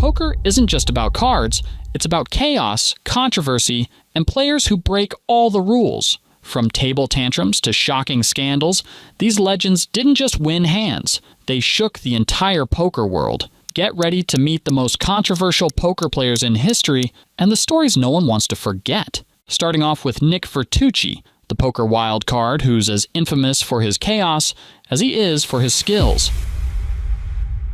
poker isn't just about cards, it's about chaos, controversy, and players who break all the rules. From table tantrums to shocking scandals, these legends didn't just win hands, they shook the entire poker world. Get ready to meet the most controversial poker players in history and the stories no one wants to forget. Starting off with Nik Vertucci, the poker wild card who's as infamous for his chaos as he is for his skills.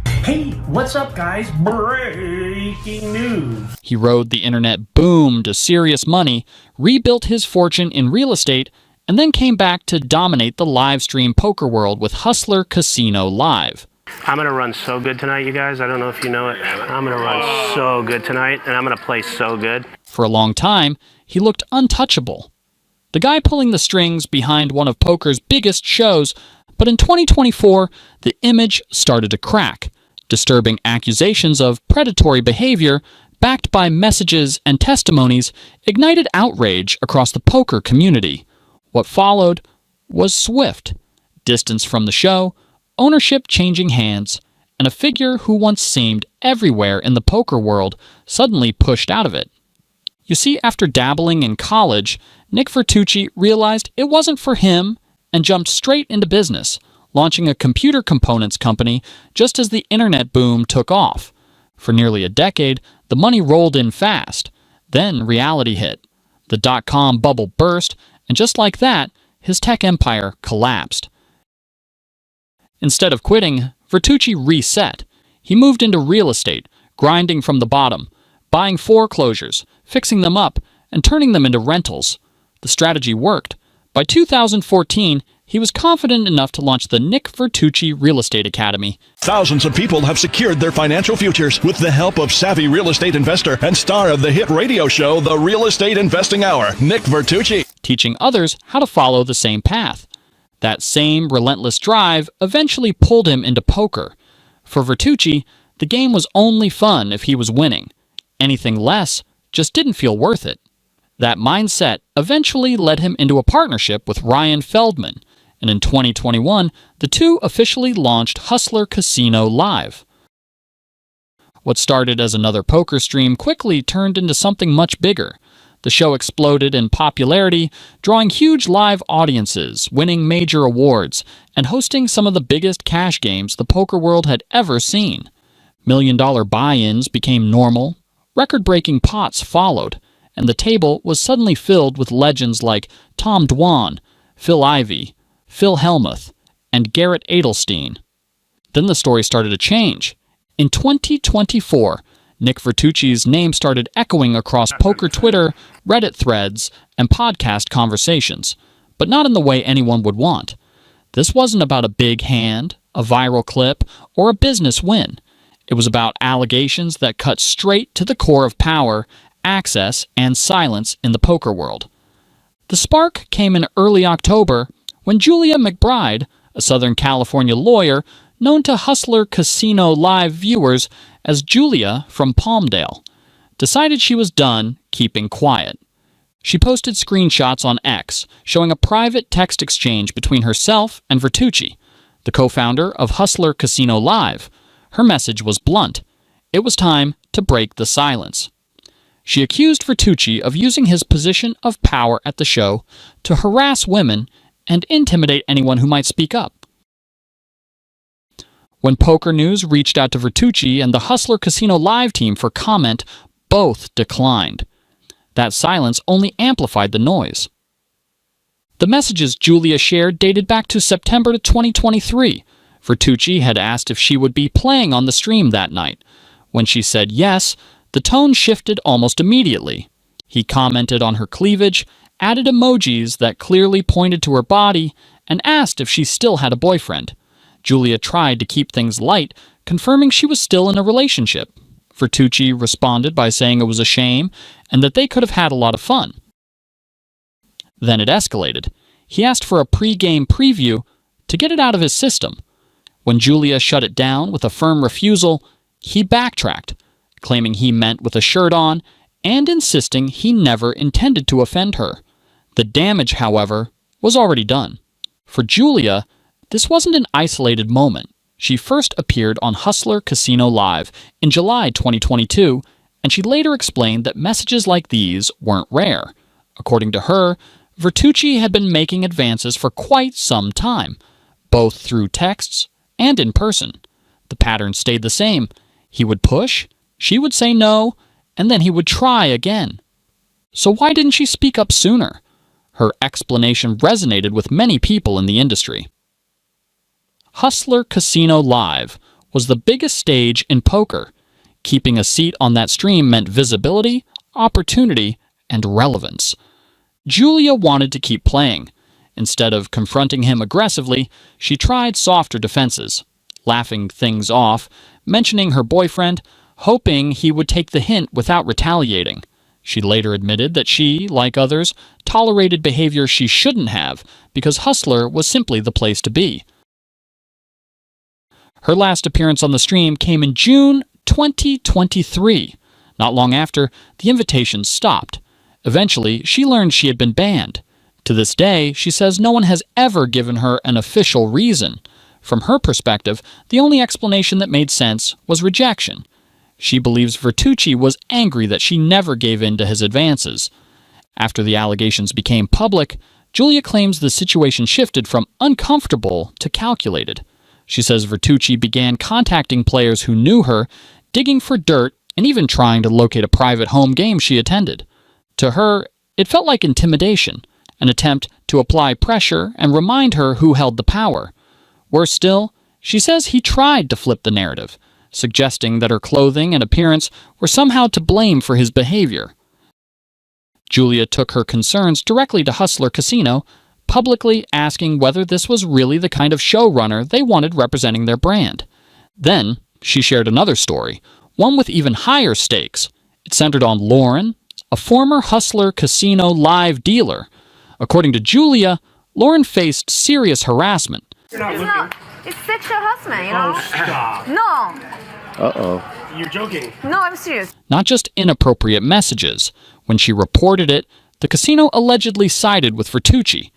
Hey, what's up, guys? Breaking news! He rode the internet boom to serious money, rebuilt his fortune in real estate, and then came back to dominate the live stream poker world with Hustler Casino Live. I'm going to run so good tonight, you guys. I don't know if you know it. I'm going to run so good tonight, and I'm going to play so good. For a long time, he looked untouchable. The guy pulling the strings behind one of poker's biggest shows, but in 2024, the image started to crack. Disturbing accusations of predatory behavior, backed by messages and testimonies, ignited outrage across the poker community. What followed was swift. Distance from the show, ownership changing hands, and a figure who once seemed everywhere in the poker world suddenly pushed out of it. You see, after dabbling in college, Nik Vertucci realized it wasn't for him and jumped straight into business, launching a computer components company just as the internet boom took off. For nearly a decade, the money rolled in fast. Then reality hit. The dot-com bubble burst, and just like that, his tech empire collapsed. Instead of quitting, Vertucci reset. He moved into real estate, grinding from the bottom, buying foreclosures, fixing them up, and turning them into rentals. The strategy worked. By 2014, he was confident enough to launch the Nik Vertucci Real Estate Academy. Thousands of people have secured their financial futures with the help of savvy real estate investor and star of the hit radio show, The Real Estate Investing Hour, Nik Vertucci. Teaching others how to follow the same path. That same relentless drive eventually pulled him into poker. For Vertucci, the game was only fun if he was winning. Anything less just didn't feel worth it. That mindset eventually led him into a partnership with Ryan Feldman, and in 2021, the two officially launched Hustler Casino Live. What started as another poker stream quickly turned into something much bigger. The show exploded in popularity, drawing huge live audiences, winning major awards, and hosting some of the biggest cash games the poker world had ever seen. $1 million buy-ins became normal, record-breaking pots followed, and the table was suddenly filled with legends like Tom Dwan, Phil Ivey, Phil Hellmuth, and Garrett Adelstein. Then the story started to change. In 2024, Nik Vertucci's name started echoing across poker Twitter, Reddit threads, and podcast conversations, but not in the way anyone would want. This wasn't about a big hand, a viral clip, or a business win. It was about allegations that cut straight to the core of power, access, and silence in the poker world. The spark came in early October when Julia McBride, a Southern California lawyer known to Hustler Casino Live viewers as Julia from Palmdale, decided she was done keeping quiet. She posted screenshots on X showing a private text exchange between herself and Vertucci, the co-founder of Hustler Casino Live. Her message was blunt. It was time to break the silence. She accused Vertucci of using his position of power at the show to harass women and intimidate anyone who might speak up. When Poker News reached out to Vertucci and the Hustler Casino Live team for comment, both declined. That silence only amplified the noise. The messages Julia shared dated back to September 2023. Vertucci had asked if she would be playing on the stream that night. When she said yes, the tone shifted almost immediately. He commented on her cleavage, added emojis that clearly pointed to her body, and asked if she still had a boyfriend. Julia tried to keep things light, confirming she was still in a relationship. Vertucci responded by saying it was a shame and that they could have had a lot of fun. Then it escalated. He asked for a pre-game preview to get it out of his system. When Julia shut it down with a firm refusal, he backtracked, claiming he meant with a shirt on and insisting he never intended to offend her. The damage, however, was already done. For Julia, this wasn't an isolated moment. she first appeared on Hustler Casino Live in July 2022, and she later explained that messages like these weren't rare. According to her, Vertucci had been making advances for quite some time, both through texts and in person. The pattern stayed the same. He would push, she would say no, and then he would try again. So why didn't she speak up sooner? Her explanation resonated with many people in the industry. Hustler Casino Live was the biggest stage in poker. Keeping a seat on that stream meant visibility, opportunity, and relevance. Julia wanted to keep playing. Instead of confronting him aggressively, she tried softer defenses, laughing things off, mentioning her boyfriend, hoping he would take the hint without retaliating. She later admitted that she, like others, tolerated behavior she shouldn't have because Hustler was simply the place to be. Her last appearance on the stream came in June 2023. Not long after, the invitations stopped. Eventually, she learned she had been banned. To this day, she says no one has ever given her an official reason. From her perspective, the only explanation that made sense was rejection. She believes Vertucci was angry that she never gave in to his advances. After the allegations became public, Julia claims the situation shifted from uncomfortable to calculated. She says Vertucci began contacting players who knew her, digging for dirt, and even trying to locate a private home game she attended. To her, it felt like intimidation, an attempt to apply pressure and remind her who held the power. Worse still, she says he tried to flip the narrative, suggesting that her clothing and appearance were somehow to blame for his behavior. Julia took her concerns directly to Hustler Casino, publicly asking whether this was really the kind of showrunner they wanted representing their brand. Then, she shared another story, one with even higher stakes. It centered on Lauren, a former Hustler Casino Live dealer. According to Julia, Lauren faced serious harassment. It's sexual harassment, you know? Oh, stop. No. Uh-oh. You're joking. No, I'm serious. Not just inappropriate messages. When she reported it, the casino allegedly sided with Vertucci.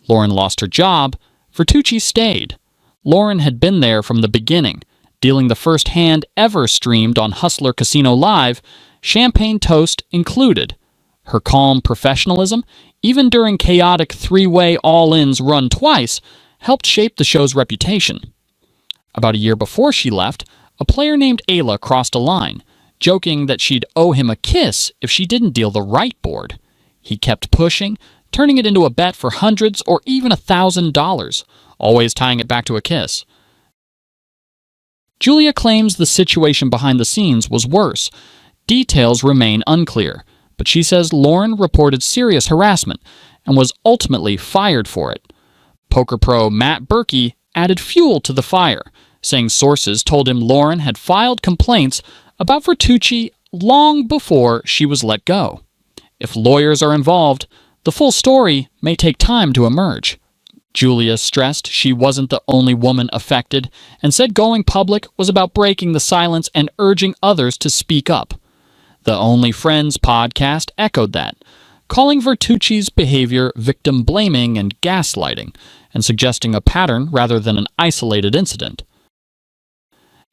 Lauren lost her job. Vertucci stayed. Lauren had been there from the beginning, dealing the first hand ever streamed on Hustler Casino Live, champagne toast included. Her calm professionalism, even during chaotic three-way all-ins run twice, helped shape the show's reputation. About a year before she left, a player named Ayla crossed a line, joking that she'd owe him a kiss if she didn't deal the right board. He kept pushing, turning it into a bet for hundreds or even $1,000, always tying it back to a kiss. Julia claims the situation behind the scenes was worse. Details remain unclear, but she says Lauren reported serious harassment and was ultimately fired for it. Poker pro Matt Berkey added fuel to the fire, saying sources told him Lauren had filed complaints about Vertucci long before she was let go. If lawyers are involved, the full story may take time to emerge. Julia stressed she wasn't the only woman affected and said going public was about breaking the silence and urging others to speak up. The Only Friends podcast echoed that, calling Vertucci's behavior victim-blaming and gaslighting, and suggesting a pattern rather than an isolated incident.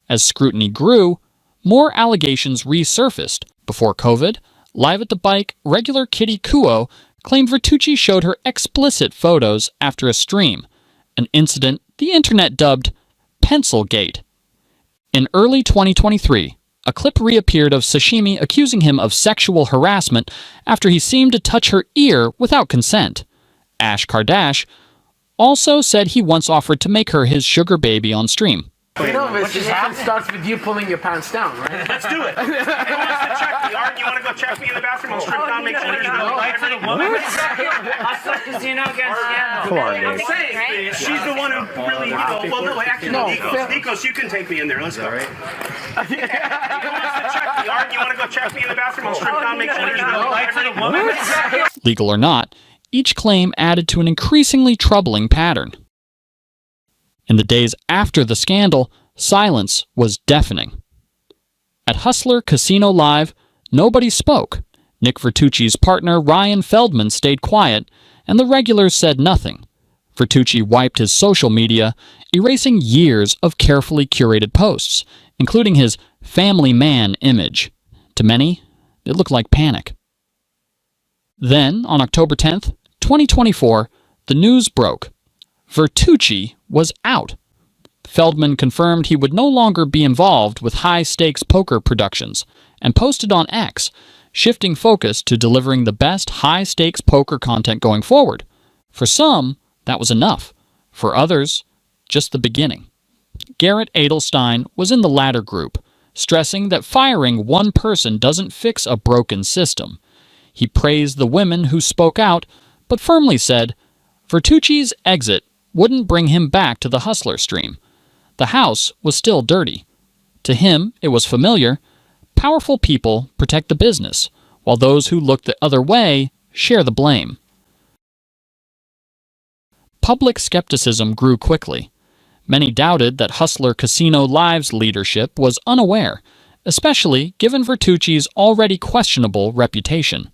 As scrutiny grew, more allegations resurfaced. Before COVID, Live at the Bike regular Kitty Kuo claimed Vertucci showed her explicit photos after a stream, an incident the internet dubbed Pencilgate. In early 2023, a clip reappeared of Sashimi accusing him of sexual harassment after he seemed to touch her ear without consent. Ash Kardashian also said he once offered to make her his sugar baby on stream. No, but it starts with you pulling your pants down, right? Let's do it. Who wants to check me? Art, you want to go check me in the bathroom? I'll strip down, make sure there's no light for the woman. Hustler Casino against Scandal. Come on, I'm Dave. saying, she's the one who really, well, no, actually, Nikos, you can take me in there. Let's go. Who wants to check me? Art, you want to go check me in the bathroom? I'll strip down, make sure there's no light for the woman. Legal or not, each claim added to an increasingly troubling pattern. In the days after the scandal, silence was deafening. At Hustler Casino Live, nobody spoke. Nik Vertucci's partner Ryan Feldman stayed quiet, and the regulars said nothing. Vertucci wiped his social media, erasing years of carefully curated posts, including his family man image. To many, it looked like panic. Then, on October 10th, 2024, the news broke. Vertucci was out. Feldman confirmed he would no longer be involved with high-stakes poker productions and posted on X, shifting focus to delivering the best high-stakes poker content going forward. For some, that was enough. For others, just the beginning. Garrett Adelstein was in the latter group, stressing that firing one person doesn't fix a broken system. He praised the women who spoke out, but firmly said Vertucci's exit wouldn't bring him back to the hustler stream. The house was still dirty. To him, it was familiar. Powerful people protect the business, while those who look the other way share the blame. Public skepticism grew quickly. Many doubted that Hustler Casino Live's leadership was unaware, especially given Vertucci's already questionable reputation.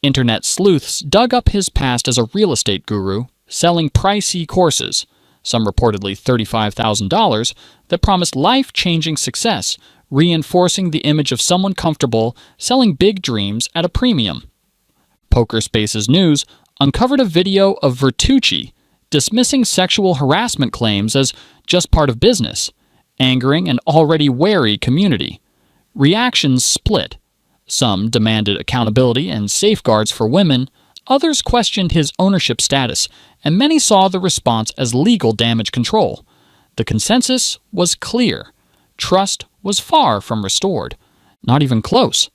Internet sleuths dug up his past as a real estate guru, selling pricey courses, some reportedly $35,000, that promised life-changing success, reinforcing the image of someone comfortable selling big dreams at a premium. PokerSpace's news uncovered a video of Vertucci dismissing sexual harassment claims as just part of business, angering an already wary community. Reactions split. Some demanded accountability and safeguards for women, others questioned his ownership status, and many saw the response as legal damage control. The consensus was clear. Trust was far from restored. Not even close.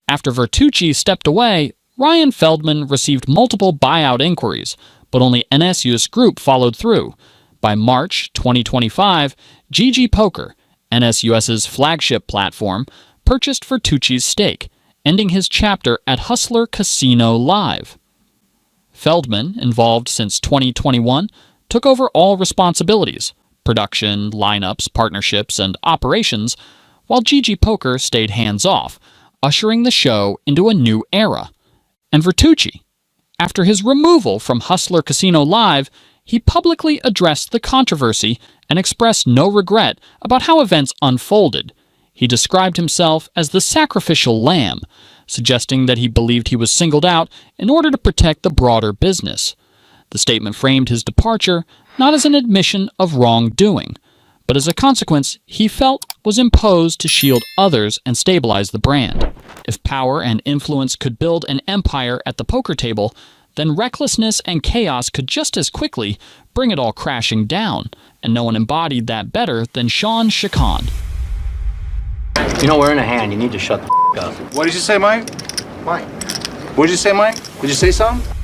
After Vertucci stepped away, Ryan Feldman received multiple buyout inquiries, but only NSUS Group followed through. By March 2025, GG Poker, NSUS's flagship platform, purchased Vertucci's stake, ending his chapter at Hustler Casino Live. Feldman, involved since 2021, took over all responsibilities: production, lineups, partnerships, and operations, while GG Poker stayed hands-off, ushering the show into a new era. And Vertucci, after his removal from Hustler Casino Live, he publicly addressed the controversy and expressed no regret about how events unfolded. He described himself as the sacrificial lamb, suggesting that he believed he was singled out in order to protect the broader business. The statement framed his departure not as an admission of wrongdoing, but as a consequence he felt was imposed to shield others and stabilize the brand. If power and influence could build an empire at the poker table, then recklessness and chaos could just as quickly bring it all crashing down, and no one embodied that better than Sean Chacon. You know, we're in a hand. You need to shut the up. What did you say, Mike? Mike. What did you say, Mike? Did you say something?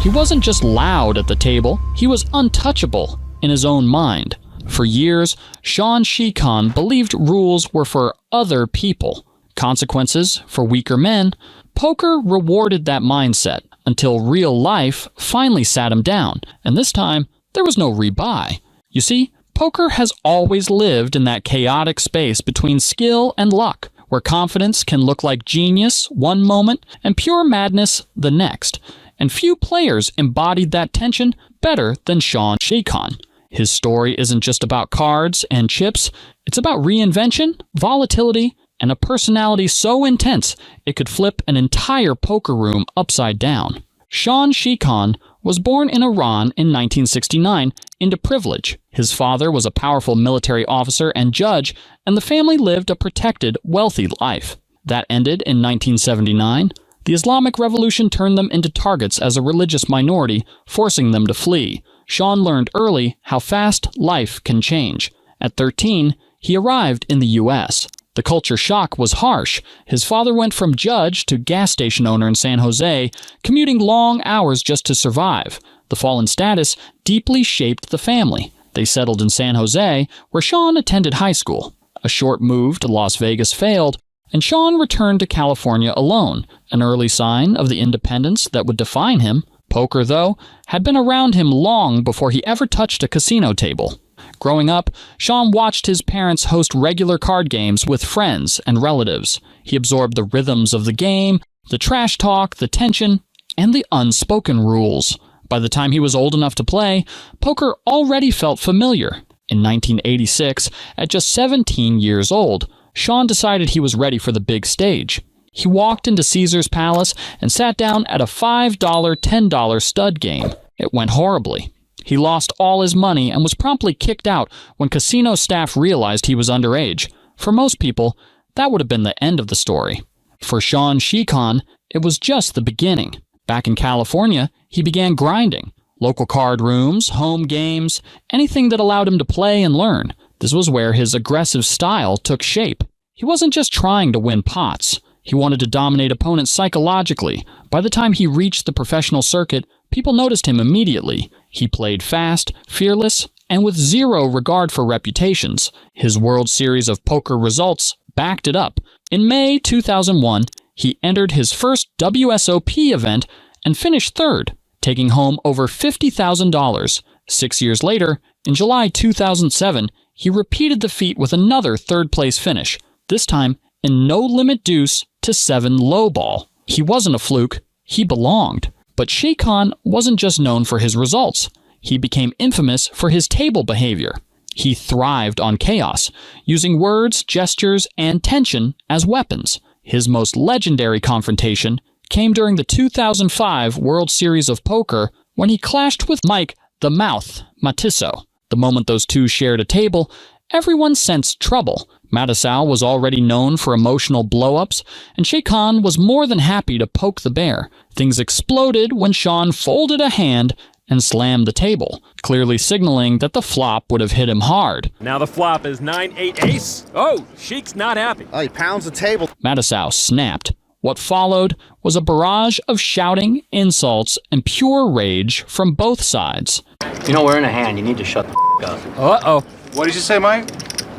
He wasn't just loud at the table, he was untouchable in his own mind. For years, Sean Chacon believed rules were for other people, consequences for weaker men. Poker rewarded that mindset until real life finally sat him down, and this time there was no rebuy. You see, poker has always lived in that chaotic space between skill and luck, where confidence can look like genius one moment and pure madness the next, and few players embodied that tension better than Sean Chacon. His story isn't just about cards and chips, it's about reinvention, volatility, and a personality so intense it could flip an entire poker room upside down. Sean Chacon was born in Iran in 1969 into privilege. His father was a powerful military officer and judge, and the family lived a protected, wealthy life. That ended in 1979. The Islamic Revolution turned them into targets as a religious minority, forcing them to flee. Sean learned early how fast life can change. At 13, he arrived in the U.S. The culture shock was harsh. His father went from judge to gas station owner in San Jose, commuting long hours just to survive. The fall in status deeply shaped the family. They settled in San Jose, where Sean attended high school. A short move to Las Vegas failed, and Sean returned to California alone, an early sign of the independence that would define him. Poker, though, had been around him long before he ever touched a casino table. Growing up, Sean watched his parents host regular card games with friends and relatives. He absorbed the rhythms of the game, the trash talk, the tension, and the unspoken rules. By the time he was old enough to play, poker already felt familiar. In 1986, at just 17 years old, Sean decided he was ready for the big stage. He walked into Caesar's Palace and sat down at a $5, $10 stud game. It went horribly. He lost all his money and was promptly kicked out when casino staff realized he was underage. For most people, that would have been the end of the story. For Sean Shikhan, it was just the beginning. Back in California, he began grinding. Local card rooms, home games, anything that allowed him to play and learn. This was where his aggressive style took shape. He wasn't just trying to win pots. He wanted to dominate opponents psychologically. By the time he reached the professional circuit, people noticed him immediately. He played fast, fearless, and with zero regard for reputations. His World Series of Poker results backed it up. In May 2001, he entered his first WSOP event and finished third, taking home over $50,000. 6 years later, in July 2007, he repeated the feat with another third-place finish, this time in no-limit deuce to 7 lowball. He wasn't a fluke, he belonged. But Shikhan wasn't just known for his results. He became infamous for his table behavior. He thrived on chaos, using words, gestures, and tension as weapons. His most legendary confrontation came during the 2005 World Series of Poker when he clashed with Mike "the Mouth" Matiso. The moment those two shared a table, everyone sensed trouble. Matisow was already known for emotional blow-ups, and Shikhan was more than happy to poke the bear. Things exploded when Sean folded a hand and slammed the table, clearly signaling that the flop would have hit him hard. Now the flop is 9-8 ace. Oh, Sheik's not happy. Oh, he pounds the table. Matisow snapped. What followed was a barrage of shouting, insults, and pure rage from both sides. You know, we're in a hand. You need to shut the up. Uh-oh. What did you say, Mike?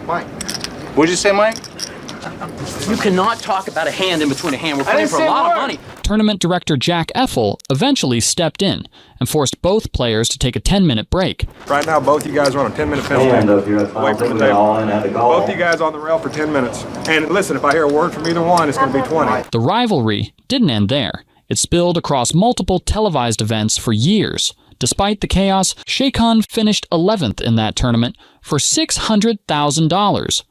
Mike. What did you say, Mike? You cannot talk about a hand in between a hand. We're playing for a lot of money. Tournament director Jack Effel eventually stepped in and forced both players to take a 10-minute break. Right now, both you guys are on a 10-minute penalty. Away from the table. Both you guys on the rail for 10 minutes. And listen, if I hear a word from either one, it's going to be 20. The rivalry didn't end there. It spilled across multiple televised events for years. Despite the chaos, Shikhan finished 11th in that tournament for $600,000.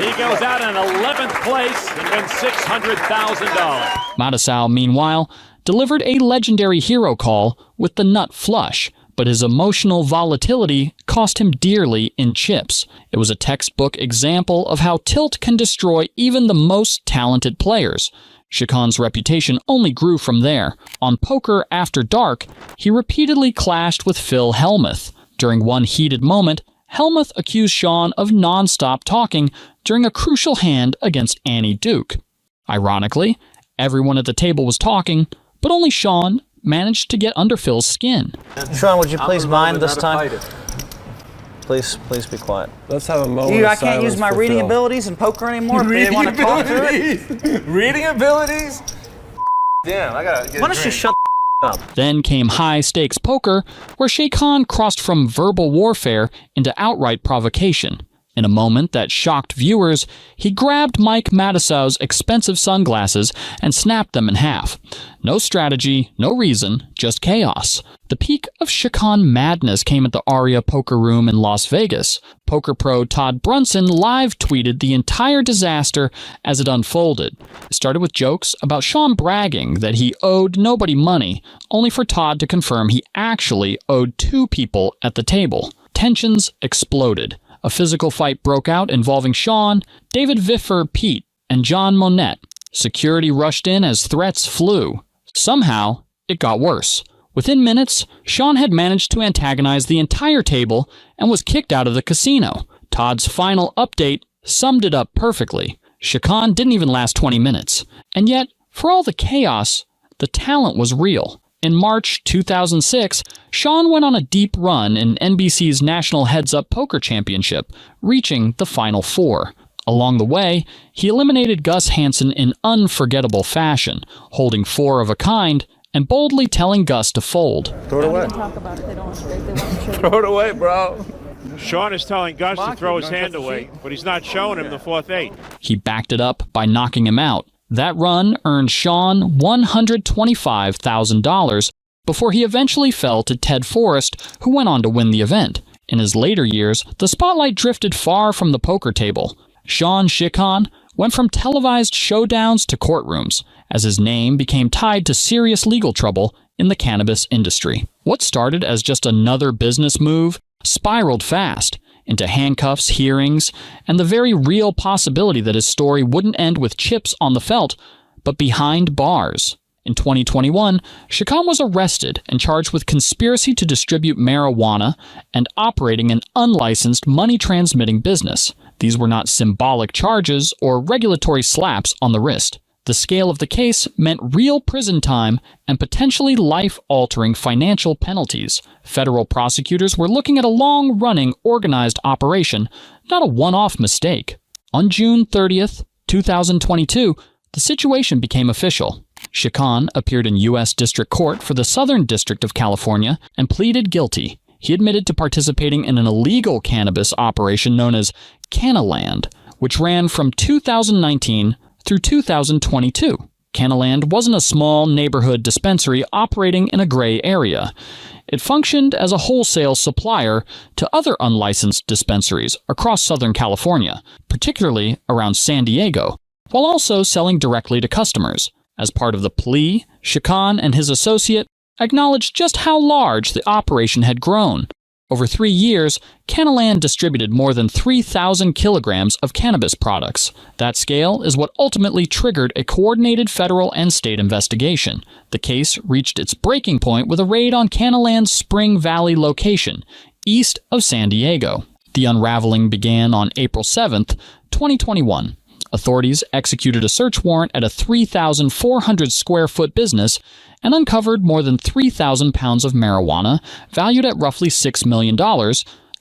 He goes out in 11th place and wins $600,000. Matisow, meanwhile, delivered a legendary hero call with the nut flush, but his emotional volatility cost him dearly in chips. It was a textbook example of how tilt can destroy even the most talented players. Shikhan's reputation only grew from there. On Poker After Dark, he repeatedly clashed with Phil Hellmuth. During one heated moment, Hellmuth accused Sean of non-stop talking during a crucial hand against Annie Duke. Ironically, everyone at the table was talking, but only Sean managed to get under Phil's skin. Sean, would you please mind this time? Please be quiet. Let's have a moment. I can't use my reading abilities in poker anymore. Reading want to talk through it? Reading abilities? Damn, I gotta get Why don't you shut up? Then came high-stakes poker, where Shikhan crossed from verbal warfare into outright provocation. In a moment that shocked viewers, he grabbed Mike Matisow's expensive sunglasses and snapped them in half. No strategy, no reason, just chaos. The peak of Shikhan madness came at the Aria Poker Room in Las Vegas. Poker pro Todd Brunson live-tweeted the entire disaster as it unfolded. It started with jokes about Sean bragging that he owed nobody money, only for Todd to confirm he actually owed 2 people at the table. Tensions exploded. A physical fight broke out involving Sean, David Viffer Pete, and John Monette. Security rushed in as threats flew. Somehow, it got worse. Within minutes, Sean had managed to antagonize the entire table and was kicked out of the casino. Todd's final update summed it up perfectly. Shikhan didn't even last 20 minutes. And yet, for all the chaos, the talent was real. In March 2006, Sean went on a deep run in NBC's National Heads Up Poker Championship, reaching the Final Four. Along the way, he eliminated Gus Hansen in unforgettable fashion, holding 4 of a kind and boldly telling Gus to fold. Throw it away. Throw it away, bro. Sean is telling Gus to throw his hand away, but he's not showing him the 4th 8. He backed it up by knocking him out. That run earned Sean $125,000 before he eventually fell to Ted Forrest, who went on to win the event. In his later years, the spotlight drifted far from the poker table. Sean Shikhan went from televised showdowns to courtrooms, as his name became tied to serious legal trouble in the cannabis industry. What started as just another business move spiraled fast into handcuffs, hearings, and the very real possibility that his story wouldn't end with chips on the felt, but behind bars. In 2021, Shikhan was arrested and charged with conspiracy to distribute marijuana and operating an unlicensed money-transmitting business. These were not symbolic charges or regulatory slaps on the wrist. The scale of the case meant real prison time and potentially life-altering financial penalties. Federal prosecutors were looking at a long-running, organized operation, not a one-off mistake. On June 30th, 2022, the situation became official. Shikhan appeared in U.S. District Court for the Southern District of California and pleaded guilty. He admitted to participating in an illegal cannabis operation known as Cannaland, which ran from 2019 through 2022. Cannaland wasn't a small neighborhood dispensary operating in a gray area. It functioned as a wholesale supplier to other unlicensed dispensaries across Southern California, particularly around San Diego, while also selling directly to customers. As part of the plea, Shikhan and his associate acknowledged just how large the operation had grown. Over 3 years, Cannaland distributed more than 3,000 kilograms of cannabis products. That scale is what ultimately triggered a coordinated federal and state investigation. The case reached its breaking point with a raid on Cannaland's Spring Valley location, east of San Diego. The unraveling began on April 7th, 2021. Authorities executed a search warrant at a 3,400 square foot business and uncovered more than 3,000 pounds of marijuana, valued at roughly $6 million.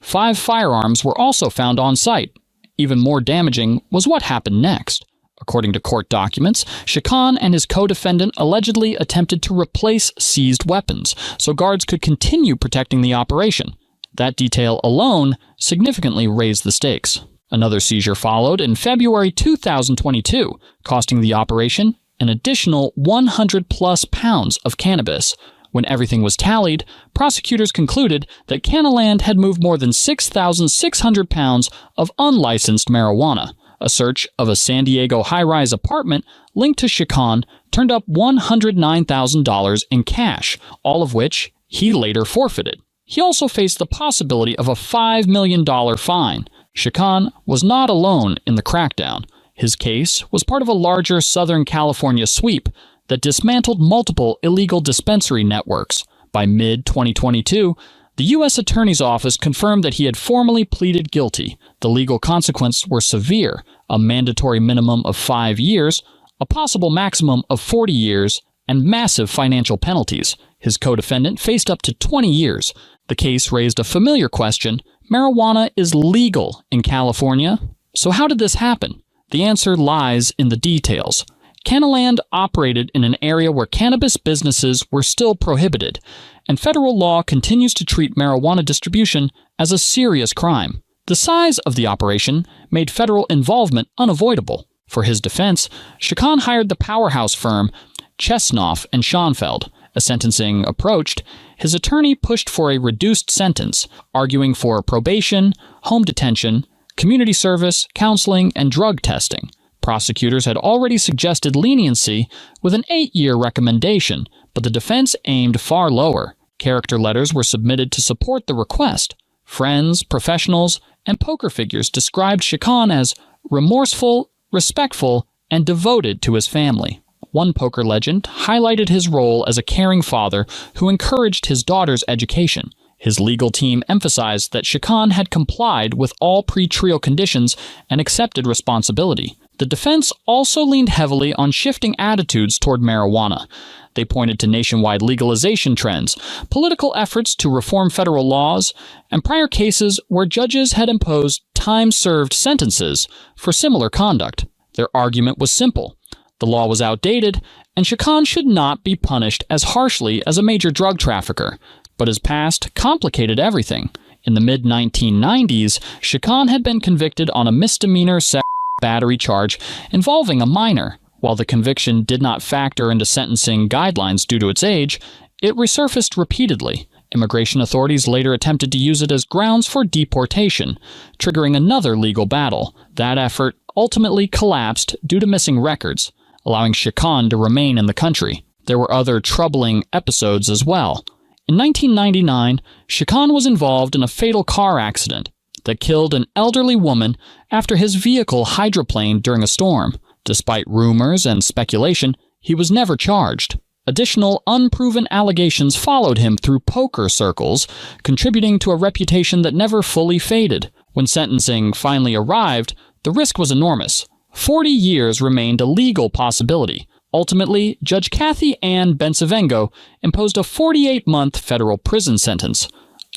5 firearms were also found on site. Even more damaging was what happened next. According to court documents, Shikhan and his co-defendant allegedly attempted to replace seized weapons so guards could continue protecting the operation. That detail alone significantly raised the stakes. Another seizure followed in February 2022, costing the operation an additional 100-plus pounds of cannabis. When everything was tallied, prosecutors concluded that Cannaland had moved more than 6,600 pounds of unlicensed marijuana. A search of a San Diego high-rise apartment linked to Shikhan turned up $109,000 in cash, all of which he later forfeited. He also faced the possibility of a $5 million fine. Shikhan was not alone in the crackdown. His case was part of a larger Southern California sweep that dismantled multiple illegal dispensary networks. By mid-2022, the U.S. Attorney's Office confirmed that he had formally pleaded guilty. The legal consequences were severe: a mandatory minimum of 5 years, a possible maximum of 40 years, and massive financial penalties. His co-defendant faced up to 20 years. The case raised a familiar question: marijuana is legal in California, so how did this happen? The answer lies in the details. Cannaland operated in an area where cannabis businesses were still prohibited, and federal law continues to treat marijuana distribution as a serious crime. The size of the operation made federal involvement unavoidable. For his defense, Shikhan hired the powerhouse firm Chesnoff and Schoenfeld. As sentencing approached, his attorney pushed for a reduced sentence, arguing for probation, home detention, community service, counseling, and drug testing. Prosecutors had already suggested leniency with an 8-year recommendation, but the defense aimed far lower. Character letters were submitted to support the request. Friends, professionals, and poker figures described Shikhan as remorseful, respectful, and devoted to his family. One poker legend highlighted his role as a caring father who encouraged his daughter's education. His legal team emphasized that Shikhan had complied with all pre-trial conditions and accepted responsibility. The defense also leaned heavily on shifting attitudes toward marijuana. They pointed to nationwide legalization trends, political efforts to reform federal laws, and prior cases where judges had imposed time-served sentences for similar conduct. Their argument was simple: the law was outdated, and Shikhan should not be punished as harshly as a major drug trafficker. But his past complicated everything. In the mid-1990s, Shikhan had been convicted on a misdemeanor sex battery charge involving a minor. While the conviction did not factor into sentencing guidelines due to its age, It resurfaced repeatedly. Immigration authorities later attempted to use it as grounds for deportation, triggering another legal battle. That effort ultimately collapsed due to missing records, allowing Shikhan to remain in the country. There were other troubling episodes as well. In 1999, Shikhan was involved in a fatal car accident that killed an elderly woman after his vehicle hydroplaned during a storm. Despite rumors and speculation, he was never charged. Additional unproven allegations followed him through poker circles, contributing to a reputation that never fully faded. When sentencing finally arrived, the risk was enormous. 40 years remained a legal possibility. Ultimately, Judge Kathy Ann Bensavengo imposed a 48-month federal prison sentence.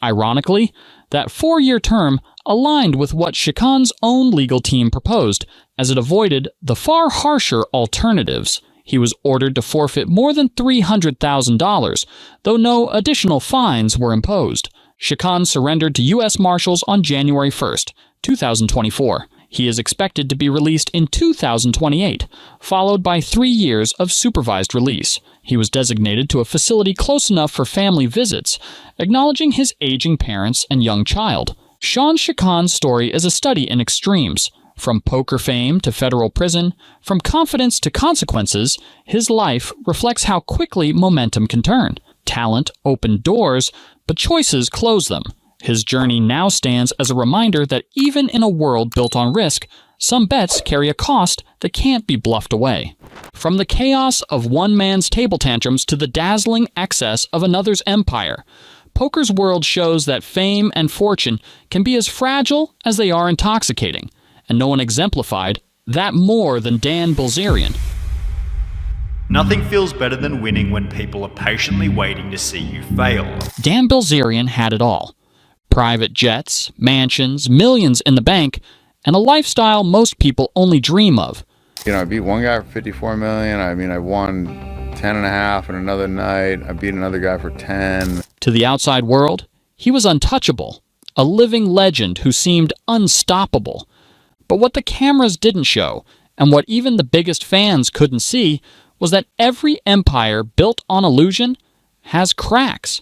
Ironically, that 4-year term aligned with what Shikhan's own legal team proposed, as it avoided the far harsher alternatives. He was ordered to forfeit more than $300,000, though no additional fines were imposed. Shikhan surrendered to U.S. Marshals on January 1st, 2024. He is expected to be released in 2028, followed by 3 years of supervised release. He was designated to a facility close enough for family visits, acknowledging his aging parents and young child. Sean Shikhan's story is a study in extremes. From poker fame to federal prison, from confidence to consequences, his life reflects how quickly momentum can turn. Talent opened doors, but choices close them. His journey now stands as a reminder that even in a world built on risk, some bets carry a cost that can't be bluffed away. From the chaos of one man's table tantrums to the dazzling excess of another's empire, poker's world shows that fame and fortune can be as fragile as they are intoxicating. And no one exemplified that more than Dan Bilzerian. Nothing feels better than winning when people are patiently waiting to see you fail. Dan Bilzerian had it all. Private jets, mansions, millions in the bank, and a lifestyle most people only dream of. You know, I beat one guy for $54 million. I won 10.5 in another night. I beat another guy for 10. To the outside world, he was untouchable, a living legend who seemed unstoppable. But what the cameras didn't show, and what even the biggest fans couldn't see, was that every empire built on illusion has cracks.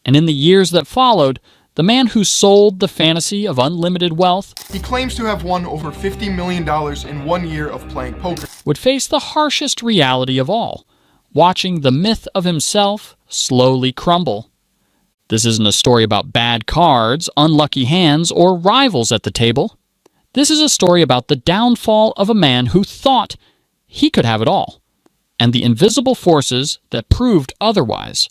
And in the years that followed, the man who sold the fantasy of unlimited wealth, he claims to have won over $50 million in 1 year of playing poker, would face the harshest reality of all, watching the myth of himself slowly crumble. This isn't a story about bad cards, unlucky hands, or rivals at the table. This is a story about the downfall of a man who thought he could have it all, and the invisible forces that proved otherwise.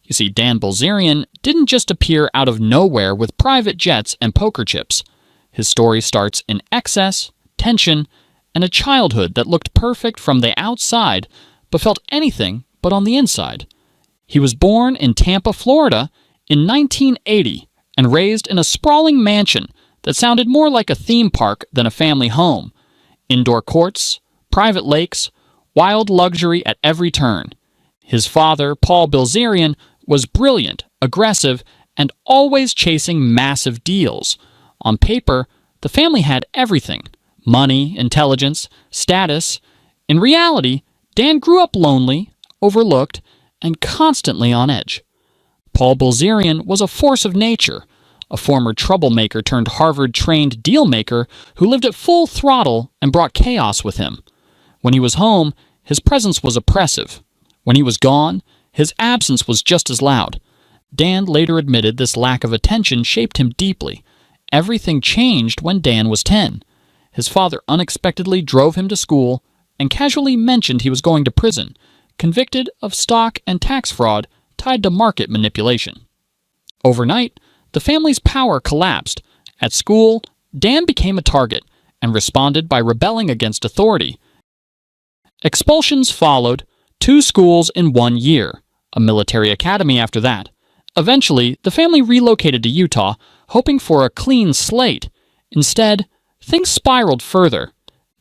You see, Dan Bilzerian didn't just appear out of nowhere with private jets and poker chips. His story starts in excess, tension, and a childhood that looked perfect from the outside, but felt anything but on the inside. He was born in Tampa, Florida in 1980, and raised in a sprawling mansion that sounded more like a theme park than a family home. Indoor courts, private lakes, wild luxury at every turn. His father, Paul Bilzerian, was brilliant, aggressive, and always chasing massive deals. On paper, the family had everything: money, intelligence, status. In reality, Dan grew up lonely, overlooked, and constantly on edge. Paul Bilzerian was a force of nature, a former troublemaker turned Harvard-trained deal-maker who lived at full throttle and brought chaos with him. When he was home, his presence was oppressive. When he was gone, his absence was just as loud. Dan later admitted this lack of attention shaped him deeply. Everything changed when Dan was 10. His father unexpectedly drove him to school and casually mentioned he was going to prison, convicted of stock and tax fraud tied to market manipulation. Overnight, the family's power collapsed. At school, Dan became a target and responded by rebelling against authority. Expulsions followed, 2 schools in 1 year, a military academy after that. Eventually, the family relocated to Utah, hoping for a clean slate. Instead, things spiraled further.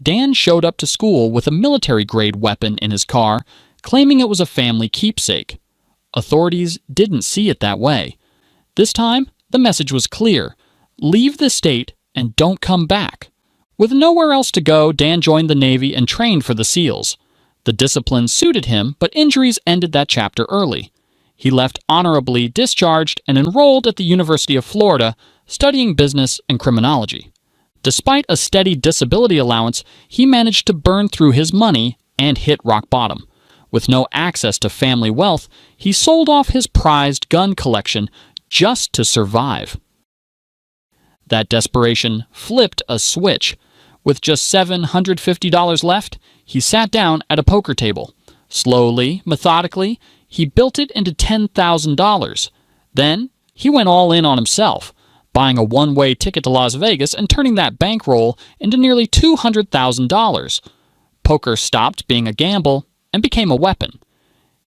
Dan showed up to school with a military-grade weapon in his car, claiming it was a family keepsake. Authorities didn't see it that way. This time, the message was clear: leave the state and don't come back. With nowhere else to go, Dan joined the Navy and trained for the SEALs. The discipline suited him, but injuries ended that chapter early. He left honorably discharged and enrolled at the University of Florida, studying business and criminology. Despite a steady disability allowance, he managed to burn through his money and hit rock bottom. With no access to family wealth, he sold off his prized gun collection just to survive. That desperation flipped a switch. With just $750 left, he sat down at a poker table. Slowly, methodically, he built it into $10,000. Then, he went all in on himself, buying a one-way ticket to Las Vegas and turning that bankroll into nearly $200,000. Poker stopped being a gamble and became a weapon.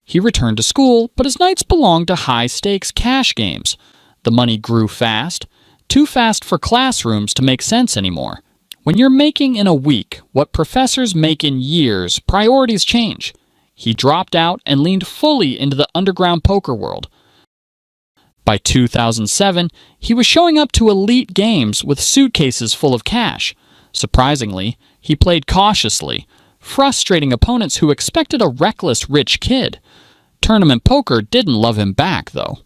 He returned to school, but his nights belonged to high-stakes cash games. The money grew fast, too fast for classrooms to make sense anymore. When you're making in a week what professors make in years, priorities change. He dropped out and leaned fully into the underground poker world. By 2007, he was showing up to elite games with suitcases full of cash. Surprisingly, he played cautiously, frustrating opponents who expected a reckless rich kid. Tournament poker didn't love him back, though.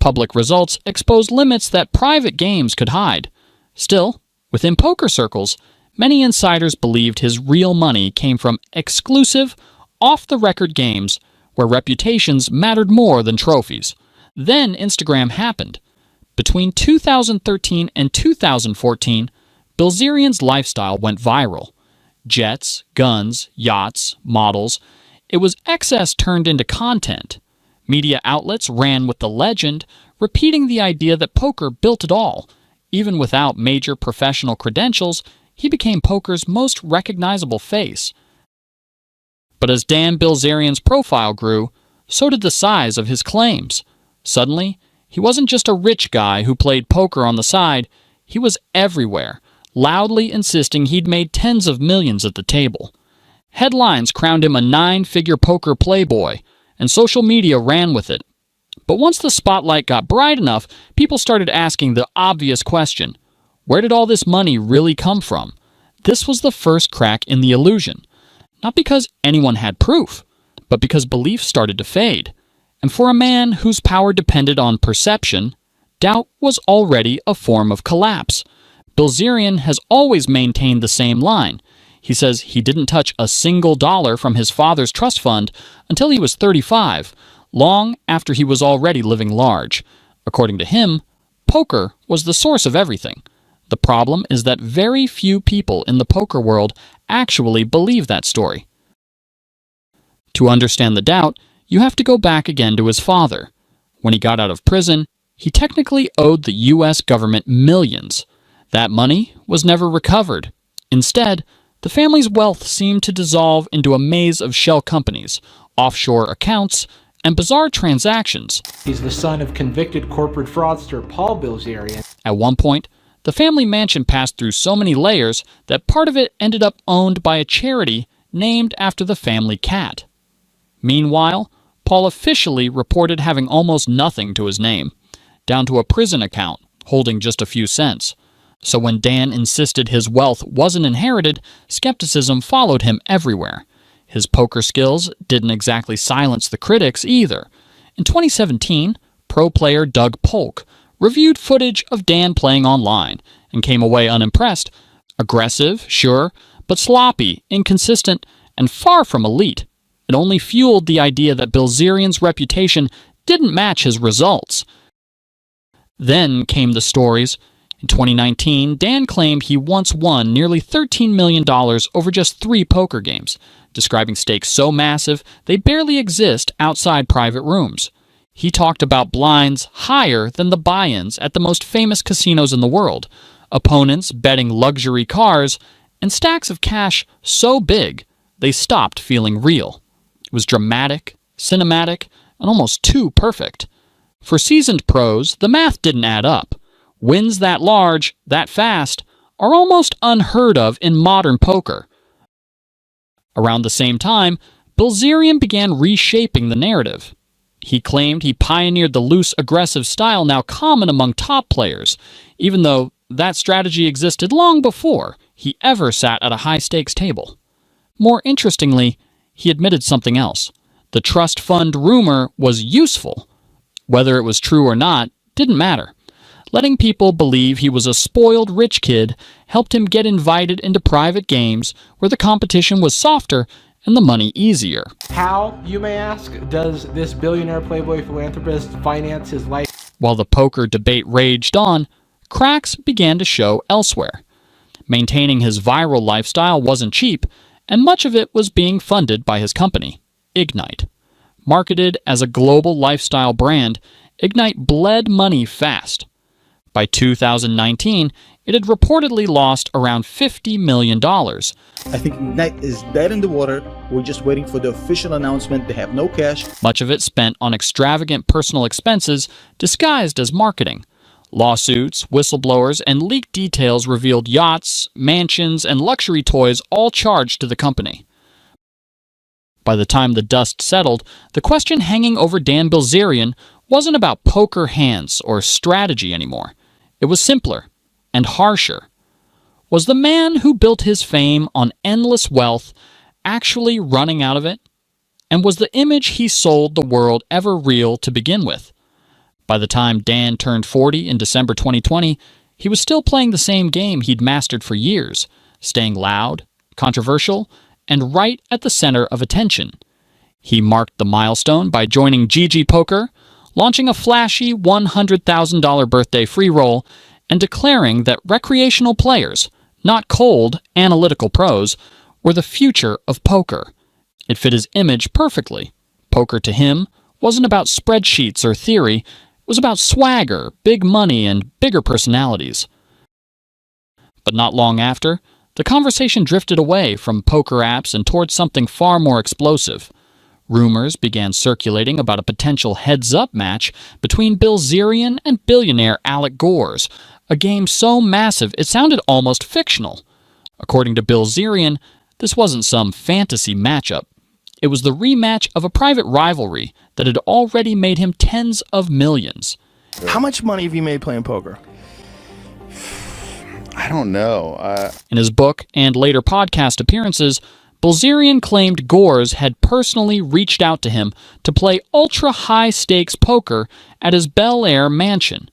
Public results exposed limits that private games could hide. Still, within poker circles, many insiders believed his real money came from exclusive, off-the-record games where reputations mattered more than trophies. Then Instagram happened. Between 2013 and 2014, Bilzerian's lifestyle went viral. Jets, guns, yachts, models. It was excess turned into content. Media outlets ran with the legend, repeating the idea that poker built it all. Even without major professional credentials, he became poker's most recognizable face. But as Dan Bilzerian's profile grew, so did the size of his claims. Suddenly, he wasn't just a rich guy who played poker on the side, he was everywhere, loudly insisting he'd made tens of millions at the table. Headlines crowned him a 9-figure poker playboy, and social media ran with it. But once the spotlight got bright enough, people started asking the obvious question: where did all this money really come from? This was the first crack in the illusion. Not because anyone had proof, but because belief started to fade. And for a man whose power depended on perception, doubt was already a form of collapse. Bilzerian has always maintained the same line. He says he didn't touch a single dollar from his father's trust fund until he was 35, long after he was already living large. According to him, poker was the source of everything. The problem is that very few people in the poker world actually believe that story. To understand the doubt, you have to go back again to his father. When he got out of prison, he technically owed the U.S. government millions. That money was never recovered. Instead, the family's wealth seemed to dissolve into a maze of shell companies, offshore accounts, and bizarre transactions. He's the son of convicted corporate fraudster Paul Bilzerian. At one point, the family mansion passed through so many layers that part of it ended up owned by a charity named after the family cat. Meanwhile, Paul officially reported having almost nothing to his name, down to a prison account holding just a few cents. So when Dan insisted his wealth wasn't inherited, skepticism followed him everywhere. His poker skills didn't exactly silence the critics either. In 2017, pro player Doug Polk reviewed footage of Dan playing online and came away unimpressed. Aggressive, sure, but sloppy, inconsistent, and far from elite. It only fueled the idea that Bilzerian's reputation didn't match his results. Then came the stories. In 2019, Dan claimed he once won nearly $13 million over just 3 poker games, describing stakes so massive they barely exist outside private rooms. He talked about blinds higher than the buy-ins at the most famous casinos in the world, opponents betting luxury cars, and stacks of cash so big they stopped feeling real. It was dramatic, cinematic, and almost too perfect. For seasoned pros, the math didn't add up. Wins that large, that fast, are almost unheard of in modern poker. Around the same time, Bilzerian began reshaping the narrative. He claimed he pioneered the loose, aggressive style now common among top players, even though that strategy existed long before he ever sat at a high-stakes table. More interestingly, he admitted something else. The trust fund rumor was useful. Whether it was true or not didn't matter. Letting people believe he was a spoiled rich kid helped him get invited into private games where the competition was softer and the money easier. How, you may ask, does this billionaire playboy philanthropist finance his life? While the poker debate raged on, cracks began to show elsewhere. Maintaining his viral lifestyle wasn't cheap, and much of it was being funded by his company, Ignite. Marketed as a global lifestyle brand, Ignite bled money fast. By 2019, it had reportedly lost around $50 million. I think Ignite is dead in the water. We're just waiting for the official announcement. They have no cash. Much of it spent on extravagant personal expenses disguised as marketing. Lawsuits, whistleblowers, and leaked details revealed yachts, mansions, and luxury toys all charged to the company. By the time the dust settled, the question hanging over Dan Bilzerian wasn't about poker hands or strategy anymore. It was simpler and harsher. Was the man who built his fame on endless wealth actually running out of it? And was the image he sold the world ever real to begin with? By the time Dan turned 40 in December 2020, he was still playing the same game he'd mastered for years, staying loud, controversial, and right at the center of attention. He marked the milestone by joining GG Poker, launching a flashy $100,000 birthday free roll, and declaring that recreational players, not cold, analytical pros, were the future of poker. It fit his image perfectly. Poker to him wasn't about spreadsheets or theory, it was about swagger, big money, and bigger personalities. But not long after, the conversation drifted away from poker apps and towards something far more explosive. Rumors began circulating about a potential heads-up match between Bilzerian and billionaire Alec Gores, a game so massive it sounded almost fictional. According to Bilzerian, this wasn't some fantasy matchup. It was the rematch of a private rivalry that had already made him tens of millions. How much money have you made playing poker? I don't know. In his book and later podcast appearances, Bilzerian claimed Gores had personally reached out to him to play ultra-high-stakes poker at his Bel Air mansion.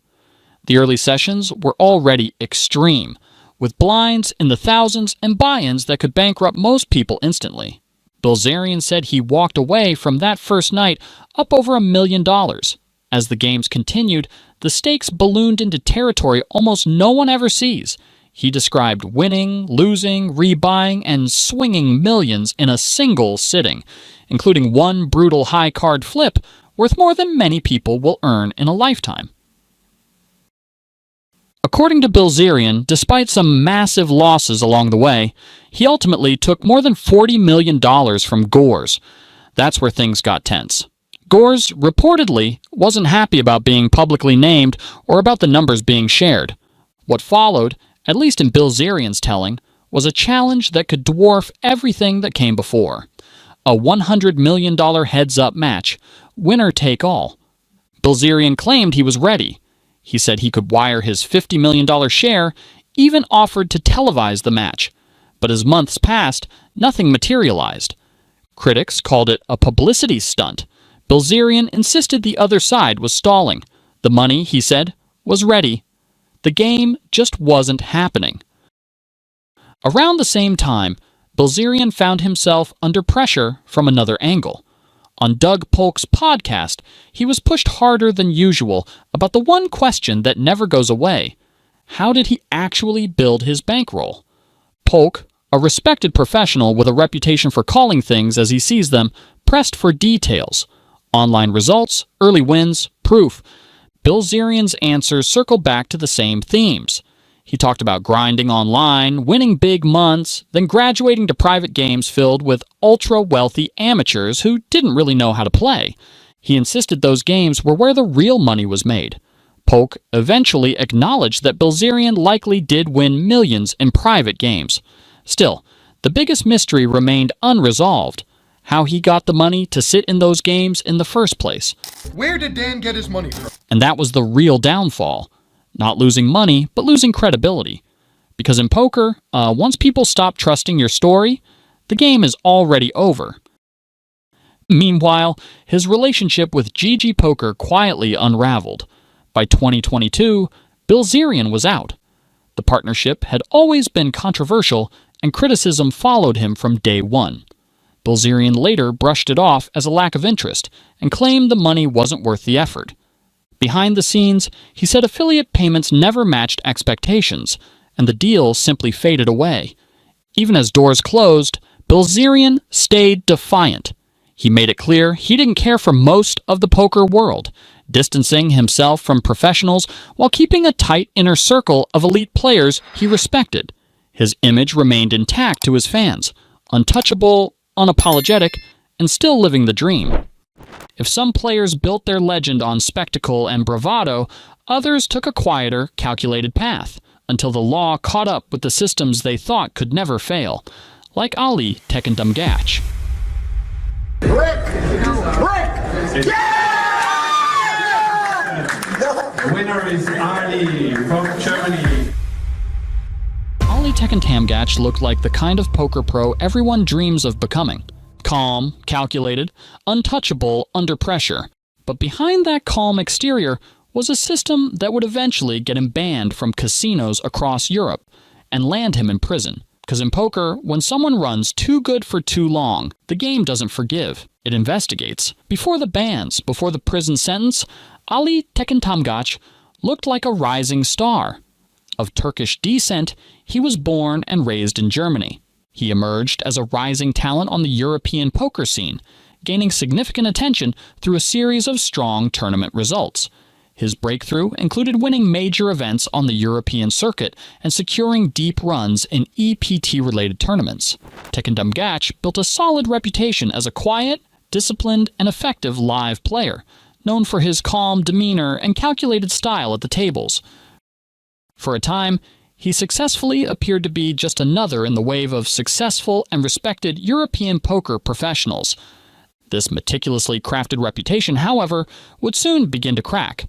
The early sessions were already extreme, with blinds in the thousands and buy-ins that could bankrupt most people instantly. Bilzerian said he walked away from that first night up over $1 million. As the games continued, the stakes ballooned into territory almost no one ever sees. He described winning, losing, rebuying, and swinging millions in a single sitting, including one brutal high-card flip worth more than many people will earn in a lifetime. According to Bilzerian, despite some massive losses along the way, he ultimately took more than $40 million from Gores. That's where things got tense. Gores reportedly wasn't happy about being publicly named or about the numbers being shared. What followed, at least in Bilzerian's telling, was a challenge that could dwarf everything that came before. A $100 million heads-up match, winner take all. Bilzerian claimed he was ready. He said he could wire his $50 million share, even offered to televise the match. But as months passed, nothing materialized. Critics called it a publicity stunt. Bilzerian insisted the other side was stalling. The money, he said, was ready. The game just wasn't happening. Around the same time, Bilzerian found himself under pressure from another angle. On Doug Polk's podcast, he was pushed harder than usual about the one question that never goes away. How did he actually build his bankroll? Polk, a respected professional with a reputation for calling things as he sees them, pressed for details. Online results, early wins, proof. Bilzerian's answers circled back to the same themes. He talked about grinding online, winning big months, then graduating to private games filled with ultra-wealthy amateurs who didn't really know how to play. He insisted those games were where the real money was made. Polk eventually acknowledged that Bilzerian likely did win millions in private games. Still, the biggest mystery remained unresolved: how he got the money to sit in those games in the first place. Where did Dan get his money from? And that was the real downfall. Not losing money, but losing credibility. Because in poker, once people stop trusting your story, the game is already over. Meanwhile, his relationship with GG Poker quietly unraveled. By 2022, Bilzerian was out. The partnership had always been controversial, and criticism followed him from day one. Bilzerian later brushed it off as a lack of interest and claimed the money wasn't worth the effort. Behind the scenes, he said affiliate payments never matched expectations, and the deal simply faded away. Even as doors closed, Bilzerian stayed defiant. He made it clear he didn't care for most of the poker world, distancing himself from professionals while keeping a tight inner circle of elite players he respected. His image remained intact to his fans, untouchable, unapologetic, and still living the dream. If some players built their legend on spectacle and bravado, others took a quieter, calculated path, until the law caught up with the systems they thought could never fail, like Ali Tekendamgach. The winner is Ali from Germany. Ali Tekendamgach looked like the kind of poker pro everyone dreams of becoming. Calm, calculated, untouchable under pressure. But behind that calm exterior was a system that would eventually get him banned from casinos across Europe and land him in prison. Because in poker, when someone runs too good for too long, the game doesn't forgive. It investigates. Before the bans, before the prison sentence, Ali Tekendamgach looked like a rising star. Of Turkish descent, he was born and raised in Germany. He emerged as a rising talent on the European poker scene, gaining significant attention through a series of strong tournament results. His breakthrough included winning major events on the European circuit and securing deep runs in EPT-related tournaments. Tekendamgach built a solid reputation as a quiet, disciplined, and effective live player, known for his calm demeanor and calculated style at the tables. For a time, he successfully appeared to be just another in the wave of successful and respected European poker professionals. This meticulously crafted reputation, however, would soon begin to crack.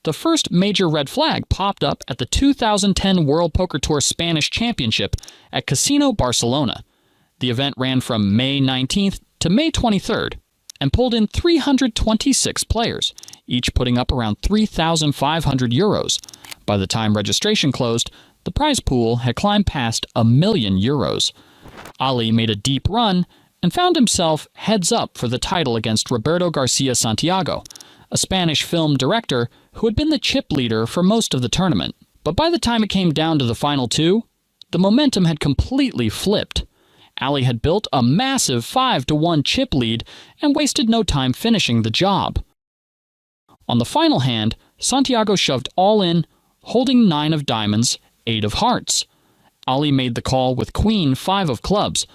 The first major red flag popped up at the 2010 World Poker Tour Spanish Championship at Casino Barcelona. The event ran from May 19th to May 23rd and pulled in 326 players, each putting up around 3,500 euros. By the time registration closed, the prize pool had climbed past €1 million. Ali made a deep run and found himself heads up for the title against Roberto Garcia Santiago, a Spanish film director who had been the chip leader for most of the tournament. But by the time it came down to the final two, the momentum had completely flipped. Ali had built a massive 5-1 chip lead and wasted no time finishing the job. On the final hand, Santiago shoved all in, holding 9 of diamonds, 8 of hearts. Ali made the call with Queen 5 of clubs.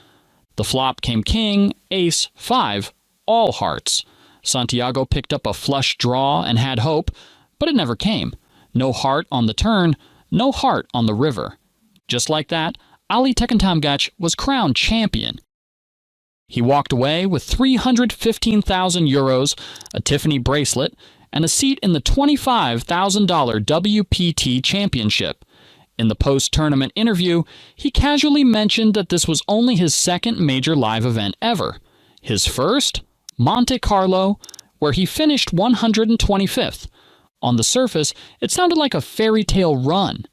The flop came King, Ace, 5, all hearts. Santiago picked up a flush draw and had hope, but it never came. No heart on the turn, no heart on the river. Just like that, Ali Tekendamgach was crowned champion. He walked away with 315,000 euros, a Tiffany bracelet, and a seat in the $25,000 WPT championship. In the post-tournament interview, he casually mentioned that this was only his second major live event ever. His first? Monte Carlo, where he finished 125th. On the surface, it sounded like a fairy tale run.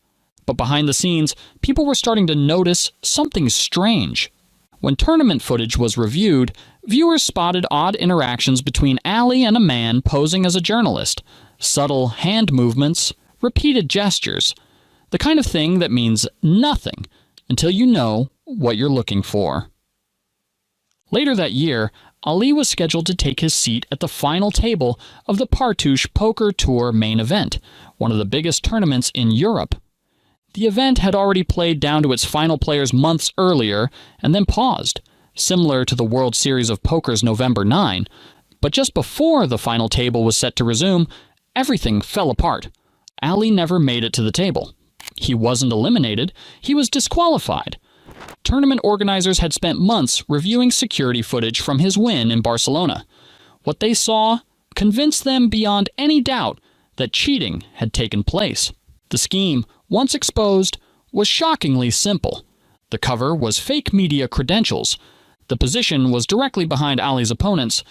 But behind the scenes, people were starting to notice something strange. When tournament footage was reviewed, viewers spotted odd interactions between Ali and a man posing as a journalist. Subtle hand movements, repeated gestures. The kind of thing that means nothing until you know what you're looking for. Later that year, Ali was scheduled to take his seat at the final table of the Partouche Poker Tour main event, one of the biggest tournaments in Europe. The event had already played down to its final players months earlier and then paused, similar to the World Series of Poker's November 9. But just before the final table was set to resume, everything fell apart. Ali never made it to the table. He wasn't eliminated, he was disqualified. Tournament organizers had spent months reviewing security footage from his win in Barcelona. What they saw convinced them beyond any doubt that cheating had taken place. The scheme, once exposed, was shockingly simple. The cover was fake media credentials. The position was directly behind Ali's opponents,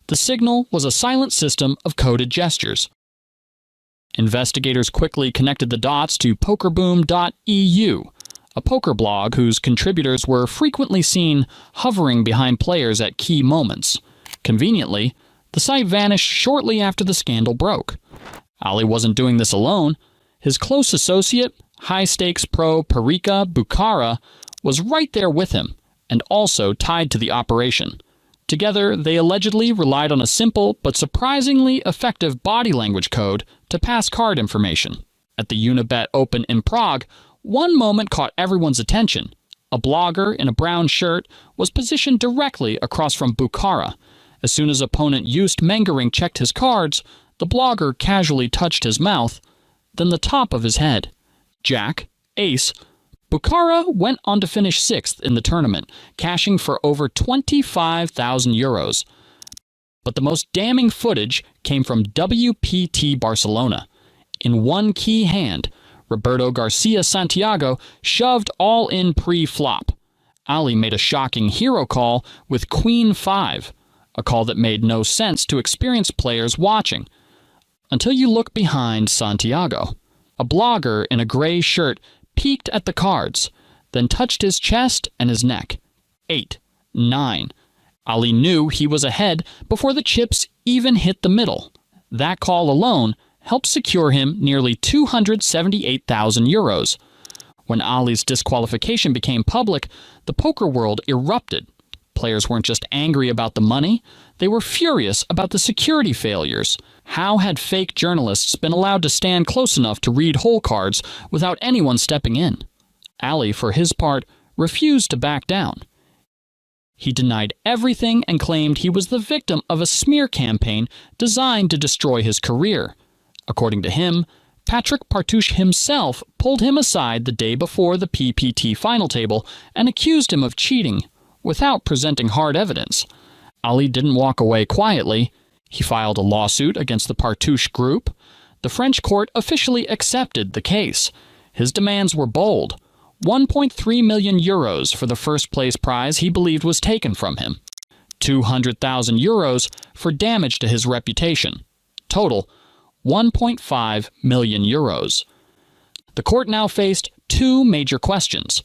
The signal was a silent system of coded gestures. Investigators quickly connected the dots to pokerboom.eu, a poker blog whose contributors were frequently seen hovering behind players at key moments. Conveniently, the site vanished shortly after the scandal broke. Ali wasn't doing this alone. His close associate, high-stakes pro Parika Bukhara, was right there with him, and also tied to the operation. Together, they allegedly relied on a simple but surprisingly effective body language code to pass card information. At the Unibet Open in Prague, one moment caught everyone's attention. A blogger in a brown shirt was positioned directly across from Bukhara. As soon as opponent Just Mengering checked his cards, the blogger casually touched his mouth, then the top of his head. Jack, ace. Bukhara went on to finish 6th in the tournament, cashing for over 25,000 euros. But the most damning footage came from WPT Barcelona. In one key hand, Roberto Garcia Santiago shoved all in pre-flop. Ali made a shocking hero call with Queen 5, a call that made no sense to experienced players watching. Until you look behind Santiago. A blogger in a gray shirt peeked at the cards, then touched his chest and his neck. 8, 9. Ali knew he was ahead before the chips even hit the middle. That call alone helped secure him nearly 278,000 euros. When Ali's disqualification became public, the poker world erupted. Players weren't just angry about the money, they were furious about the security failures. How had fake journalists been allowed to stand close enough to read hole cards without anyone stepping in? Ali, for his part, refused to back down. He denied everything and claimed he was the victim of a smear campaign designed to destroy his career. According to him, Patrick Partouche himself pulled him aside the day before the PPT final table and accused him of cheating, without presenting hard evidence. Ali didn't walk away quietly. He filed a lawsuit against the Partouche group. The French court officially accepted the case. His demands were bold. 1.3 million euros for the first-place prize he believed was taken from him. 200,000 euros for damage to his reputation. Total, 1.5 million euros. The court now faced two major questions.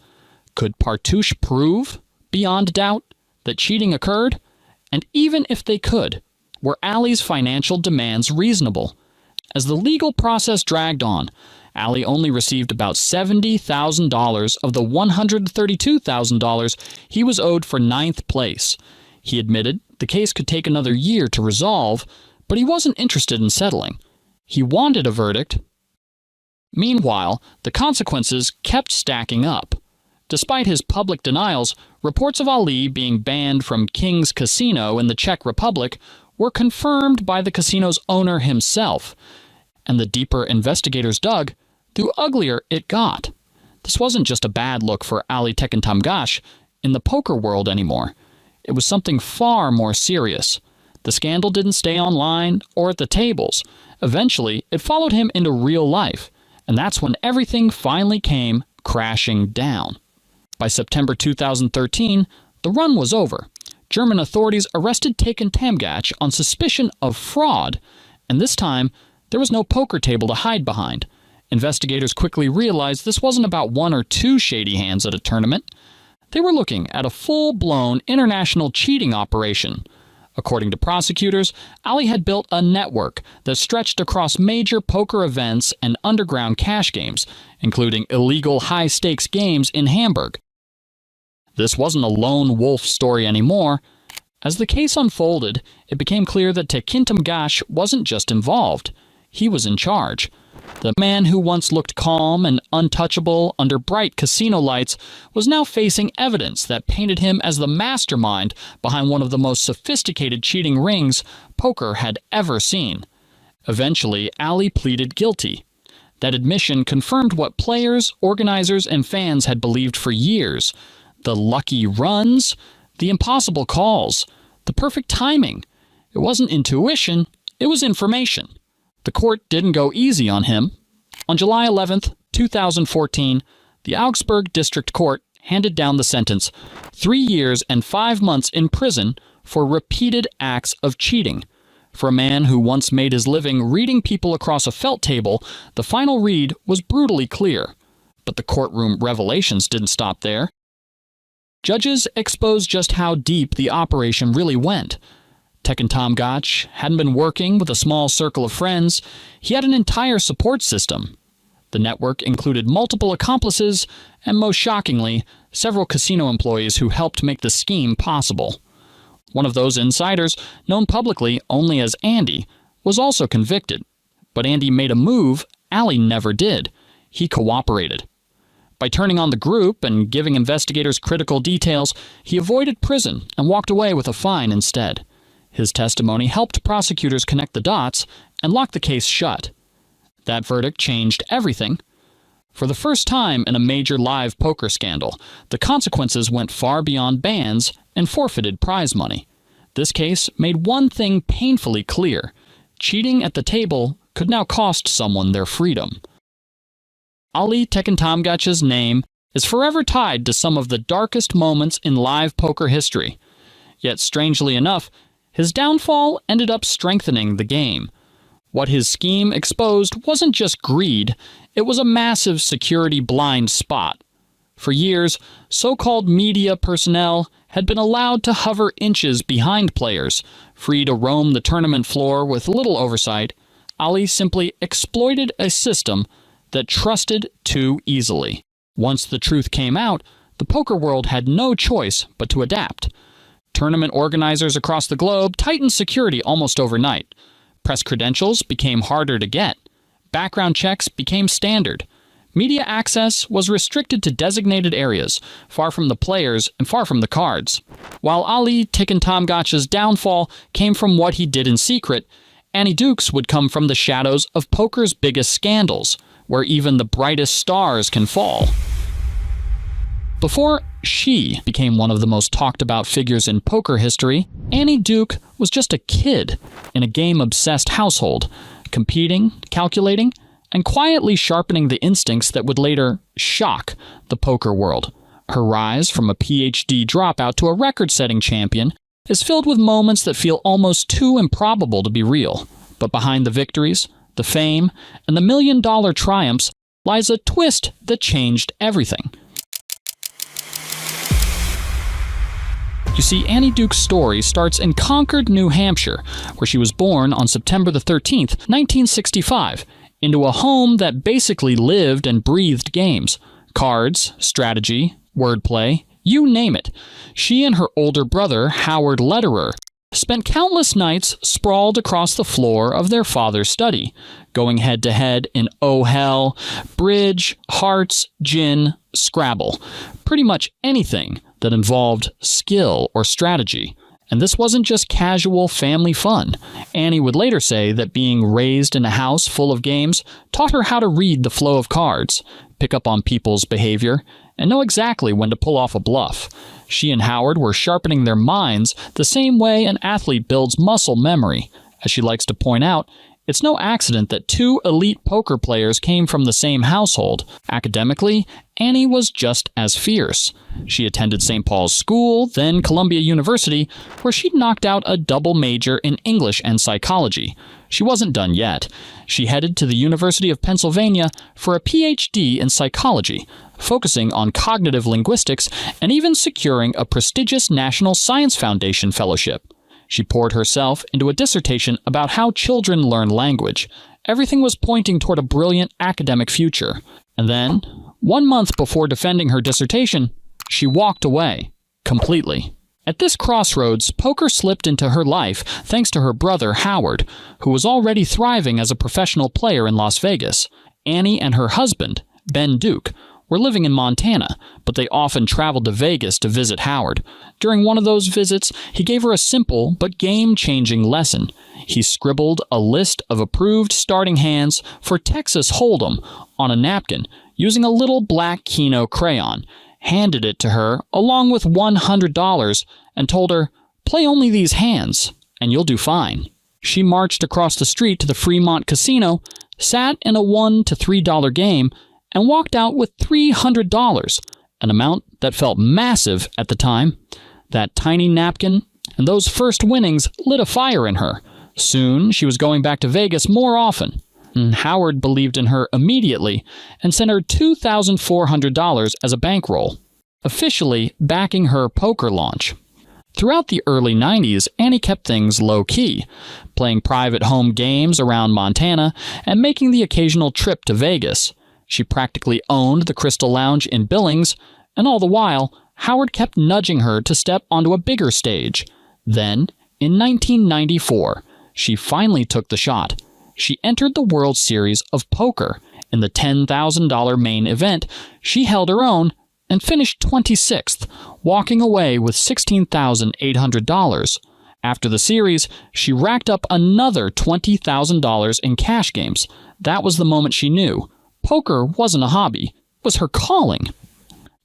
Could Partouche prove, beyond doubt, that cheating occurred? And even if they could, were Ali's financial demands reasonable? As the legal process dragged on, Ali only received about $70,000 of the $132,000 he was owed for 9th place. He admitted the case could take another year to resolve, but he wasn't interested in settling. He wanted a verdict. Meanwhile, the consequences kept stacking up. Despite his public denials, reports of Ali being banned from King's Casino in the Czech Republic were confirmed by the casino's owner himself. And the deeper investigators dug, the uglier it got. This wasn't just a bad look for Ali Tekintamgash in the poker world anymore. It was something far more serious. The scandal didn't stay online or at the tables. Eventually, it followed him into real life, and that's when everything finally came crashing down. By September 2013, the run was over. German authorities arrested Tekintamgash on suspicion of fraud, and this time, there was no poker table to hide behind. Investigators quickly realized this wasn't about one or two shady hands at a tournament. They were looking at a full-blown international cheating operation. According to prosecutors, Ali had built a network that stretched across major poker events and underground cash games, including illegal high-stakes games in Hamburg. This wasn't a lone wolf story anymore. As the case unfolded, it became clear that Tekintamgash wasn't just involved. He was in charge. The man who once looked calm and untouchable under bright casino lights was now facing evidence that painted him as the mastermind behind one of the most sophisticated cheating rings poker had ever seen. Eventually, Ali pleaded guilty. That admission confirmed what players, organizers, and fans had believed for years. The lucky runs, the impossible calls, the perfect timing. It wasn't intuition, it was information. The court didn't go easy on him. On July 11th, 2014, the Augsburg District Court handed down the sentence, 3 years and 5 months in prison for repeated acts of cheating. For a man who once made his living reading people across a felt table, the final read was brutally clear. But the courtroom revelations didn't stop there. Judges exposed just how deep the operation really went. Tekken Tom Gotch hadn't been working with a small circle of friends. He had an entire support system. The network included multiple accomplices and, most shockingly, several casino employees who helped make the scheme possible. One of those insiders, known publicly only as Andy, was also convicted. But Andy made a move Ali never did. He cooperated. By turning on the group and giving investigators critical details, he avoided prison and walked away with a fine instead. His testimony helped prosecutors connect the dots and lock the case shut. That verdict changed everything. For the first time in a major live poker scandal, the consequences went far beyond bans and forfeited prize money. This case made one thing painfully clear. Cheating at the table could now cost someone their freedom. Ali Tekken Tom Gotch's name is forever tied to some of the darkest moments in live poker history. Yet, strangely enough, his downfall ended up strengthening the game. What his scheme exposed wasn't just greed, it was a massive security blind spot. For years, so-called media personnel had been allowed to hover inches behind players, free to roam the tournament floor with little oversight. Ali simply exploited a system that trusted too easily. Once the truth came out, the poker world had no choice but to adapt. Tournament organizers across the globe tightened security almost overnight. Press credentials became harder to get. Background checks became standard. Media access was restricted to designated areas, far from the players and far from the cards. While Ali Tekken Tom Gotch's downfall came from what he did in secret, Annie Duke's would come from the shadows of poker's biggest scandals, where even the brightest stars can fall. Before she became one of the most talked about figures in poker history, Annie Duke was just a kid in a game-obsessed household, competing, calculating, and quietly sharpening the instincts that would later shock the poker world. Her rise from a PhD dropout to a record-setting champion is filled with moments that feel almost too improbable to be real. But behind the victories, the fame, and the million-dollar triumphs lies a twist that changed everything. You see, Annie Duke's story starts in Concord, New Hampshire, where she was born on September the 13th, 1965, into a home that basically lived and breathed games. Cards, strategy, wordplay, you name it. She and her older brother, Howard Lederer, spent countless nights sprawled across the floor of their father's study, going head-to-head in oh hell, bridge, hearts, gin, Scrabble. Pretty much anything that involved skill or strategy. And this wasn't just casual family fun. Annie would later say that being raised in a house full of games taught her how to read the flow of cards, pick up on people's behavior, and know exactly when to pull off a bluff. She and Howard were sharpening their minds the same way an athlete builds muscle memory. As she likes to point out, it's no accident that two elite poker players came from the same household. Academically, Annie was just as fierce. She attended St. Paul's School, then Columbia University, where she'd knocked out a double major in English and psychology. She wasn't done yet. She headed to the University of Pennsylvania for a PhD in psychology, focusing on cognitive linguistics and even securing a prestigious National Science Foundation fellowship. She poured herself into a dissertation about how children learn language. Everything was pointing toward a brilliant academic future. And then, 1 month before defending her dissertation, she walked away. Completely. At this crossroads, poker slipped into her life thanks to her brother, Howard, who was already thriving as a professional player in Las Vegas. Annie and her husband, Ben Duke, were living in Montana, but they often traveled to Vegas to visit Howard. During one of those visits, he gave her a simple but game-changing lesson. He scribbled a list of approved starting hands for Texas Hold'em on a napkin using a little black Keno crayon, handed it to her along with $100, and told her, "Play only these hands, and you'll do fine." She marched across the street to the Fremont Casino, sat in a $1 to $3 game, and walked out with $300, an amount that felt massive at the time. That tiny napkin and those first winnings lit a fire in her. Soon, she was going back to Vegas more often. And Howard believed in her immediately and sent her $2,400 as a bankroll, officially backing her poker launch. Throughout the early 90s, Annie kept things low-key, playing private home games around Montana and making the occasional trip to Vegas. She practically owned the Crystal Lounge in Billings, and all the while, Howard kept nudging her to step onto a bigger stage. Then, in 1994, she finally took the shot. She entered the World Series of Poker. In the $10,000 main event, she held her own and finished 26th, walking away with $16,800. After the series, she racked up another $20,000 in cash games. That was the moment she knew poker wasn't a hobby, it was her calling.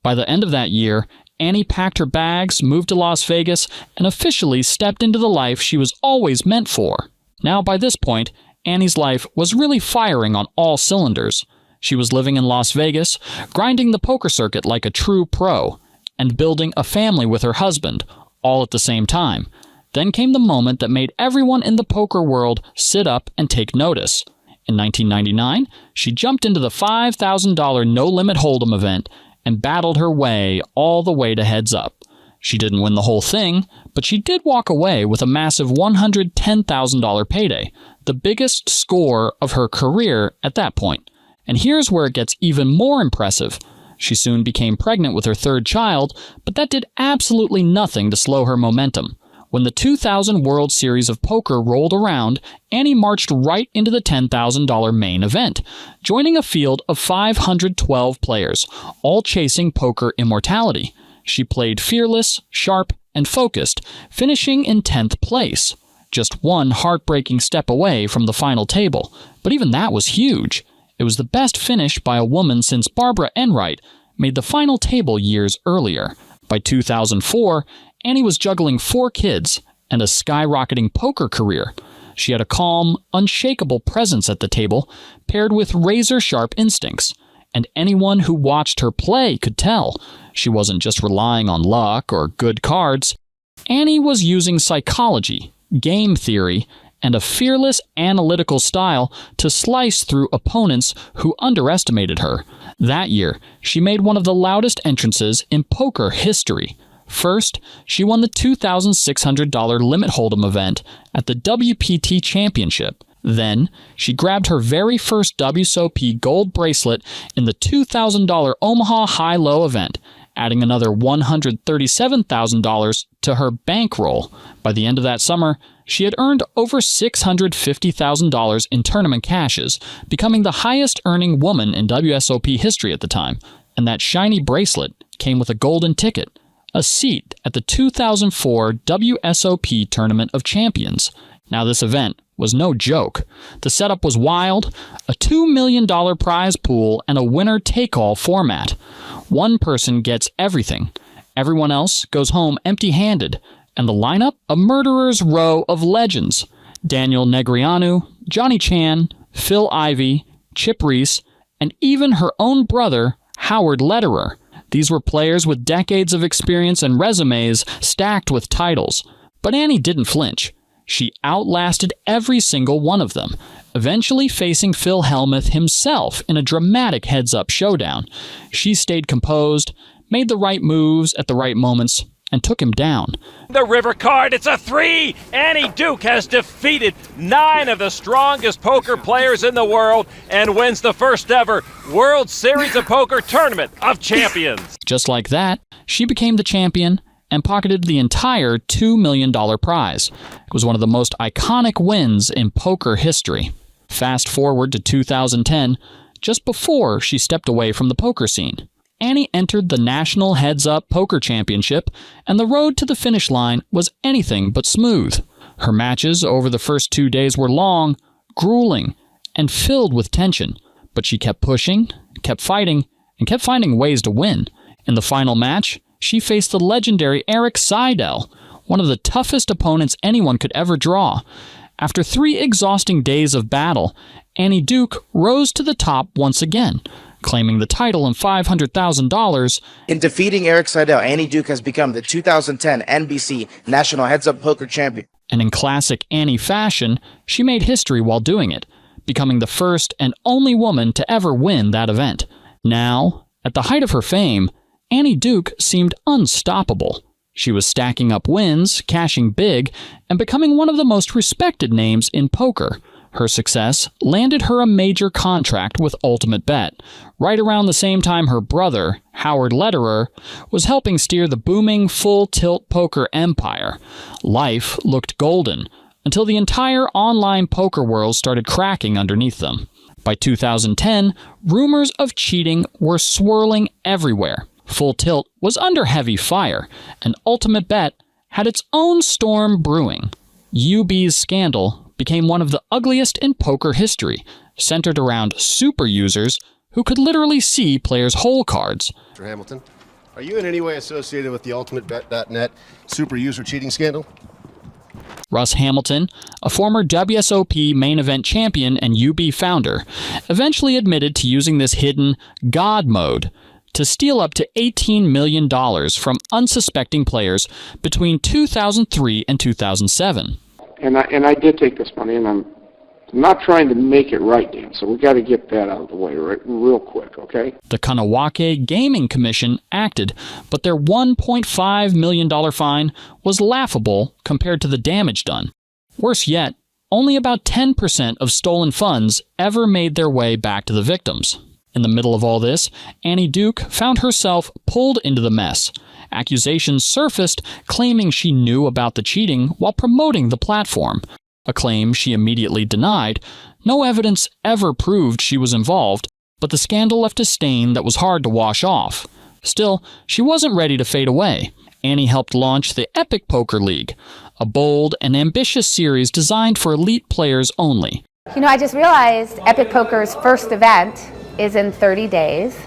By the end of that year, Annie packed her bags, moved to Las Vegas, and officially stepped into the life she was always meant for. Now, by this point, Annie's life was really firing on all cylinders. She was living in Las Vegas, grinding the poker circuit like a true pro, and building a family with her husband, all at the same time. Then came the moment that made everyone in the poker world sit up and take notice. In 1999, she jumped into the $5,000 no-limit hold'em event and battled her way all the way to heads up. She didn't win the whole thing, but she did walk away with a massive $110,000 payday, the biggest score of her career at that point. And here's where it gets even more impressive. She soon became pregnant with her third child, but that did absolutely nothing to slow her momentum. When the 2000 World Series of Poker rolled around, Annie marched right into the $10,000 main event, joining a field of 512 players, all chasing poker immortality. She played fearless, sharp, and focused, finishing in 10th place, just one heartbreaking step away from the final table. But even that was huge. It was the best finish by a woman since Barbara Enright made the final table years earlier. By 2004, Annie was juggling 4 kids and a skyrocketing poker career. She had a calm, unshakable presence at the table, paired with razor-sharp instincts. And anyone who watched her play could tell she wasn't just relying on luck or good cards. Annie was using psychology, game theory, and a fearless analytical style to slice through opponents who underestimated her. That year, she made one of the loudest entrances in poker history. First, she won the $2,600 limit hold'em event at the WPT Championship. Then, she grabbed her very first WSOP gold bracelet in the $2,000 Omaha High-Low event, adding another $137,000 to her bankroll. By the end of that summer, she had earned over $650,000 in tournament cashes, becoming the highest-earning woman in WSOP history at the time. And that shiny bracelet came with a golden ticket, a seat at the 2004 WSOP Tournament of Champions. Now, this event was no joke. The setup was wild, a $2 million prize pool and a winner-take-all format. One person gets everything. Everyone else goes home empty-handed. And the lineup? A murderer's row of legends. Daniel Negreanu, Johnny Chan, Phil Ivey, Chip Reese, and even her own brother, Howard Lederer. These were players with decades of experience and resumes stacked with titles. But Annie didn't flinch. She outlasted every single one of them, eventually facing Phil Hellmuth himself in a dramatic heads-up showdown. She stayed composed, made the right moves at the right moments, and took him down. The river card, it's a 3! Annie Duke has defeated 9 of the strongest poker players in the world and wins the first ever World Series of Poker Tournament of Champions. Just like that, she became the champion and pocketed the entire $2 million prize. It was one of the most iconic wins in poker history. Fast forward to 2010, just before she stepped away from the poker scene. Annie entered the National Heads Up Poker Championship, and the road to the finish line was anything but smooth. Her matches over the first 2 days were long, grueling, and filled with tension, but she kept pushing, kept fighting, and kept finding ways to win. In the final match, she faced the legendary Eric Seidel, one of the toughest opponents anyone could ever draw. After 3 exhausting days of battle, Annie Duke rose to the top once again. claiming the title and $500,000. In defeating Eric Seidel, Annie Duke has become the 2010 NBC National Heads-Up Poker Champion. And in classic Annie fashion, she made history while doing it, becoming the first and only woman to ever win that event. Now, at the height of her fame, Annie Duke seemed unstoppable. She was stacking up wins, cashing big, and becoming one of the most respected names in poker. Her success landed her a major contract with Ultimate Bet, right around the same time her brother, Howard Lederer, was helping steer the booming full-tilt poker empire. Life looked golden, until the entire online poker world started cracking underneath them. By 2010, rumors of cheating were swirling everywhere. Full Tilt was under heavy fire, and Ultimate Bet had its own storm brewing. UB's scandal became one of the ugliest in poker history, centered around super users who could literally see players' hole cards. Mr. Hamilton, are you in any way associated with the UltimateBet.net super user cheating scandal? Russ Hamilton, a former WSOP main event champion and UB founder, eventually admitted to using this hidden God mode to steal up to $18 million from unsuspecting players between 2003 and 2007. And I did take this money, and I'm not trying to make it right, Dan, so we got to get that out of the way real quick, okay? The Kanawake Gaming Commission acted, but their $1.5 million fine was laughable compared to the damage done. Worse yet, only about 10% of stolen funds ever made their way back to the victims. In the middle of all this, Annie Duke found herself pulled into the mess. Accusations surfaced claiming she knew about the cheating while promoting the platform, a claim she immediately denied. No evidence ever proved she was involved, but the scandal left a stain that was hard to wash off. Still, she wasn't ready to fade away. Annie helped launch the Epic Poker League, a bold and ambitious series designed for elite players only. You know, I just realized Epic Poker's first event is in 30 days,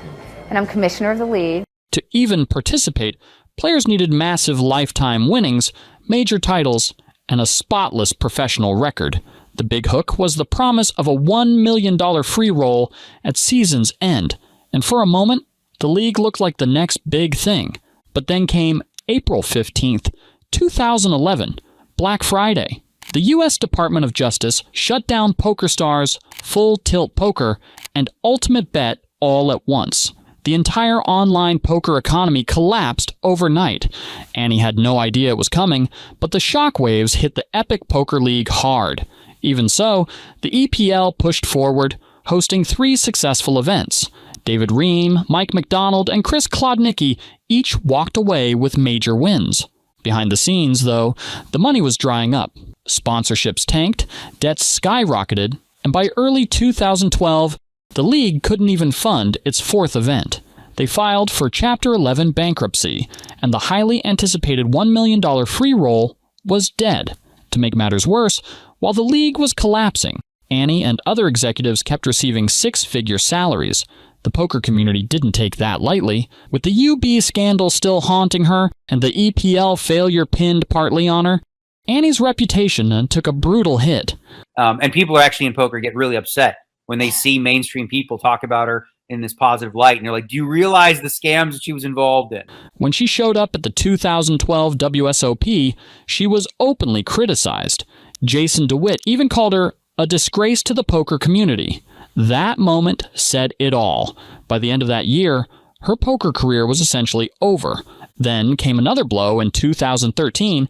and I'm commissioner of the league. To even participate, players needed massive lifetime winnings, major titles, and a spotless professional record. The big hook was the promise of a $1 million free roll at season's end, and for a moment, the league looked like the next big thing. But then came April 15th, 2011, Black Friday. The U.S. Department of Justice shut down PokerStars, Full Tilt Poker, and Ultimate Bet all at once. The entire online poker economy collapsed overnight. Annie had no idea it was coming, but the shockwaves hit the Epic Poker League hard. Even so, the EPL pushed forward, hosting 3 successful events. David Ream, Mike McDonald, and Chris Klodnicki each walked away with major wins. Behind the scenes, though, the money was drying up. Sponsorships tanked, debts skyrocketed, and by early 2012, the league couldn't even fund its 4th event. They filed for Chapter 11 bankruptcy, and the highly anticipated $1 million free roll was dead. To make matters worse, while the league was collapsing, Annie and other executives kept receiving 6-figure salaries. The poker community didn't take that lightly. With the UB scandal still haunting her, and the EPL failure pinned partly on her, Annie's reputation took a brutal hit. And people are actually in poker get really upset when they see mainstream people talk about her in this positive light. And they're like, do you realize the scams that she was involved in? When she showed up at the 2012 WSOP, she was openly criticized. Jason DeWitt even called her a disgrace to the poker community. That moment said it all. By the end of that year, her poker career was essentially over. Then came another blow in 2013.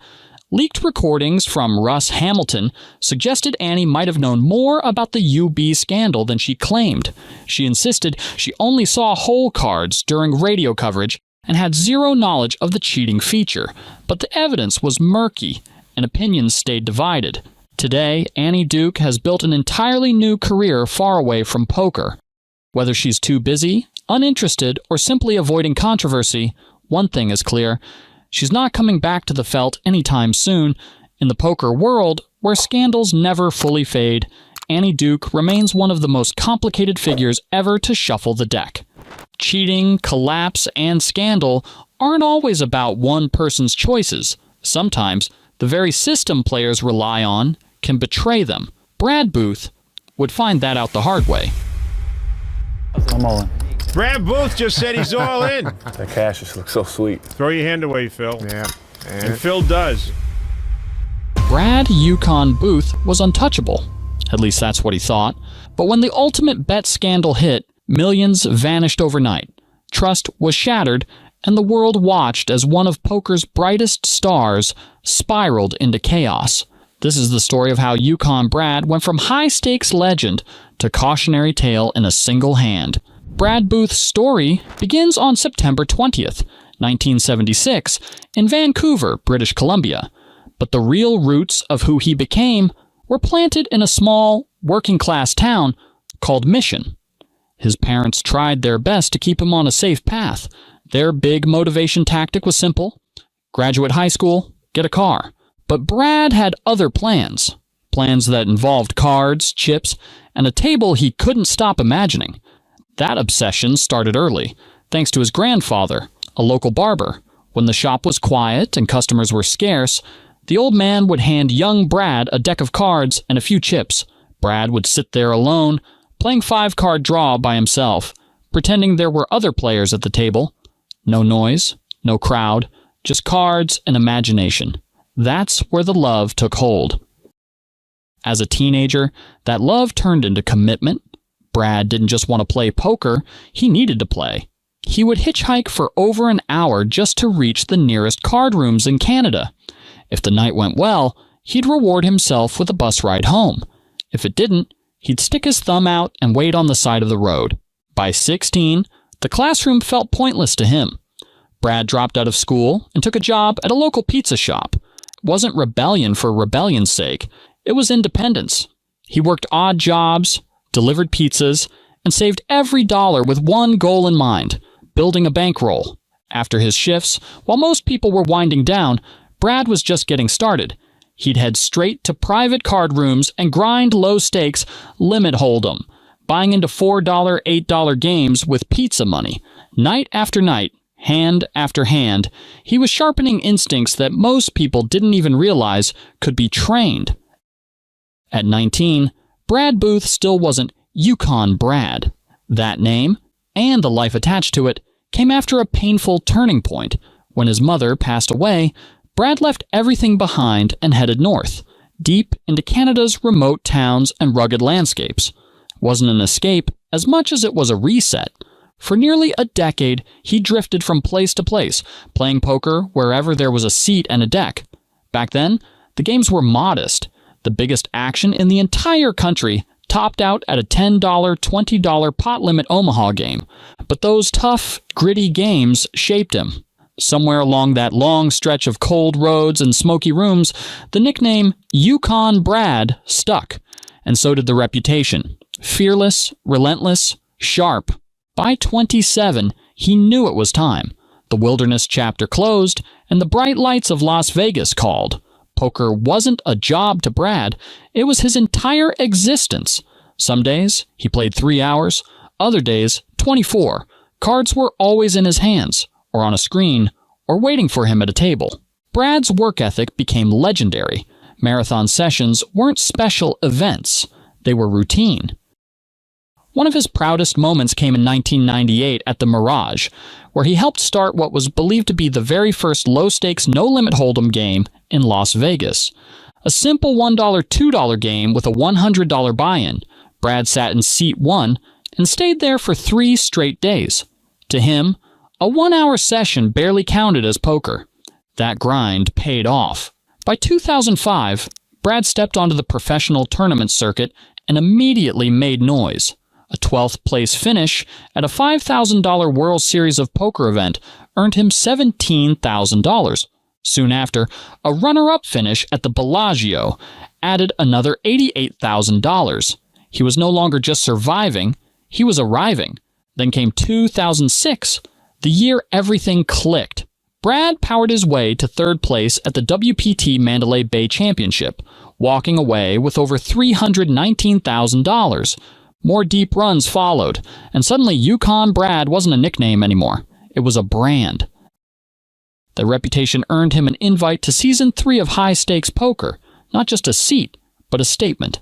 Leaked recordings from Russ Hamilton suggested Annie might have known more about the UB scandal than she claimed. She insisted she only saw hole cards during radio coverage and had zero knowledge of the cheating feature. But the evidence was murky, and opinions stayed divided. Today, Annie Duke has built an entirely new career far away from poker. Whether she's too busy, uninterested, or simply avoiding controversy, one thing is clear. She's not coming back to the felt anytime soon. In the poker world, where scandals never fully fade, Annie Duke remains one of the most complicated figures ever to shuffle the deck. Cheating, collapse, and scandal aren't always about one person's choices. Sometimes, the very system players rely on can betray them. Brad Booth would find that out the hard way. I'm all in. Brad Booth just said he's all in. That cash just looks so sweet. Throw your hand away, Phil. Yeah. And Phil does. Brad Yukon Booth was untouchable. At least that's what he thought. But when the ultimate bet scandal hit, millions vanished overnight. Trust was shattered, and the world watched as one of poker's brightest stars spiraled into chaos. This is the story of how Yukon Brad went from high-stakes legend to cautionary tale in a single hand. Brad Booth's story begins on September 20th, 1976, in Vancouver, British Columbia. But the real roots of who he became were planted in a small, working-class town called Mission. His parents tried their best to keep him on a safe path. Their big motivation tactic was simple: graduate high school, get a car. But Brad had other plans. Plans that involved cards, chips, and a table he couldn't stop imagining. That obsession started early, thanks to his grandfather, a local barber. When the shop was quiet and customers were scarce, the old man would hand young Brad a deck of cards and a few chips. Brad would sit there alone, playing 5-card draw by himself, pretending there were other players at the table. No noise, no crowd, just cards and imagination. That's where the love took hold. As a teenager, that love turned into commitment. Brad didn't just want to play poker, he needed to play. He would hitchhike for over an hour just to reach the nearest card rooms in Canada. If the night went well, he'd reward himself with a bus ride home. If it didn't, he'd stick his thumb out and wait on the side of the road. By 16, the classroom felt pointless to him. Brad dropped out of school and took a job at a local pizza shop. It wasn't rebellion for rebellion's sake. It was independence. He worked odd jobs, delivered pizzas, and saved every dollar with one goal in mind: building a bankroll. After his shifts, while most people were winding down, Brad was just getting started. He'd head straight to private card rooms and grind low-stakes limit hold'em, buying into $4, $8 games with pizza money. Night after night, hand after hand, he was sharpening instincts that most people didn't even realize could be trained. At 19, Brad Booth still wasn't Yukon Brad. That name, and the life attached to it, came after a painful turning point. When his mother passed away, Brad left everything behind and headed north, deep into Canada's remote towns and rugged landscapes. It wasn't an escape as much as it was a reset. For nearly a decade, he drifted from place to place, playing poker wherever there was a seat and a deck. Back then, the games were modest. The biggest action in the entire country topped out at a $10, $20 pot limit Omaha game. But those tough, gritty games shaped him. Somewhere along that long stretch of cold roads and smoky rooms, the nickname Yukon Brad stuck, and so did the reputation. Fearless, relentless, sharp. By 27, he knew it was time. The wilderness chapter closed, and the bright lights of Las Vegas called. Poker wasn't a job to Brad, it was his entire existence. Some days, he played 3 hours, other days, 24. Cards were always in his hands, or on a screen, or waiting for him at a table. Brad's work ethic became legendary. Marathon sessions weren't special events, they were routine. One of his proudest moments came in 1998 at the Mirage, where he helped start what was believed to be the very first low-stakes, no-limit hold'em game in Las Vegas. A simple $1, $2 game with a $100 buy-in. Brad sat in seat 1 and stayed there for 3 straight days. To him, a 1-hour session barely counted as poker. That grind paid off. By 2005, Brad stepped onto the professional tournament circuit and immediately made noise. A 12th place finish at a $5,000 World Series of Poker event earned him $17,000. Soon after, a runner-up finish at the Bellagio added another $88,000. He was no longer just surviving, he was arriving. Then came 2006, the year everything clicked. Brad powered his way to 3rd place at the WPT Mandalay Bay Championship, walking away with over $319,000. More deep runs followed, and suddenly Yukon Brad wasn't a nickname anymore. It was a brand. The reputation earned him an invite to Season 3 of High Stakes Poker, not just a seat, but a statement.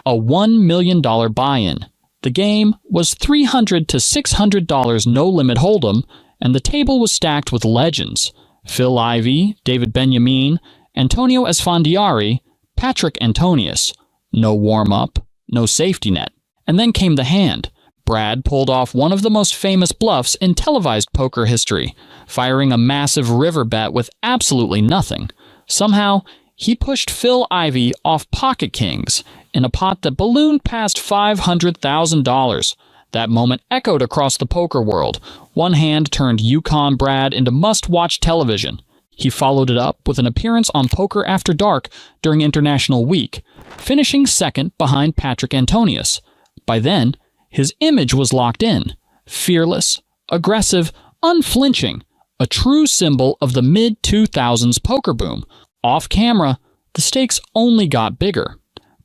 A $1 million buy-in. The game was $300 to $600 no-limit hold'em, and the table was stacked with legends: Phil Ivey, David Benjamin, Antonio Esfandiari, Patrick Antonius. No warm-up, no safety net. And then came the hand. Brad pulled off one of the most famous bluffs in televised poker history, firing a massive river bet with absolutely nothing. Somehow, he pushed Phil Ivey off pocket kings in a pot that ballooned past $500,000. That moment echoed across the poker world. One hand turned Yukon Brad into must-watch television. He followed it up with an appearance on Poker After Dark during International Week, finishing second behind Patrick Antonius. By then, his image was locked in. Fearless, aggressive, unflinching, a true symbol of the mid-2000s poker boom. Off camera, the stakes only got bigger.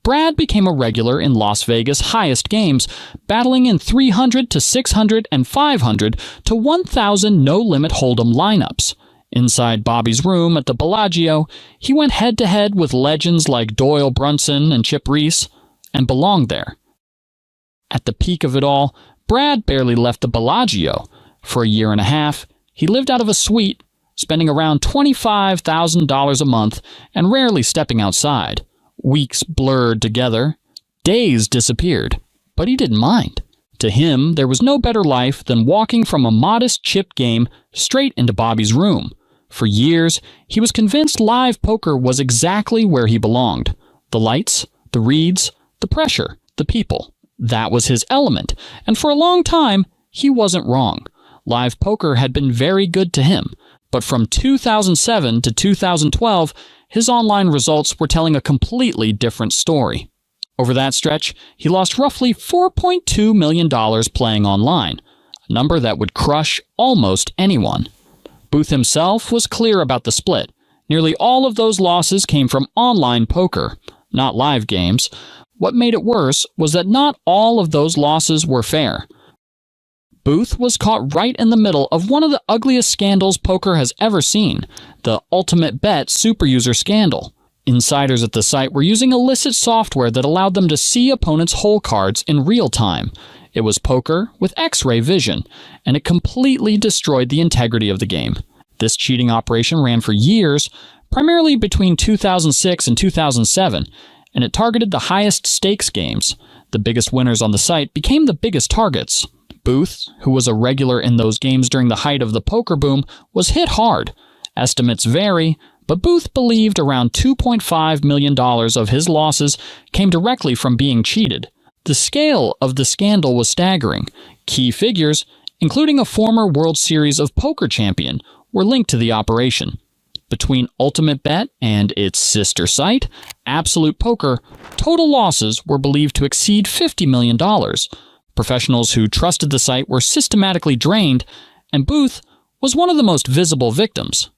Brad became a regular in Las Vegas' highest games, battling in 300 to 600 and 500 to 1,000 no-limit hold'em lineups. Inside Bobby's room at the Bellagio, he went head-to-head with legends like Doyle Brunson and Chip Reese, and belonged there. At the peak of it all, Brad barely left the Bellagio. For a year and a half, he lived out of a suite, spending around $25,000 a month and rarely stepping outside. Weeks blurred together. Days disappeared. But he didn't mind. To him, there was no better life than walking from a modest chip game straight into Bobby's room. For years, he was convinced live poker was exactly where he belonged. The lights, the reads, the pressure, the people. That was his element, and for a long time, he wasn't wrong. Live poker had been very good to him, but from 2007 to 2012, his online results were telling a completely different story. Over that stretch, he lost roughly $4.2 million playing online, a number that would crush almost anyone. Booth himself was clear about the split. Nearly all of those losses came from online poker, not live games. What made it worse was that not all of those losses were fair. Booth was caught right in the middle of one of the ugliest scandals poker has ever seen, the Ultimate Bet superuser scandal. Insiders at the site were using illicit software that allowed them to see opponents' hole cards in real time. It was poker with X-ray vision, and it completely destroyed the integrity of the game. This cheating operation ran for years, primarily between 2006 and 2007, and it targeted the highest stakes games. The biggest winners on the site became the biggest targets. Booth, who was a regular in those games during the height of the poker boom, was hit hard. Estimates vary, but Booth believed around $2.5 million of his losses came directly from being cheated. The scale of the scandal was staggering. Key figures, including a former World Series of Poker champion, were linked to the operation. Between Ultimate Bet and its sister site, Absolute Poker, total losses were believed to exceed $50 million. Professionals who trusted the site were systematically drained, and Booth was one of the most visible victims.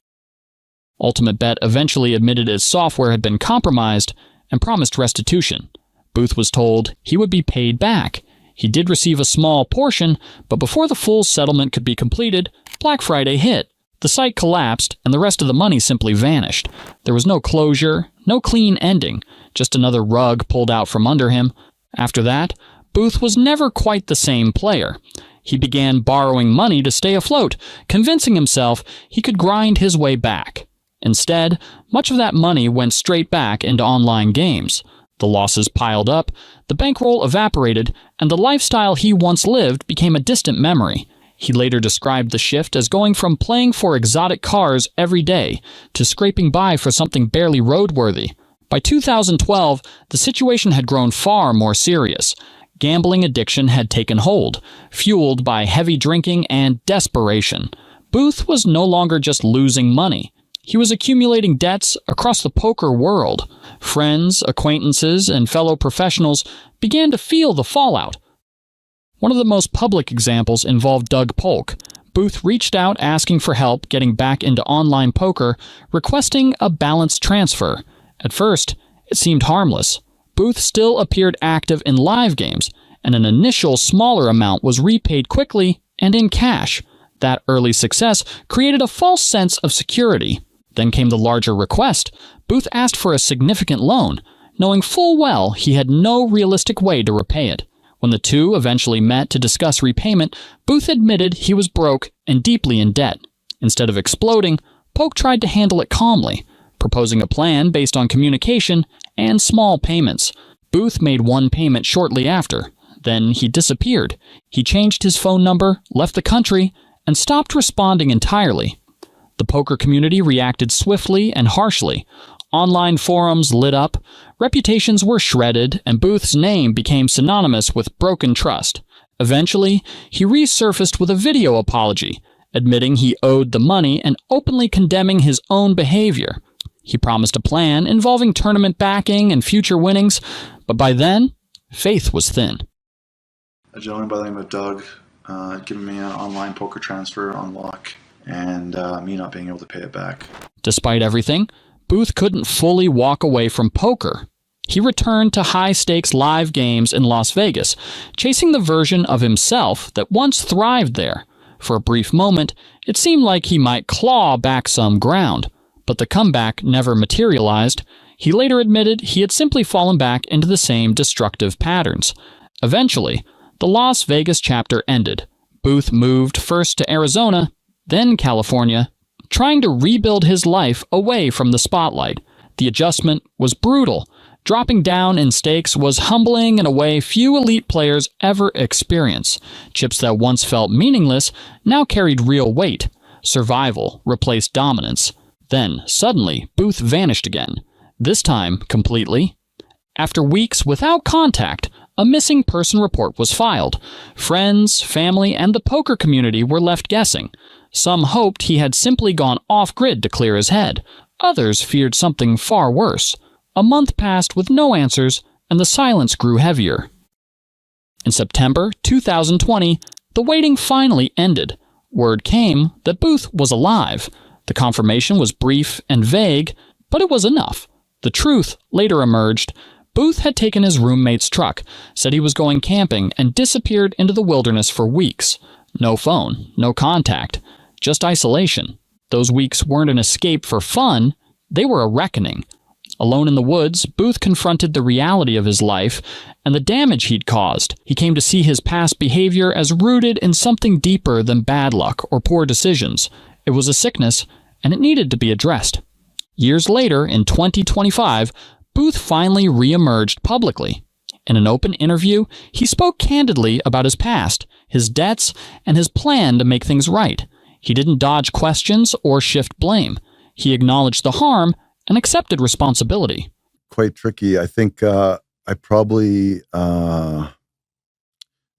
Ultimate Bet eventually admitted its software had been compromised and promised restitution. Booth was told he would be paid back. He did receive a small portion, but before the full settlement could be completed, Black Friday hit. The site collapsed, and the rest of the money simply vanished. There was no closure, no clean ending, just another rug pulled out from under him. After that, Booth was never quite the same player. He began borrowing money to stay afloat, convincing himself he could grind his way back. Instead, much of that money went straight back into online games. The losses piled up, the bankroll evaporated, and the lifestyle he once lived became a distant memory. He later described the shift as going from playing for exotic cars every day to scraping by for something barely roadworthy. By 2012, the situation had grown far more serious. Gambling addiction had taken hold, fueled by heavy drinking and desperation. Booth was no longer just losing money. He was accumulating debts across the poker world. Friends, acquaintances, and fellow professionals began to feel the fallout. One of the most public examples involved Doug Polk. Booth reached out asking for help getting back into online poker, requesting a balance transfer. At first, it seemed harmless. Booth still appeared active in live games, and an initial smaller amount was repaid quickly and in cash. That early success created a false sense of security. Then came the larger request. Booth asked for a significant loan, knowing full well he had no realistic way to repay it. When the two eventually met to discuss repayment, Booth admitted he was broke and deeply in debt. Instead of exploding, Polk tried to handle it calmly, proposing a plan based on communication and small payments. Booth made one payment shortly after. Then he disappeared. He changed his phone number, left the country, and stopped responding entirely. The poker community reacted swiftly and harshly. Online forums lit up, reputations were shredded, and Booth's name became synonymous with broken trust. Eventually, he resurfaced with a video apology, admitting he owed the money and openly condemning his own behavior. He promised a plan involving tournament backing and future winnings, but by then, faith was thin. A gentleman by the name of Doug had given me an online poker transfer on lock, and me not being able to pay it back. Despite everything, Booth couldn't fully walk away from poker. He returned to high-stakes live games in Las Vegas, chasing the version of himself that once thrived there. For a brief moment, it seemed like he might claw back some ground, but the comeback never materialized. He later admitted he had simply fallen back into the same destructive patterns. Eventually, the Las Vegas chapter ended. Booth moved first to Arizona, then California, trying to rebuild his life away from the spotlight. The adjustment was brutal. Dropping down in stakes was humbling in a way few elite players ever experience. Chips that once felt meaningless now carried real weight. Survival replaced dominance. Then, suddenly, Booth vanished again. This time, completely. After weeks without contact, a missing person report was filed. Friends, family, and the poker community were left guessing. Some hoped he had simply gone off-grid to clear his head. Others feared something far worse. A month passed with no answers, and the silence grew heavier. In September 2020, the waiting finally ended. Word came that Booth was alive. The confirmation was brief and vague, but it was enough. The truth later emerged. Booth had taken his roommate's truck, said he was going camping, and disappeared into the wilderness for weeks. No phone, no contact, just isolation. Those weeks weren't an escape for fun, they were a reckoning. Alone in the woods, Booth confronted the reality of his life and the damage he'd caused. He came to see his past behavior as rooted in something deeper than bad luck or poor decisions. It was a sickness, and it needed to be addressed. Years later, in 2025, Booth finally re-emerged publicly. In an open interview, he spoke candidly about his past, his debts, and his plan to make things right. He didn't dodge questions or shift blame. He acknowledged the harm and accepted responsibility. Quite tricky. I think I probably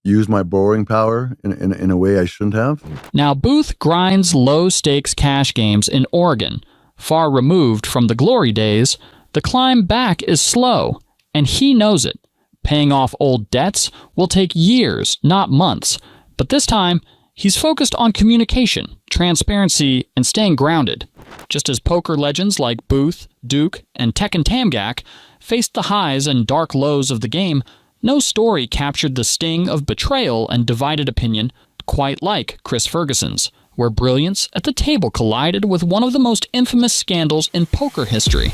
used my borrowing power in a way I shouldn't have. Now, Booth grinds low-stakes cash games in Oregon. Far removed from the glory days, the climb back is slow, and he knows it. Paying off old debts will take years, not months. But this time, he's focused on communication, transparency, and staying grounded. Just as poker legends like Booth, Duke, and Tekken Tamgak faced the highs and dark lows of the game, no story captured the sting of betrayal and divided opinion quite like Chris Ferguson's, where brilliance at the table collided with one of the most infamous scandals in poker history.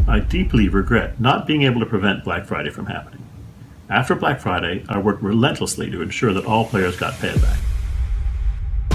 I deeply regret not being able to prevent Black Friday from happening. After Black Friday, I worked relentlessly to ensure that all players got paid back.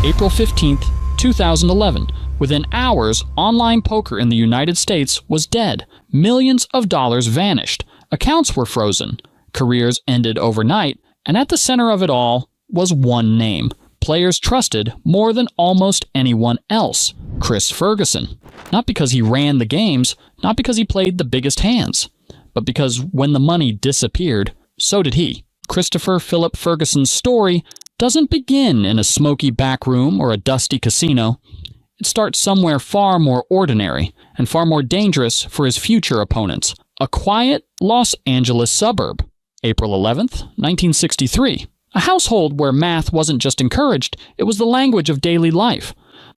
April 15th, 2011. Within hours, online poker in the United States was dead. Millions of dollars vanished. Accounts were frozen. Careers ended overnight. And at the center of it all was one name. Players trusted more than almost anyone else. Chris Ferguson. Not because he ran the games, not because he played the biggest hands, but because when the money disappeared, so did he. Christopher Philip Ferguson's story doesn't begin in a smoky back room or a dusty casino. It starts somewhere far more ordinary and far more dangerous for his future opponents. A quiet Los Angeles suburb. April 11th, 1963. A household where math wasn't just encouraged, it was the language of daily life.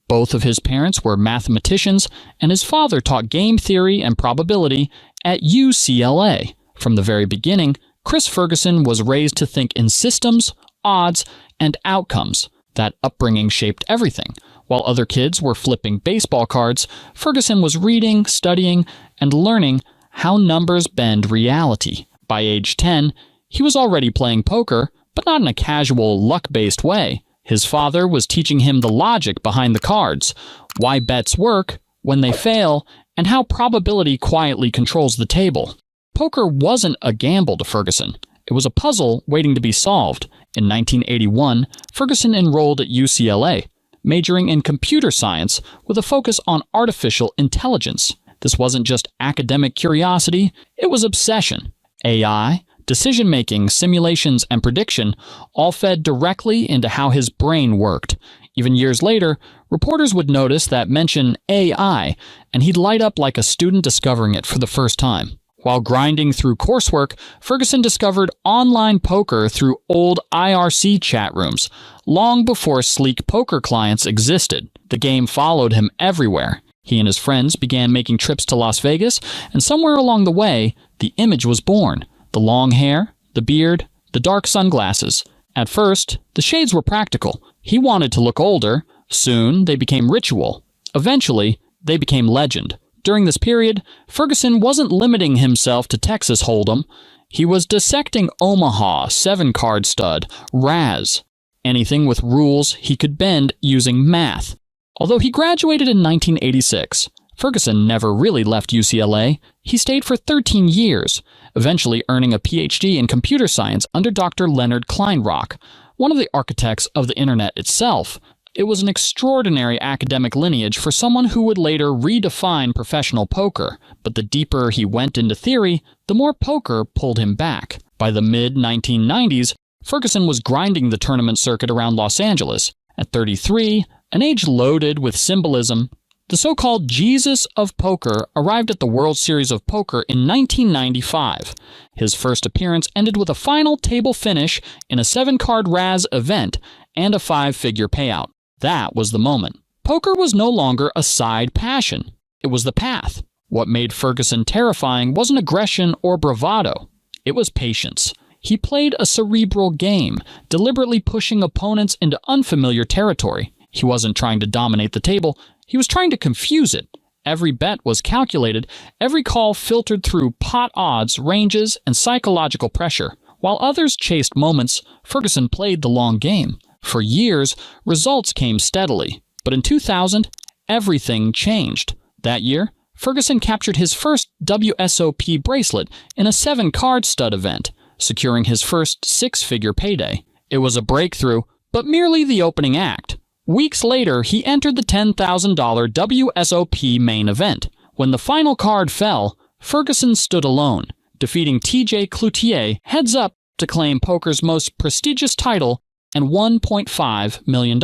Both of his parents were mathematicians, and his father taught game theory and probability at UCLA. From the very beginning, Chris Ferguson was raised to think in systems, odds, and outcomes. That upbringing shaped everything. While other kids were flipping baseball cards, Ferguson was reading, studying, and learning how numbers bend reality. By age 10, He was already playing poker, but not in a casual, luck-based way. His father was teaching him the logic behind the cards, why bets work, when they fail, and how probability quietly controls the table. Poker wasn't a gamble to Ferguson. It was a puzzle waiting to be solved. In 1981, Ferguson enrolled at UCLA, majoring in computer science with a focus on artificial intelligence. This wasn't just academic curiosity, it was obsession. AI, decision-making, simulations, and prediction all fed directly into how his brain worked. Even years later, reporters would notice that mention AI, and he'd light up like a student discovering it for the first time. While grinding through coursework, Ferguson discovered online poker through old IRC chat rooms, long before sleek poker clients existed. The game followed him everywhere. He and his friends began making trips to Las Vegas, and somewhere along the way, the image was born. The long hair, the beard, the dark sunglasses. At first, the shades were practical. He wanted to look older. Soon, they became ritual. Eventually, they became legend. During this period, Ferguson wasn't limiting himself to Texas Hold'em. He was dissecting Omaha, 7-card stud, Raz. Anything with rules he could bend using math. Although he graduated in 1986, Ferguson never really left UCLA. He stayed for 13 years, eventually earning a PhD in computer science under Dr. Leonard Kleinrock, one of the architects of the internet itself. It was an extraordinary academic lineage for someone who would later redefine professional poker, but the deeper he went into theory, the more poker pulled him back. By the mid-1990s, Ferguson was grinding the tournament circuit around Los Angeles. At 33, an age loaded with symbolism, the so-called Jesus of Poker arrived at the World Series of Poker in 1995. His first appearance ended with a final table finish in a 7-card Raz event and a 5-figure payout. That was the moment. Poker was no longer a side passion. It was the path. What made Ferguson terrifying wasn't aggression or bravado. It was patience. He played a cerebral game, deliberately pushing opponents into unfamiliar territory. He wasn't trying to dominate the table. He was trying to confuse it. Every bet was calculated, every call filtered through pot odds, ranges, and psychological pressure. While others chased moments, Ferguson played the long game. For years, results came steadily. But in 2000, everything changed. That year, Ferguson captured his first WSOP bracelet in a 7-card stud event, securing his first 6-figure payday. It was a breakthrough, but merely the opening act. Weeks later, he entered the $10,000 WSOP main event. When the final card fell, Ferguson stood alone, defeating TJ Cloutier heads up to claim poker's most prestigious title and $1.5 million.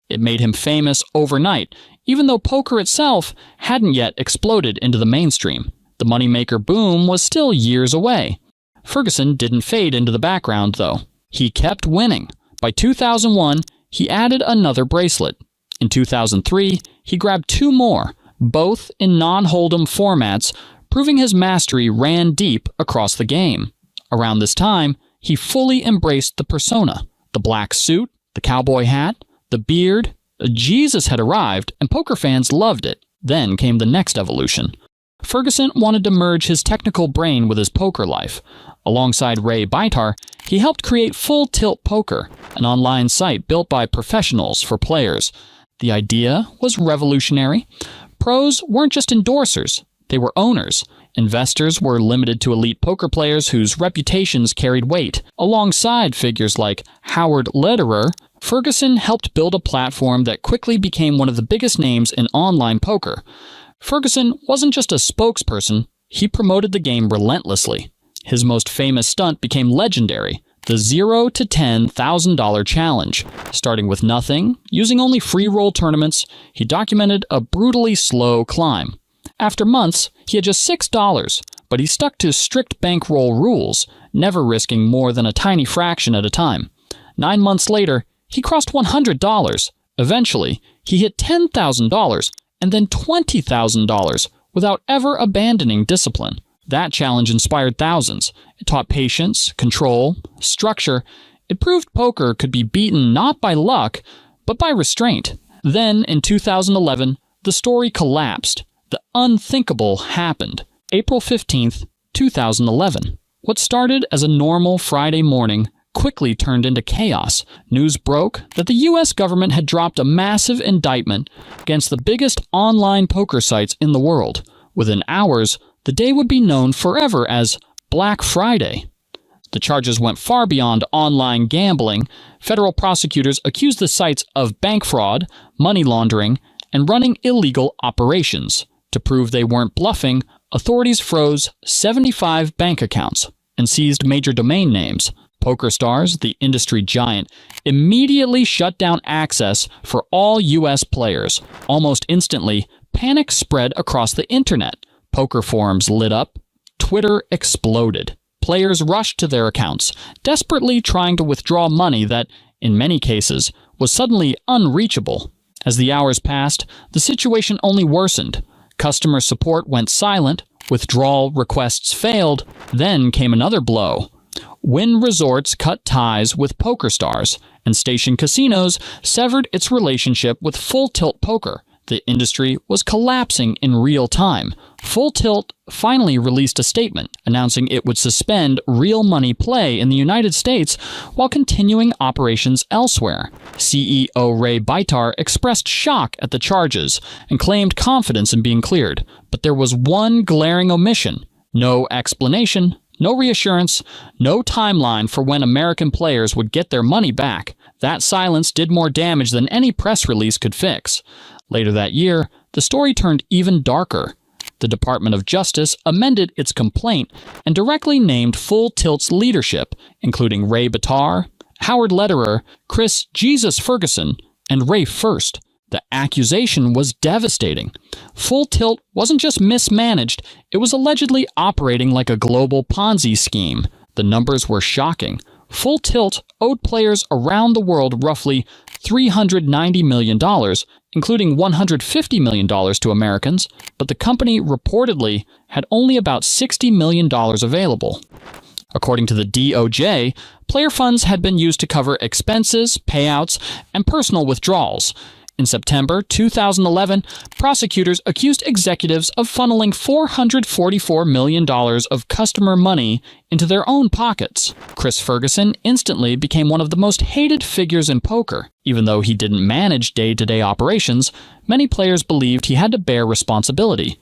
It made him famous overnight, even though poker itself hadn't yet exploded into the mainstream. The moneymaker boom was still years away. Ferguson didn't fade into the background, though. He kept winning. By 2001, he added another bracelet. In 2003, he grabbed 2 more, both in non-Hold'em formats, proving his mastery ran deep across the game. Around this time, he fully embraced the persona. The black suit, the cowboy hat, the beard. Jesus had arrived, and poker fans loved it. Then came the next evolution. Ferguson wanted to merge his technical brain with his poker life. Alongside Ray Bitar, he helped create Full Tilt Poker, an online site built by professionals for players. The idea was revolutionary. Pros weren't just endorsers, they were owners. Investors were limited to elite poker players whose reputations carried weight. Alongside figures like Howard Lederer, Ferguson helped build a platform that quickly became one of the biggest names in online poker. Ferguson wasn't just a spokesperson, he promoted the game relentlessly. His most famous stunt became legendary, the $0 to $10,000 challenge. Starting with nothing, using only free roll tournaments, he documented a brutally slow climb. After months, he had just $6, but he stuck to strict bankroll rules, never risking more than a tiny fraction at a time. 9 months later, he crossed $100. Eventually, he hit $10,000 and then $20,000 without ever abandoning discipline. That challenge inspired thousands. It taught patience, control, structure. It proved poker could be beaten not by luck, but by restraint. Then, in 2011, the story collapsed. The unthinkable happened. April 15th, 2011. What started as a normal Friday morning quickly turned into chaos. News broke that the U.S. government had dropped a massive indictment against the biggest online poker sites in the world. Within hours, the day would be known forever as Black Friday. The charges went far beyond online gambling. Federal prosecutors accused the sites of bank fraud, money laundering, and running illegal operations. To prove they weren't bluffing, authorities froze 75 bank accounts and seized major domain names. PokerStars, the industry giant, immediately shut down access for all U.S. players. Almost instantly, panic spread across the internet. Poker forums lit up. Twitter exploded. Players rushed to their accounts, desperately trying to withdraw money that, in many cases, was suddenly unreachable. As the hours passed, the situation only worsened. Customer support went silent. Withdrawal requests failed. Then came another blow. Wynn Resorts cut ties with PokerStars, and Station Casinos severed its relationship with Full Tilt Poker. The industry was collapsing in real time. Full Tilt finally released a statement announcing it would suspend real money play in the United States while continuing operations elsewhere. CEO Ray Bitar expressed shock at the charges and claimed confidence in being cleared. But there was one glaring omission: no explanation, no reassurance, no timeline for when American players would get their money back. That silence did more damage than any press release could fix. Later that year, the story turned even darker. The Department of Justice amended its complaint and directly named Full Tilt's leadership, including Ray Bitar, Howard Lederer, Chris Jesus Ferguson, and Ray First. The accusation was devastating. Full Tilt wasn't just mismanaged, it was allegedly operating like a global Ponzi scheme. The numbers were shocking. Full Tilt owed players around the world roughly $390 million, including $150 million to Americans, but the company reportedly had only about $60 million available. According to the DOJ, player funds had been used to cover expenses, payouts, and personal withdrawals. In September 2011, prosecutors accused executives of funneling $444 million of customer money into their own pockets. Chris Ferguson instantly became one of the most hated figures in poker. Even though he didn't manage day-to-day operations, many players believed he had to bear responsibility.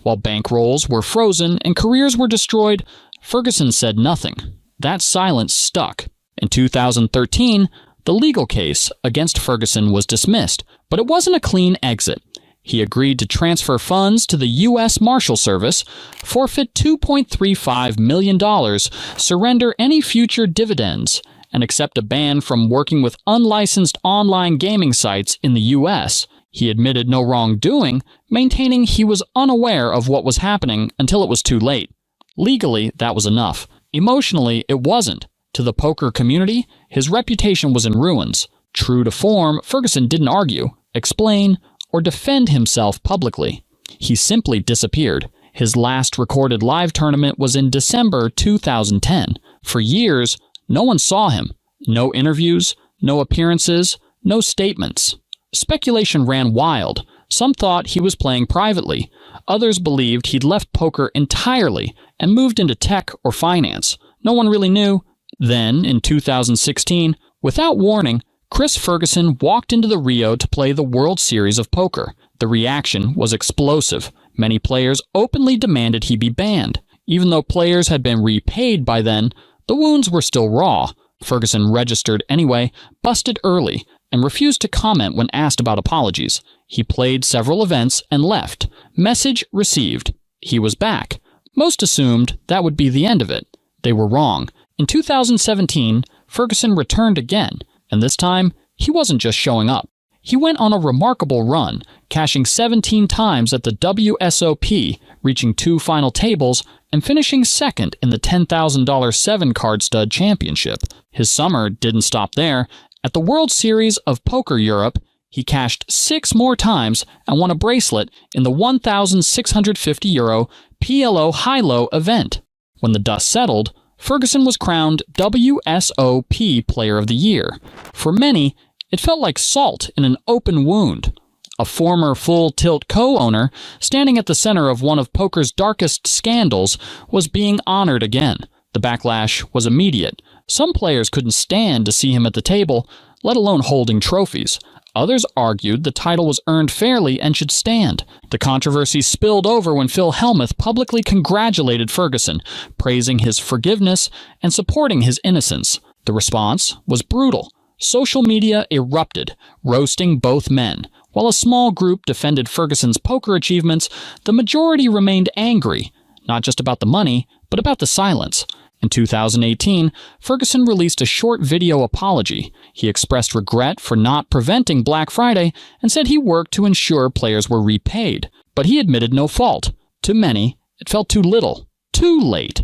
While bankrolls were frozen and careers were destroyed, Ferguson said nothing. That silence stuck. In 2013, the legal case against Ferguson was dismissed, but it wasn't a clean exit. He agreed to transfer funds to the U.S. Marshal Service, forfeit $2.35 million, surrender any future dividends, and accept a ban from working with unlicensed online gaming sites in the U.S. He admitted no wrongdoing, maintaining he was unaware of what was happening until it was too late. Legally, that was enough. Emotionally, it wasn't. To the poker community, his reputation was in ruins. True to form, Ferguson didn't argue, explain, or defend himself publicly. He simply disappeared. His last recorded live tournament was in December 2010. For years, no one saw him. No interviews, no appearances, no statements. Speculation ran wild. Some thought he was playing privately. Others believed he'd left poker entirely and moved into tech or finance. No one really knew. Then, in 2016, without warning, Chris Ferguson walked into the Rio to play the World Series of Poker. The reaction was explosive. Many players openly demanded he be banned. Even though players had been repaid by then, the wounds were still raw. Ferguson registered anyway, busted early, and refused to comment when asked about apologies. He played several events and left. Message received. He was back. Most assumed that would be the end of it. They were wrong. In 2017, Ferguson returned again, and this time, he wasn't just showing up. He went on a remarkable run, cashing 17 times at the WSOP, reaching 2 final tables, and finishing second in the $10,000 7-card stud championship. His summer didn't stop there. At the World Series of Poker Europe, he cashed 6 more times and won a bracelet in the €1,650 PLO high-low event. When the dust settled, Ferguson was crowned WSOP Player of the Year. For many, it felt like salt in an open wound. A former Full Tilt co-owner, standing at the center of one of poker's darkest scandals, was being honored again. The backlash was immediate. Some players couldn't stand to see him at the table, let alone holding trophies. Others argued the title was earned fairly and should stand. The controversy spilled over when Phil Hellmuth publicly congratulated Ferguson, praising his forgiveness and supporting his innocence. The response was brutal. Social media erupted, roasting both men. While a small group defended Ferguson's poker achievements, the majority remained angry, not just about the money, but about the silence. In 2018, Ferguson released a short video apology. He expressed regret for not preventing Black Friday and said he worked to ensure players were repaid. But he admitted no fault. To many, it felt too little, too late.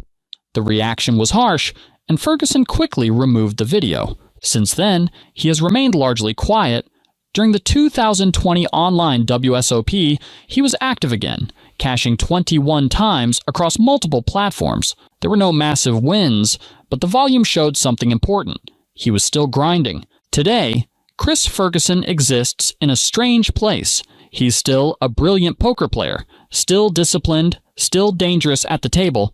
The reaction was harsh, and Ferguson quickly removed the video. Since then, he has remained largely quiet. During the 2020 online WSOP, he was active again, cashing 21 times across multiple platforms. There were no massive wins, but the volume showed something important. He was still grinding. Today, Chris Ferguson exists in a strange place. He's still a brilliant poker player, still disciplined, still dangerous at the table,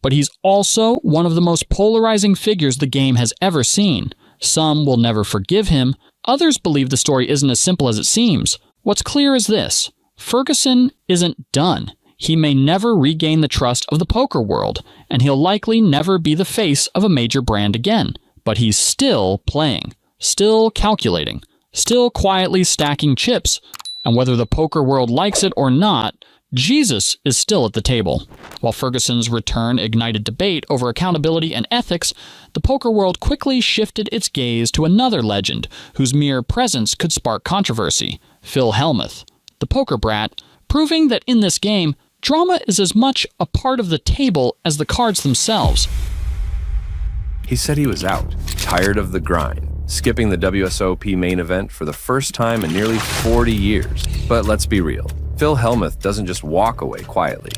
but he's also one of the most polarizing figures the game has ever seen. Some will never forgive him. Others believe the story isn't as simple as it seems. What's clear is this: Ferguson isn't done. He may never regain the trust of the poker world, and he'll likely never be the face of a major brand again. But he's still playing, still calculating, still quietly stacking chips. And whether the poker world likes it or not, Jesus is still at the table. While Ferguson's return ignited debate over accountability and ethics, the poker world quickly shifted its gaze to another legend whose mere presence could spark controversy: Phil Hellmuth, the poker brat, proving that in this game, drama is as much a part of the table as the cards themselves. He said he was out, tired of the grind, skipping the WSOP main event for the first time in nearly 40 years. But let's be real, Phil Hellmuth doesn't just walk away quietly.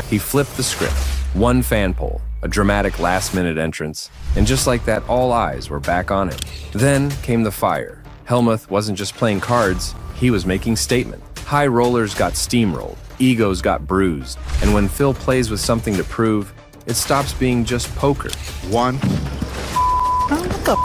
He flipped the script. One fan poll, a dramatic last-minute entrance, and just like that, all eyes were back on him. Then came the fire. Hellmuth wasn't just playing cards, he was making statement. High rollers got steamrolled, egos got bruised, and when Phil plays with something to prove, it stops being just poker. What the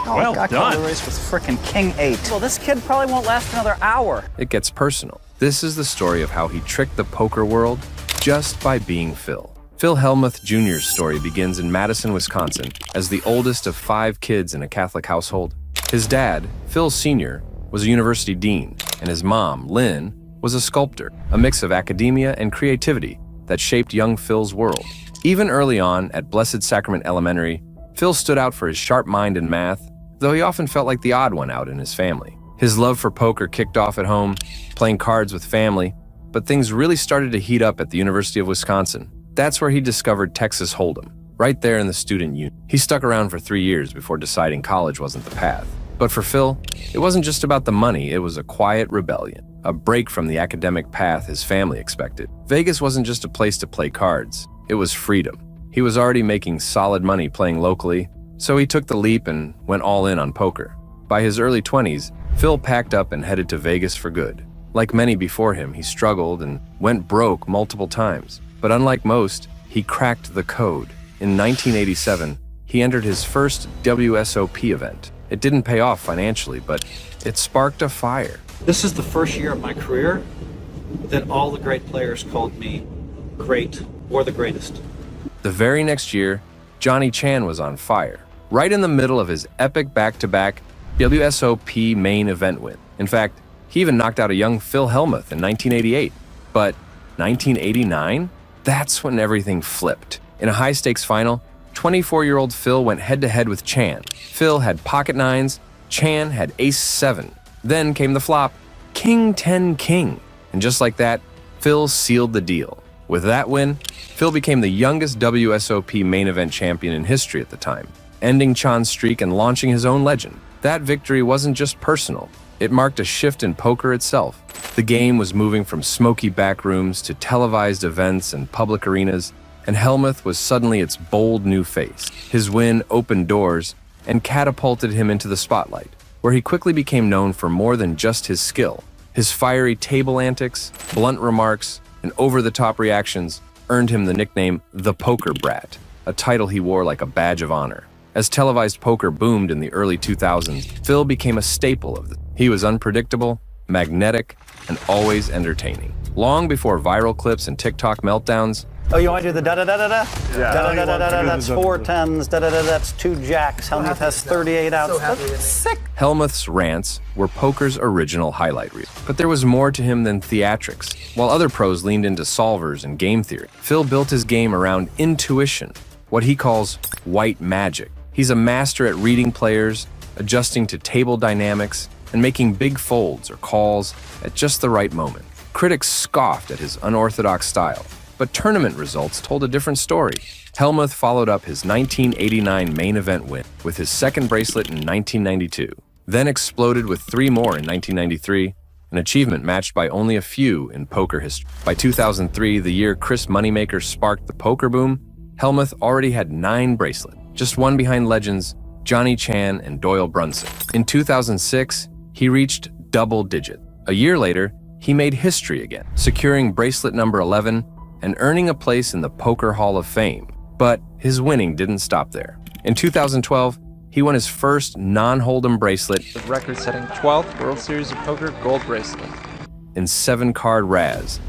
Well got done. The race with frickin' King 8. Well, this kid probably won't last another hour. It gets personal. This is the story of how he tricked the poker world just by being Phil. Phil Hellmuth Jr.'s story begins in Madison, Wisconsin, as the oldest of 5 kids in a Catholic household. His dad, Phil Sr., was a university dean, and his mom, Lynn, was a sculptor, a mix of academia and creativity that shaped young Phil's world. Even early on at Blessed Sacrament Elementary, Phil stood out for his sharp mind in math, though he often felt like the odd one out in his family. His love for poker kicked off at home, playing cards with family, but things really started to heat up at the University of Wisconsin. That's where he discovered Texas Hold'em, right there in the student union. He stuck around for 3 years before deciding college wasn't the path. But for Phil, it wasn't just about the money, it was a quiet rebellion, a break from the academic path his family expected. Vegas wasn't just a place to play cards, it was freedom. He was already making solid money playing locally, so he took the leap and went all in on poker. By his early 20s, Phil packed up and headed to Vegas for good. Like many before him, he struggled and went broke multiple times. But unlike most, he cracked the code. In 1987, he entered his first WSOP event. It didn't pay off financially, but it sparked a fire. This is the first year of my career that all the great players called me great or the greatest. The very next year, Johnny Chan was on fire, right in the middle of his epic back-to-back WSOP main event win. In fact, he even knocked out a young Phil Hellmuth in 1988. But 1989? That's when everything flipped. In a high-stakes final, 24-year-old Phil went head-to-head with Chan. Phil had pocket nines, Chan had ace-7. Then came the flop, King 10 King. And just like that, Phil sealed the deal. With that win, Phil became the youngest WSOP main event champion in history at the time, ending Chan's streak and launching his own legend. That victory wasn't just personal, it marked a shift in poker itself. The game was moving from smoky backrooms to televised events and public arenas, and Hellmuth was suddenly its bold new face. His win opened doors and catapulted him into the spotlight, where he quickly became known for more than just his skill. His fiery table antics, blunt remarks, and over-the-top reactions earned him the nickname the Poker Brat, a title he wore like a badge of honor. As televised poker boomed in the early 2000s, Phil became a staple of it. He was unpredictable, magnetic, and always entertaining. Long before viral clips and TikTok meltdowns, oh, you want to do the da-da-da-da-da? Yeah. Da-da-da-da-da, that's 4 10s, da-da-da, that's 2 jacks. Helmuth has 38 outs. That's sick. Helmuth's rants were poker's original highlight reel. But there was more to him than theatrics. While other pros leaned into solvers and game theory, Phil built his game around intuition, what he calls white magic. He's a master at reading players, adjusting to table dynamics, and making big folds or calls at just the right moment. Critics scoffed at his unorthodox style, but tournament results told a different story. Helmuth followed up his 1989 main event win with his second bracelet in 1992, then exploded with 3 more in 1993, an achievement matched by only a few in poker history. By 2003, the year Chris Moneymaker sparked the poker boom, Helmuth already had 9 bracelets, just one behind legends Johnny Chan and Doyle Brunson. In 2006, he reached double digit. A year later, he made history again, securing bracelet number 11 and earning a place in the Poker Hall of Fame. But his winning didn't stop there. In 2012, he won his first non-Hold'em bracelet, the record-setting 12th World Series of Poker gold bracelet, in 7-card Raz.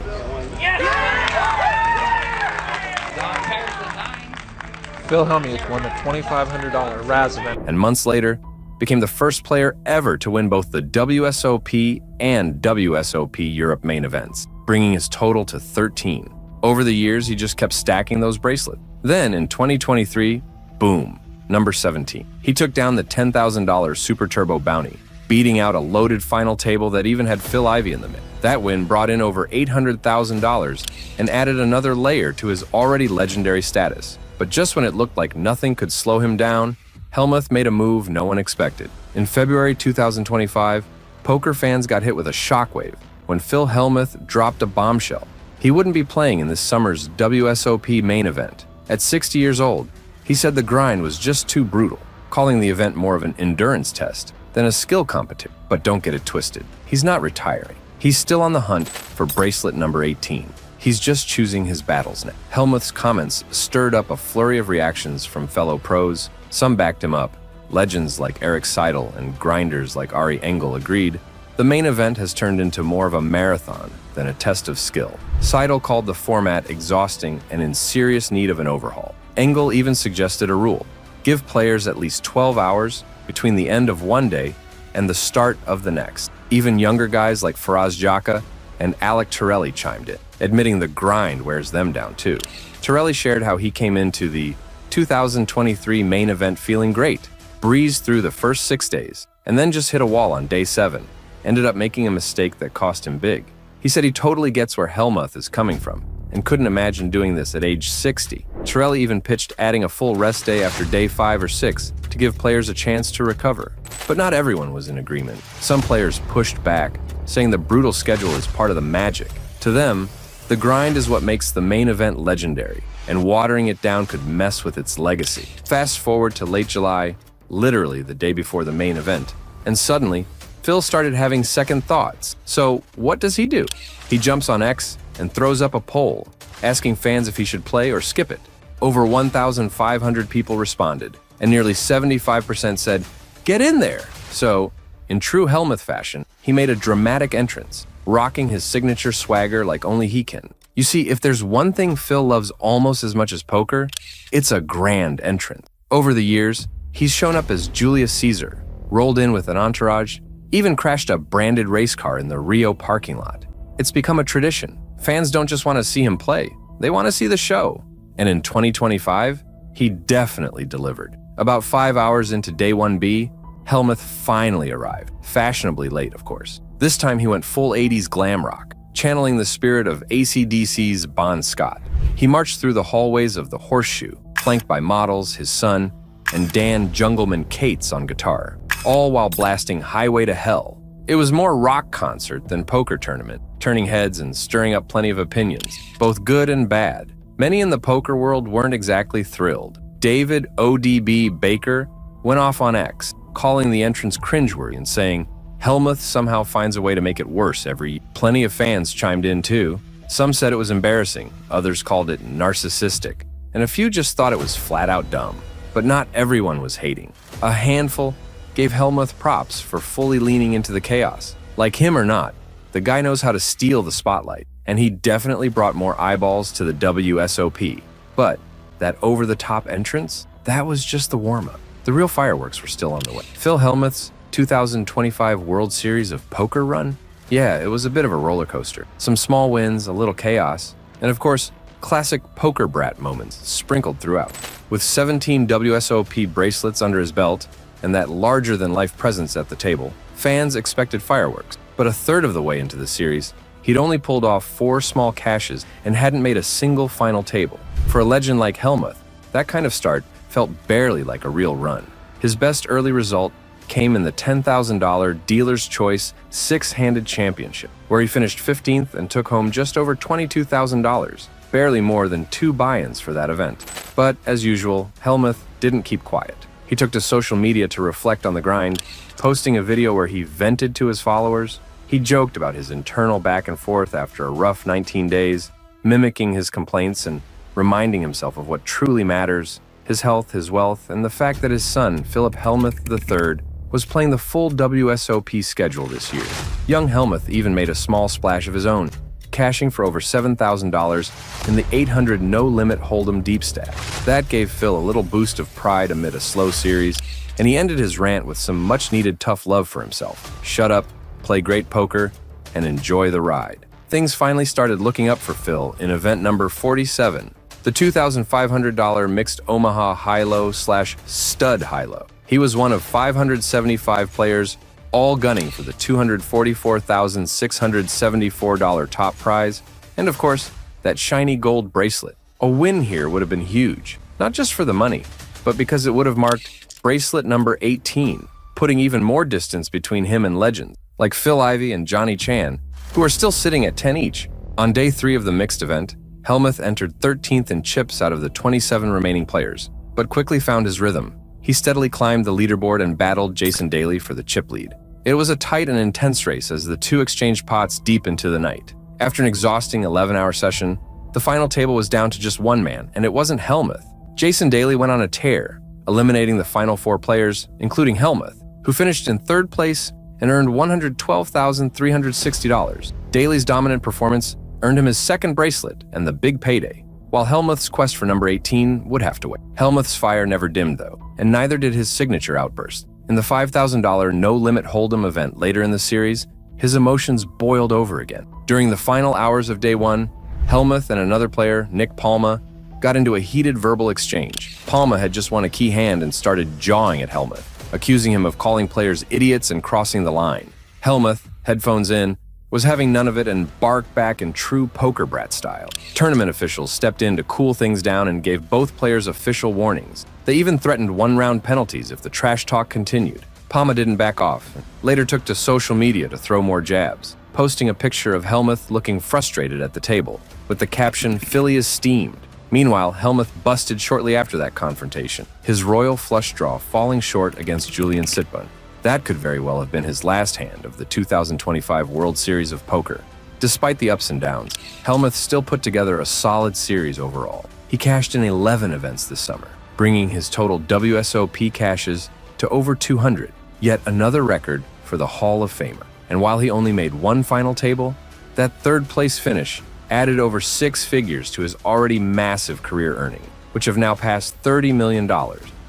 Phil Hellmuth won the $2,500 Raz event. And months later, became the first player ever to win both the WSOP and WSOP Europe main events, bringing his total to 13. Over the years, he just kept stacking those bracelets. Then in 2023, boom, number 17. He took down the $10,000 Super Turbo bounty, beating out a loaded final table that even had Phil Ivey in the mix. That win brought in over $800,000 and added another layer to his already legendary status. But just when it looked like nothing could slow him down, Helmuth made a move no one expected. In February 2025, poker fans got hit with a shockwave when Phil Hellmuth dropped a bombshell. He wouldn't be playing in this summer's WSOP main event. At 60 years old, he said the grind was just too brutal, calling the event more of an endurance test than a skill competition. But don't get it twisted. He's not retiring. He's still on the hunt for bracelet number 18. He's just choosing his battles now. Helmuth's comments stirred up a flurry of reactions from fellow pros. Some backed him up. Legends like Eric Seidel and grinders like Ari Engel agreed. The main event has turned into more of a marathon than a test of skill. Seidel called the format exhausting and in serious need of an overhaul. Engel even suggested a rule: give players at least 12 hours between the end of one day and the start of the next. Even younger guys like Faraz Jaka and Alec Torelli chimed in, admitting the grind wears them down too. Torelli shared how he came into the 2023 main event feeling great, breezed through the first 6 days, and then just hit a wall on day 7. Ended up making a mistake that cost him big. He said he totally gets where Helmuth is coming from and couldn't imagine doing this at age 60. Torelli even pitched adding a full rest day after day 5 or 6 to give players a chance to recover. But not everyone was in agreement. Some players pushed back, saying the brutal schedule is part of the magic. To them, the grind is what makes the main event legendary, and watering it down could mess with its legacy. Fast forward to late July, literally the day before the main event, and suddenly, Phil started having second thoughts. So what does he do? He jumps on X and throws up a poll, asking fans if he should play or skip it. Over 1,500 people responded, and nearly 75% said, get in there. So, in true Helmuth fashion, he made a dramatic entrance, rocking his signature swagger like only he can. You see, if there's one thing Phil loves almost as much as poker, it's a grand entrance. Over the years, he's shown up as Julius Caesar, rolled in with an entourage, even crashed a branded race car in the Rio parking lot. It's become a tradition. Fans don't just want to see him play, they want to see the show. And in 2025, he definitely delivered. About 5 hours into day 1B, Helmuth finally arrived, fashionably late, of course. This time he went full 80s glam rock, channeling the spirit of AC/DC's Bon Scott. He marched through the hallways of the Horseshoe, flanked by models, his son, and Dan Jungleman Cates on guitar, all while blasting Highway to Hell. It was more rock concert than poker tournament, turning heads and stirring up plenty of opinions, both good and bad. Many in the poker world weren't exactly thrilled. David ODB Baker went off on X, calling the entrance cringeworthy and saying, Helmuth somehow finds a way to make it worse every year. Plenty of fans chimed in too. Some said it was embarrassing, others called it narcissistic, and a few just thought it was flat out dumb. But not everyone was hating. A handful gave Hellmuth props for fully leaning into the chaos. Like him or not, the guy knows how to steal the spotlight, and he definitely brought more eyeballs to the WSOP. But that over-the-top entrance, that was just the warm-up. The real fireworks were still on the way. Phil Hellmuth's 2025 World Series of Poker run? Yeah, it was a bit of a roller coaster. Some small wins, a little chaos, and of course, classic poker brat moments sprinkled throughout. With 17 WSOP bracelets under his belt and that larger-than-life presence at the table, fans expected fireworks. But a third of the way into the series, he'd only pulled off 4 small cashes and hadn't made a single final table. For a legend like Hellmuth, that kind of start felt barely like a real run. His best early result came in the $10,000 Dealer's Choice 6-handed championship, where he finished 15th and took home just over $22,000, barely more than 2 buy-ins for that event. But as usual, Hellmuth didn't keep quiet. He took to social media to reflect on the grind, posting a video where he vented to his followers. He joked about his internal back and forth after a rough 19 days, mimicking his complaints and reminding himself of what truly matters, his health, his wealth, and the fact that his son, Philip Hellmuth III, was playing the full WSOP schedule this year. Young Hellmuth even made a small splash of his own, cashing for over $7,000 in the 800 no-limit Hold'em deep stack. That gave Phil a little boost of pride amid a slow series, and he ended his rant with some much-needed tough love for himself. Shut up, play great poker, and enjoy the ride. Things finally started looking up for Phil in event number 47, the $2,500 mixed Omaha high-low/stud high-low. He was one of 575 players, all gunning for the $244,674 top prize, and of course, that shiny gold bracelet. A win here would have been huge, not just for the money, but because it would have marked bracelet number 18, putting even more distance between him and legends, like Phil Ivey and Johnny Chan, who are still sitting at 10 each. On day 3 of the mixed event, Hellmuth entered 13th in chips out of the 27 remaining players, but quickly found his rhythm. He steadily climbed the leaderboard and battled Jason Daly for the chip lead. It was a tight and intense race as the two exchanged pots deep into the night. After an exhausting 11-hour session, the final table was down to just one man, and it wasn't Hellmuth. Jason Daly went on a tear, eliminating the final 4 players, including Hellmuth, who finished in 3rd place and earned $112,360. Daly's dominant performance earned him his 2nd bracelet and the big payday, while Hellmuth's quest for number 18 would have to wait. Hellmuth's fire never dimmed, though, and neither did his signature outburst. In the $5,000 no-limit Hold'em event later in the series, his emotions boiled over again. During the final hours of day 1, Hellmuth and another player, Nik Palma, got into a heated verbal exchange. Palma had just won a key hand and started jawing at Hellmuth, accusing him of calling players idiots and crossing the line. Hellmuth, headphones in, was having none of it and barked back in true poker brat style. Tournament officials stepped in to cool things down and gave both players official warnings. They even threatened 1-round penalties if the trash talk continued. Palma didn't back off, and later took to social media to throw more jabs, posting a picture of Hellmuth looking frustrated at the table, with the caption, "Philly is steamed." Meanwhile, Hellmuth busted shortly after that confrontation, his royal flush draw falling short against Julian Sitbun. That could very well have been his last hand of the 2025 World Series of Poker. Despite the ups and downs, Hellmuth still put together a solid series overall. He cashed in 11 events this summer, bringing his total WSOP cashes to over 200, yet another record for the Hall of Famer. And while he only made 1 final table, that 3rd place finish added over 6 figures to his already massive career earning, which have now passed $30 million.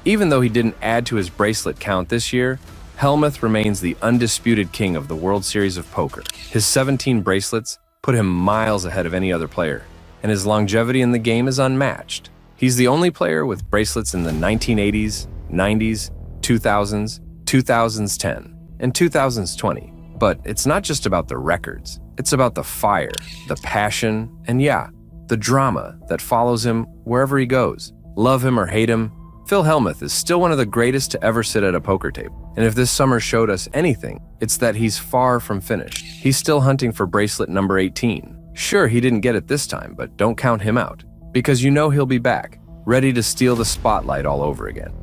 Even though he didn't add to his bracelet count this year, Hellmuth remains the undisputed king of the World Series of Poker. His 17 bracelets put him miles ahead of any other player, and his longevity in the game is unmatched. He's the only player with bracelets in the 1980s, 90s, 2000s, 2010, and 2020. But it's not just about the records. It's about the fire, the passion, and yeah, the drama that follows him wherever he goes. Love him or hate him, Phil Hellmuth is still one of the greatest to ever sit at a poker table. And if this summer showed us anything, it's that he's far from finished. He's still hunting for bracelet number 18. Sure, he didn't get it this time, but don't count him out, because you know he'll be back, ready to steal the spotlight all over again.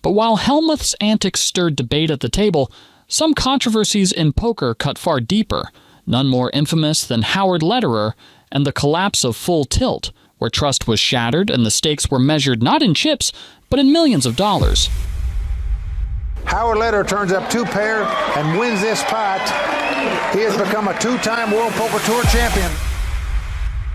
But while Hellmuth's antics stirred debate at the table, some controversies in poker cut far deeper, none more infamous than Howard Lederer and the collapse of Full Tilt, where trust was shattered and the stakes were measured not in chips, but in millions of dollars. Howard Lederer turns up 2 pair and wins this pot. He has become a 2-time World Poker Tour champion.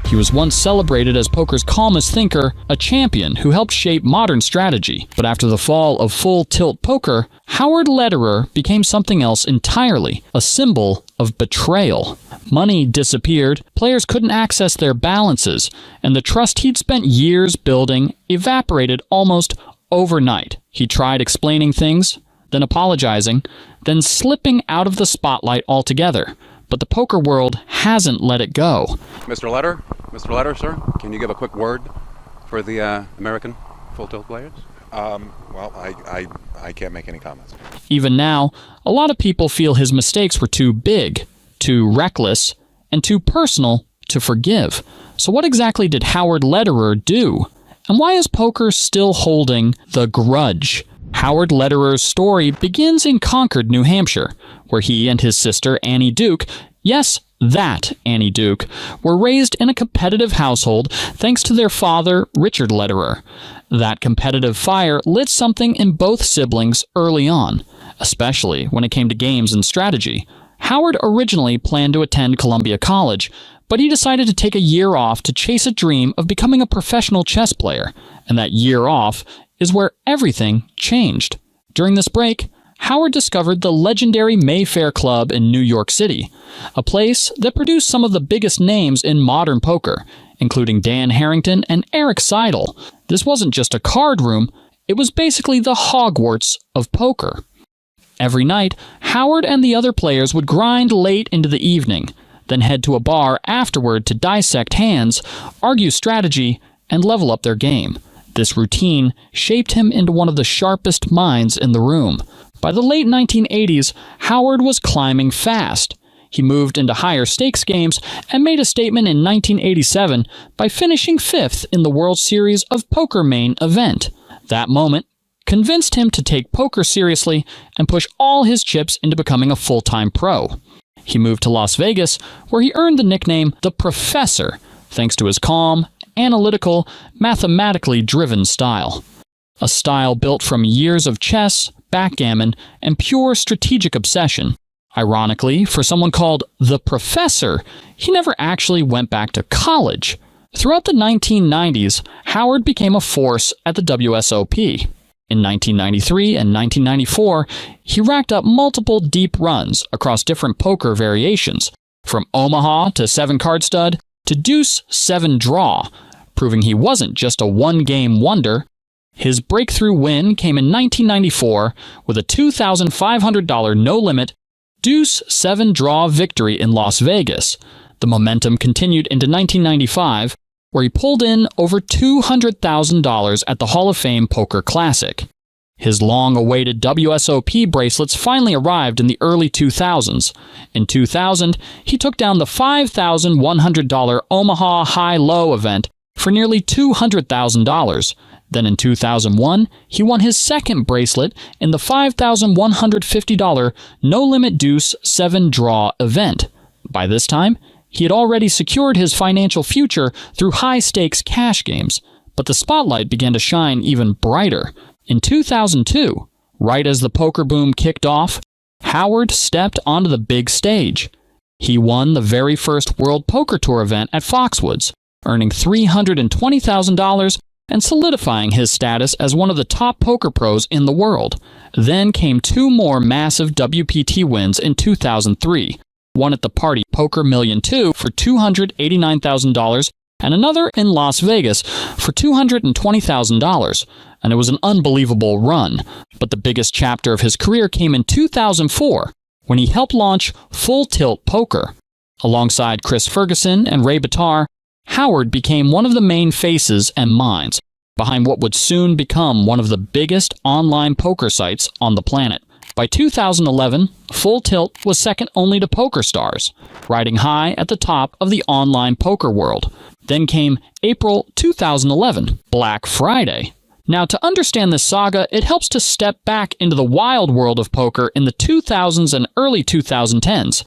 He was once celebrated as poker's calmest thinker, a champion who helped shape modern strategy. But after the fall of Full Tilt Poker, Howard Lederer became something else entirely, a symbol of betrayal. Money disappeared, players couldn't access their balances, and the trust he'd spent years building evaporated almost overnight. He tried explaining things, then apologizing, then slipping out of the spotlight altogether. But the poker world hasn't let it go. Mr. Lederer, sir, can you give a quick word for the American Full Tilt players? Well, I can't make any comments. Even now, a lot of people feel his mistakes were too big, too reckless, and too personal to forgive. So what exactly did Howard Lederer do? And why is poker still holding the grudge? Howard Lederer's story begins in Concord, New Hampshire, where he and his sister Annie Duke, yes, that Annie Duke, were raised in a competitive household thanks to their father, Richard Lederer. That competitive fire lit something in both siblings early on, especially when it came to games and strategy. Howard originally planned to attend Columbia College, but he decided to take a year off to chase a dream of becoming a professional chess player, and that year off is where everything changed. During this break, Howard discovered the legendary Mayfair Club in New York City, a place that produced some of the biggest names in modern poker, including Dan Harrington and Eric Seidel. This wasn't just a card room, it was basically the Hogwarts of poker. Every night, Howard and the other players would grind late into the evening, then head to a bar afterward to dissect hands, argue strategy, and level up their game. This routine shaped him into one of the sharpest minds in the room. By the late 1980s, Howard was climbing fast. He moved into higher stakes games and made a statement in 1987 by finishing 5th in the World Series of Poker main event. That moment convinced him to take poker seriously and push all his chips into becoming a full-time pro. He moved to Las Vegas, where he earned the nickname The Professor, thanks to his calm, analytical, mathematically driven style. A style built from years of chess, backgammon, and pure strategic obsession. Ironically, for someone called The Professor, he never actually went back to college. Throughout the 1990s, Howard became a force at the WSOP. In 1993 and 1994, he racked up multiple deep runs across different poker variations, from Omaha to 7-card stud to Deuce 7 draw, proving he wasn't just a one-game wonder. His breakthrough win came in 1994 with a $2,500 no-limit Deuce 7 draw victory in Las Vegas. The momentum continued into 1995, where he pulled in over $200,000 at the Hall of Fame Poker Classic. His long-awaited WSOP bracelets finally arrived in the early 2000s. In 2000, he took down the $5,100 Omaha High-Low event for nearly $200,000. Then in 2001, he won his second bracelet in the $5,150 no-limit Deuce 7 draw event. By this time, he had already secured his financial future through high-stakes cash games, but the spotlight began to shine even brighter. In 2002, right as the poker boom kicked off, Howard stepped onto the big stage. He won the very first World Poker Tour event at Foxwoods, earning $320,000 and solidifying his status as one of the top poker pros in the world. Then came 2 more massive WPT wins in 2003, one at the Party Poker Million 2 for $289,000 and another in Las Vegas for $220,000, and it was an unbelievable run. But the biggest chapter of his career came in 2004, when he helped launch Full Tilt Poker. Alongside Chris Ferguson and Ray Bitar, Howard became one of the main faces and minds behind what would soon become one of the biggest online poker sites on the planet. By 2011, Full Tilt was second only to PokerStars, riding high at the top of the online poker world. Then came April 2011, Black Friday. Now, to understand this saga, it helps to step back into the wild world of poker in the 2000s and early 2010s.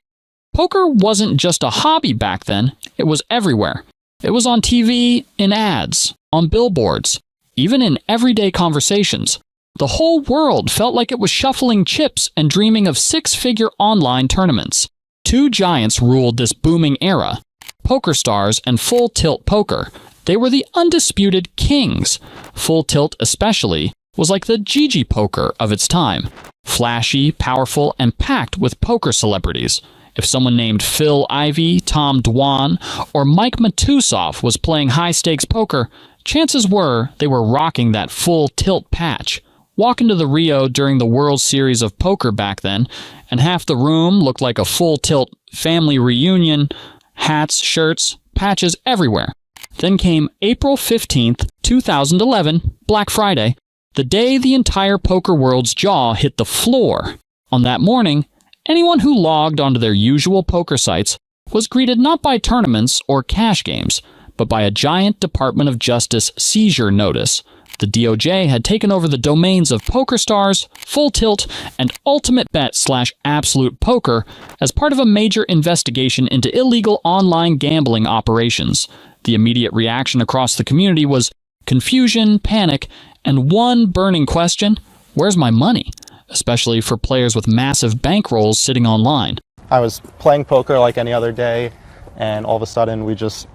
Poker wasn't just a hobby back then, it was everywhere. It was on TV, in ads, on billboards, even in everyday conversations. The whole world felt like it was shuffling chips and dreaming of six-figure online tournaments. Two giants ruled this booming era, PokerStars and Full Tilt Poker. They were the undisputed kings. Full Tilt especially was like the Gigi Poker of its time. Flashy, powerful, and packed with poker celebrities. If someone named Phil Ivey, Tom Dwan, or Mike Matusoff was playing high-stakes poker, chances were they were rocking that Full Tilt patch. Walk into the Rio during the World Series of Poker back then, and half the room looked like a Full Tilt family reunion, hats, shirts, patches everywhere. Then came April 15th, 2011, Black Friday, the day the entire poker world's jaw hit the floor. On that morning, anyone who logged onto their usual poker sites was greeted not by tournaments or cash games, but by a giant Department of Justice seizure notice. The DOJ had taken over the domains of PokerStars, Full Tilt, and UltimateBet/Absolute Poker as part of a major investigation into illegal online gambling operations. The immediate reaction across the community was confusion, panic, and one burning question: where's my money? Especially for players with massive bankrolls sitting online. I was playing poker like any other day, and all of a sudden we just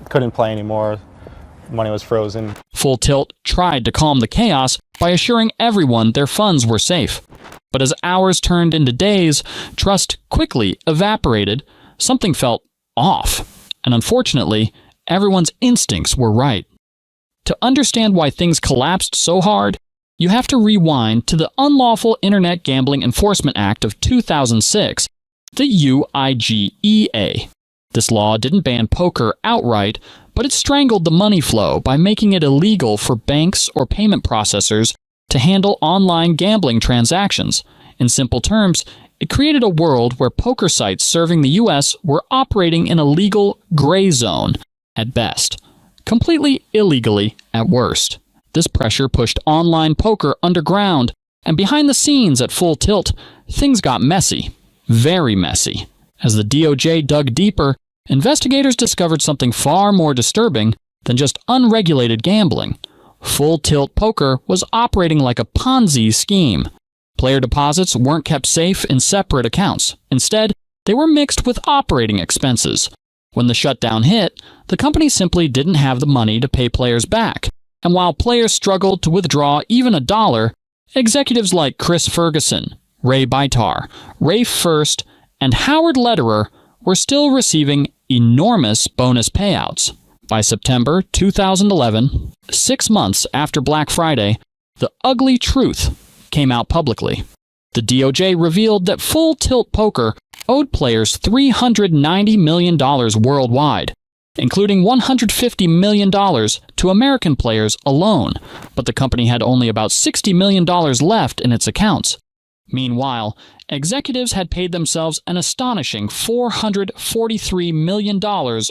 couldn't play anymore. Money was frozen. Full Tilt tried to calm the chaos by assuring everyone their funds were safe. But as hours turned into days, trust quickly evaporated. Something felt off. And unfortunately, everyone's instincts were right. To understand why things collapsed so hard, you have to rewind to the Unlawful Internet Gambling Enforcement Act of 2006, the UIGEA. This law didn't ban poker outright, but it strangled the money flow by making it illegal for banks or payment processors to handle online gambling transactions. In simple terms, it created a world where poker sites serving the U.S. were operating in a legal gray zone at best, completely illegally at worst. This pressure pushed online poker underground, and behind the scenes at Full Tilt, things got messy. Very messy. As the DOJ dug deeper, investigators discovered something far more disturbing than just unregulated gambling. Full Tilt Poker was operating like a Ponzi scheme. Player deposits weren't kept safe in separate accounts. Instead, they were mixed with operating expenses. When the shutdown hit, the company simply didn't have the money to pay players back. And while players struggled to withdraw even $1, executives like Chris Ferguson, Ray Bitar, Rafe First, and Howard Lederer were still receiving enormous bonus payouts. By September 2011, 6 months after Black Friday, the ugly truth came out publicly. The DOJ revealed that Full Tilt Poker owed players $390 million worldwide, including $150 million to American players alone, but the company had only about $60 million left in its accounts. Meanwhile, executives had paid themselves an astonishing $443 million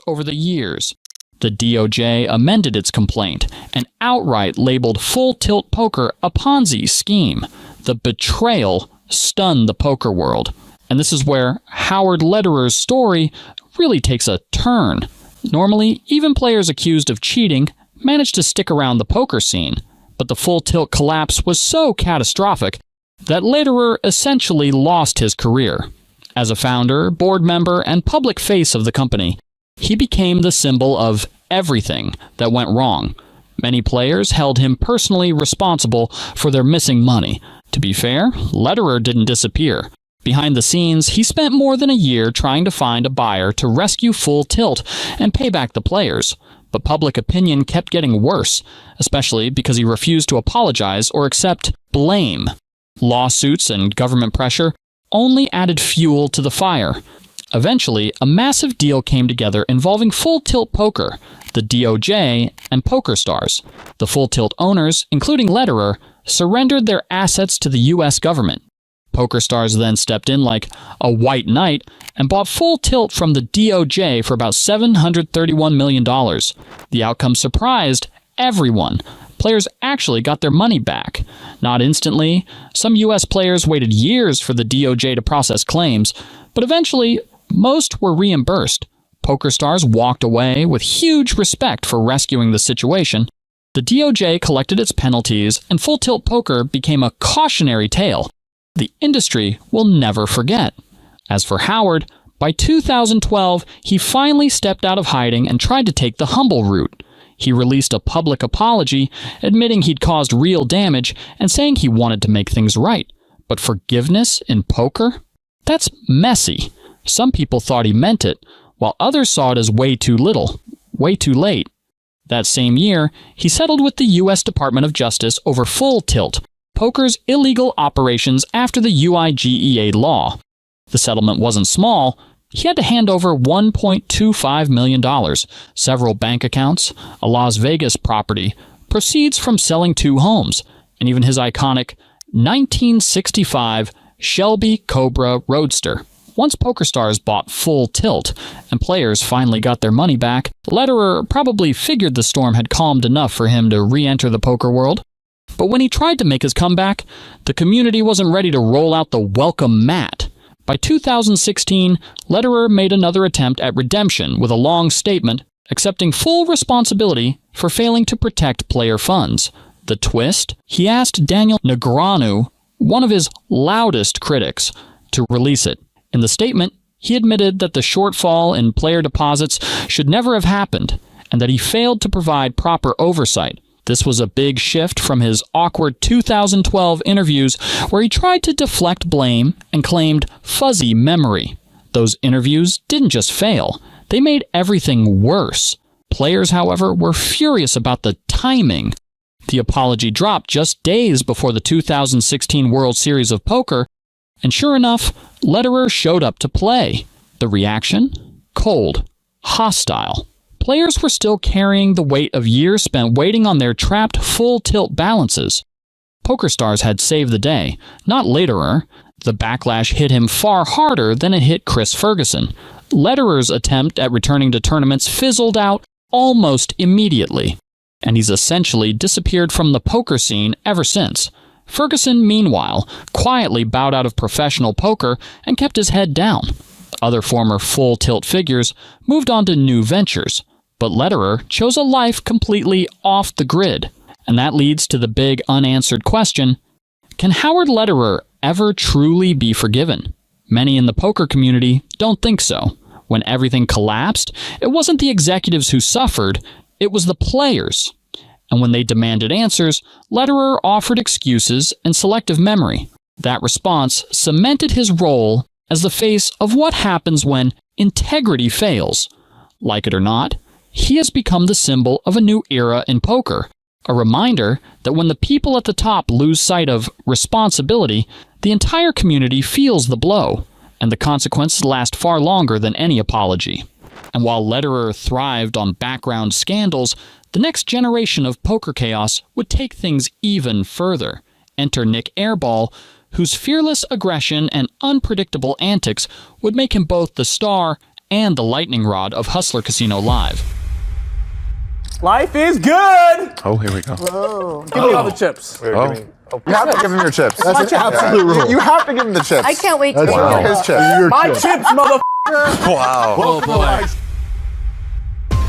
over the years. The DOJ amended its complaint and outright labeled Full Tilt Poker a Ponzi scheme. The betrayal stunned the poker world. And this is where Howard Lederer's story really takes a turn. Normally, even players accused of cheating manage to stick around the poker scene, but the Full Tilt collapse was so catastrophic that Lederer essentially lost his career. As a founder, board member, and public face of the company, he became the symbol of everything that went wrong. Many players held him personally responsible for their missing money. To be fair, Lederer didn't disappear. Behind the scenes, he spent more than a year trying to find a buyer to rescue Full Tilt and pay back the players. But public opinion kept getting worse, especially because he refused to apologize or accept blame. Lawsuits and government pressure only added fuel to the fire. Eventually, a massive deal came together involving Full Tilt Poker, the DOJ, and PokerStars. The Full Tilt owners, including Lederer, surrendered their assets to the U.S. government. PokerStars then stepped in like a white knight and bought Full Tilt from the DOJ for about $731 million. The outcome surprised everyone. Players actually got their money back. Not instantly. Some U.S. players waited years for the DOJ to process claims, but eventually Most were reimbursed. Poker stars walked away with huge respect for rescuing the situation. The DOJ collected its penalties, and Full Tilt Poker became a cautionary tale the industry will never forget. As for Howard, by 2012, he finally stepped out of hiding and tried to take the humble route. He released a public apology, admitting he'd caused real damage and saying he wanted to make things right. But forgiveness in poker? That's messy. Some people thought he meant it, while others saw it as way too little, way too late. That same year, he settled with the U.S. Department of Justice over Full Tilt, poker's illegal operations after the UIGEA law. The settlement wasn't small. He had to hand over $1.25 million, several bank accounts, a Las Vegas property, proceeds from selling 2 homes, and even his iconic 1965 Shelby Cobra Roadster. Once poker stars bought Full Tilt and players finally got their money back, Lederer probably figured the storm had calmed enough for him to re-enter the poker world. But when he tried to make his comeback, the community wasn't ready to roll out the welcome mat. By 2016, Lederer made another attempt at redemption with a long statement accepting full responsibility for failing to protect player funds. The twist? He asked Daniel Negreanu, one of his loudest critics, to release it. In the statement, he admitted that the shortfall in player deposits should never have happened, and that he failed to provide proper oversight. This was a big shift from his awkward 2012 interviews where he tried to deflect blame and claimed fuzzy memory. Those interviews didn't just fail, they made everything worse. Players, however, were furious about the timing. The apology dropped just days before the 2016 World Series of Poker, and sure enough, Lederer showed up to play. The reaction? Cold. Hostile. Players were still carrying the weight of years spent waiting on their trapped Full Tilt balances. Poker stars had saved the day, not Lederer. The backlash hit him far harder than it hit Chris Ferguson. Lederer's attempt at returning to tournaments fizzled out almost immediately, and he's essentially disappeared from the poker scene ever since. Ferguson, meanwhile, quietly bowed out of professional poker and kept his head down. Other former Full Tilt figures moved on to new ventures, but Lederer chose a life completely off the grid. And that leads to the big unanswered question, can Howard Lederer ever truly be forgiven? Many in the poker community don't think so. When everything collapsed, it wasn't the executives who suffered, it was the players. And when they demanded answers, Lederer offered excuses and selective memory. That response cemented his role as the face of what happens when integrity fails. Like it or not, he has become the symbol of a new era in poker, a reminder that when the people at the top lose sight of responsibility, the entire community feels the blow, and the consequences last far longer than any apology. And while Lederer thrived on background scandals, the next generation of poker chaos would take things even further. Enter Nik Airball, whose fearless aggression and unpredictable antics would make him both the star and the lightning rod of Hustler Casino Live. Life is good! Oh, here we go. Whoa. Give me all the chips. You have to give him your chips. That's an absolute rule. You have to give him the chips. I can't wait to Wow. His chips. My chips, motherfucker! Wow. Oh, boy.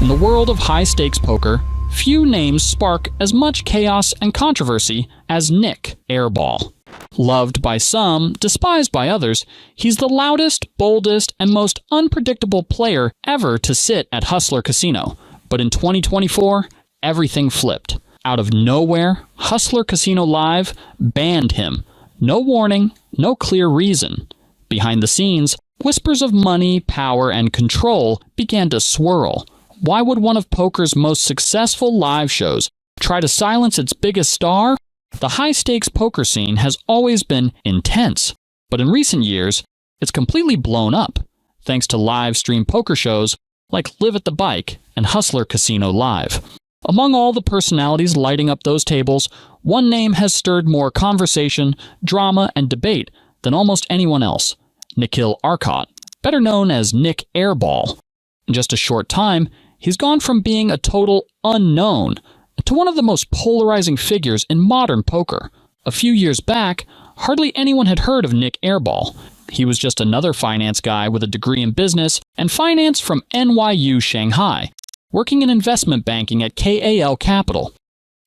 In the world of high-stakes poker, few names spark as much chaos and controversy as Nik Airball. Loved by some, despised by others, he's the loudest, boldest, and most unpredictable player ever to sit at Hustler Casino. But in 2024, everything flipped. Out of nowhere, Hustler Casino Live banned him. No warning, no clear reason. Behind the scenes, whispers of money, power, and control began to swirl. Why would one of poker's most successful live shows try to silence its biggest star? The high-stakes poker scene has always been intense, but in recent years, it's completely blown up, thanks to live stream poker shows like Live at the Bike and Hustler Casino Live. Among all the personalities lighting up those tables, one name has stirred more conversation, drama, and debate than almost anyone else: Nikhil Arcot, better known as Nik Airball. In just a short time, he's gone from being a total unknown to one of the most polarizing figures in modern poker. A few years back, hardly anyone had heard of Nik Airball. He was just another finance guy with a degree in business and finance from NYU Shanghai, working in investment banking at KAL Capital.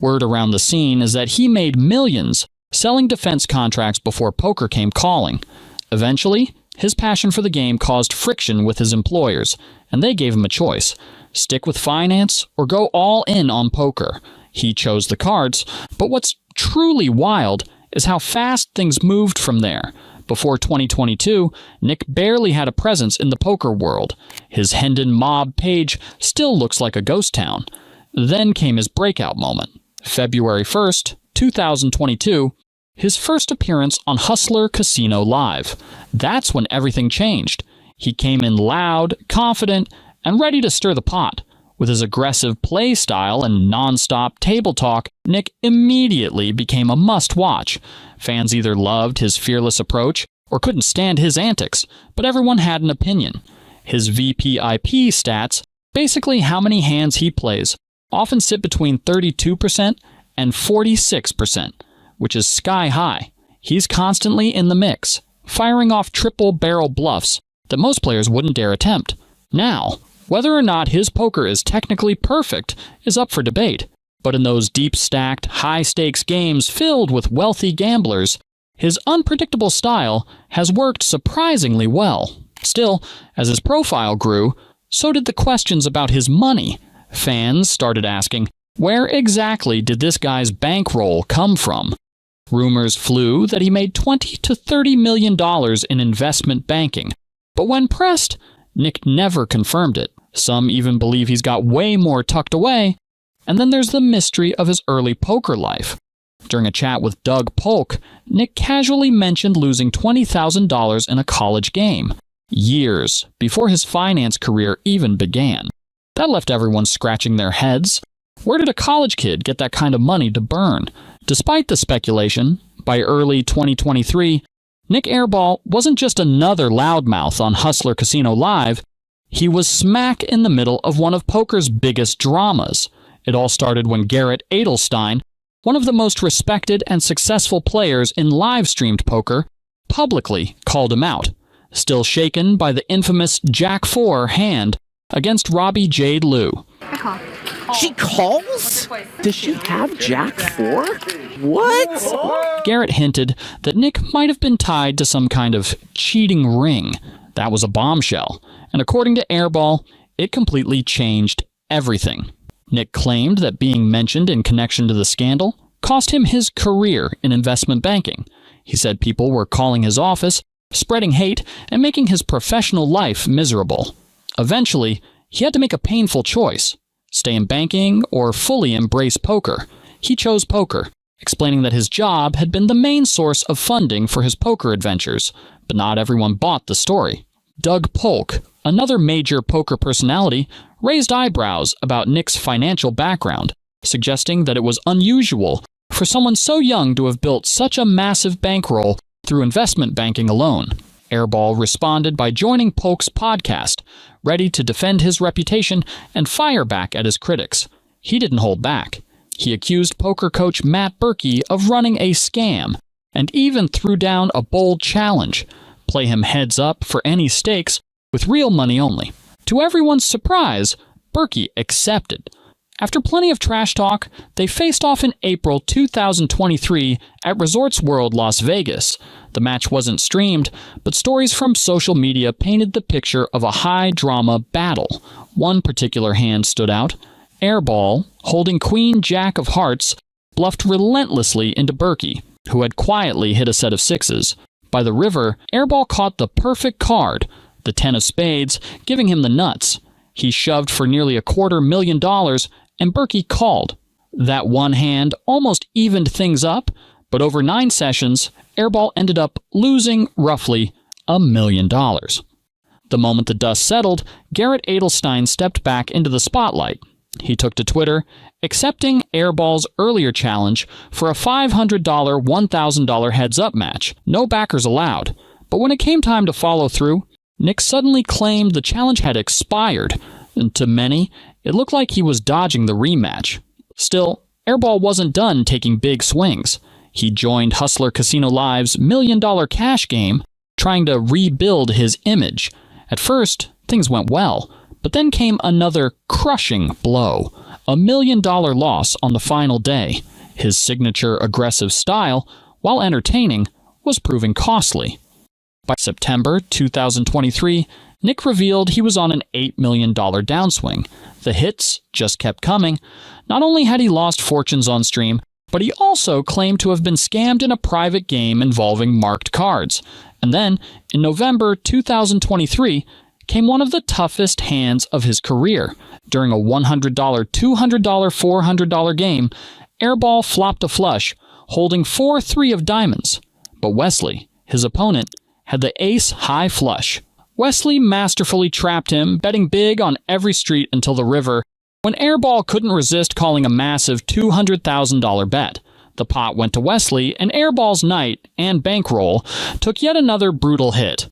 Word around the scene is that he made millions selling defense contracts before poker came calling. Eventually, his passion for the game caused friction with his employers, and they gave him a choice: stick with finance or go all in on poker. He chose the cards, but what's truly wild is how fast things moved from there. Before 2022, Nik barely had a presence in the poker world. His Hendon mob page still looks like a ghost town. Then came his breakout moment. February 1st, 2022, his first appearance on Hustler Casino Live. That's when everything changed. He came in loud, confident, and ready to stir the pot. With his aggressive play style and non-stop table talk, Nik immediately became a must-watch. Fans either loved his fearless approach or couldn't stand his antics, but everyone had an opinion. His VPIP stats, basically how many hands he plays, often sit between 32% and 46%, which is sky high. He's constantly in the mix, firing off triple-barrel bluffs that most players wouldn't dare attempt. Now, whether or not his poker is technically perfect is up for debate, but in those deep-stacked, high-stakes games filled with wealthy gamblers, his unpredictable style has worked surprisingly well. Still, as his profile grew, so did the questions about his money. Fans started asking, where exactly did this guy's bankroll come from? Rumors flew that he made $20 to $30 million in investment banking, but when pressed, Nik never confirmed it. Some even believe he's got way more tucked away. And then there's the mystery of his early poker life. During a chat with Doug Polk, Nik casually mentioned losing $20,000 in a college game, years before his finance career even began. That left everyone scratching their heads. Where did a college kid get that kind of money to burn? Despite the speculation, by early 2023, Nik Airball wasn't just another loudmouth on Hustler Casino Live. He was smack in the middle of one of poker's biggest dramas. It all started when Garrett Adelstein, one of the most respected and successful players in live-streamed poker, publicly called him out, still shaken by the infamous Jack-4 hand against Robbie Jade Liu. She calls? Does she have Jack-4? What? Garrett hinted that Nik might have been tied to some kind of cheating ring. That was a bombshell, and according to Airball, it completely changed everything. Nik claimed that being mentioned in connection to the scandal cost him his career in investment banking. He said people were calling his office, spreading hate, and making his professional life miserable. Eventually, he had to make a painful choice: stay in banking or fully embrace poker. He chose poker, explaining that his job had been the main source of funding for his poker adventures, but not everyone bought the story. Doug Polk, another major poker personality, raised eyebrows about Nik's financial background, suggesting that it was unusual for someone so young to have built such a massive bankroll through investment banking alone. Airball responded by joining Polk's podcast, ready to defend his reputation and fire back at his critics. He didn't hold back. He accused poker coach Matt Berkey of running a scam, and even threw down a bold challenge: play him heads up for any stakes with real money only. To everyone's surprise, Berkey accepted. After plenty of trash talk, they faced off in April 2023 at Resorts World Las Vegas. The match wasn't streamed, but stories from social media painted the picture of a high-drama battle. One particular hand stood out. Airball, holding Queen Jack of Hearts, bluffed relentlessly into Berkey, who had quietly hit a set of sixes. By the river, Airball caught the perfect card, the 10 of spades, giving him the nuts. He shoved for nearly $250,000, and Berkey called. That one hand almost evened things up, but over 9 sessions, Airball ended up losing roughly $1 million. The moment the dust settled, Garrett Adelstein stepped back into the spotlight. He took to Twitter, accepting Airball's earlier challenge for a $500 $1,000 heads-up match. No backers allowed. But when it came time to follow through, Nik suddenly claimed the challenge had expired, and to many, it looked like he was dodging the rematch. Still, Airball wasn't done taking big swings. He joined Hustler Casino Live's $1 million cash game, trying to rebuild his image. At first, things went well, but then came another crushing blow, a $1 million loss on the final day. His signature aggressive style, while entertaining, was proving costly. By September 2023, Nik revealed he was on an $8 million downswing. The hits just kept coming. Not only had he lost fortunes on stream, but he also claimed to have been scammed in a private game involving marked cards. And then, in November 2023, came one of the toughest hands of his career. During a $100, $200, $400 game, Airball flopped a flush, holding 4-3 of diamonds. But Wesley, his opponent, had the ace high flush. Wesley masterfully trapped him, betting big on every street until the river, when Airball couldn't resist calling a massive $200,000 bet. The pot went to Wesley, and Airball's night and bankroll took yet another brutal hit.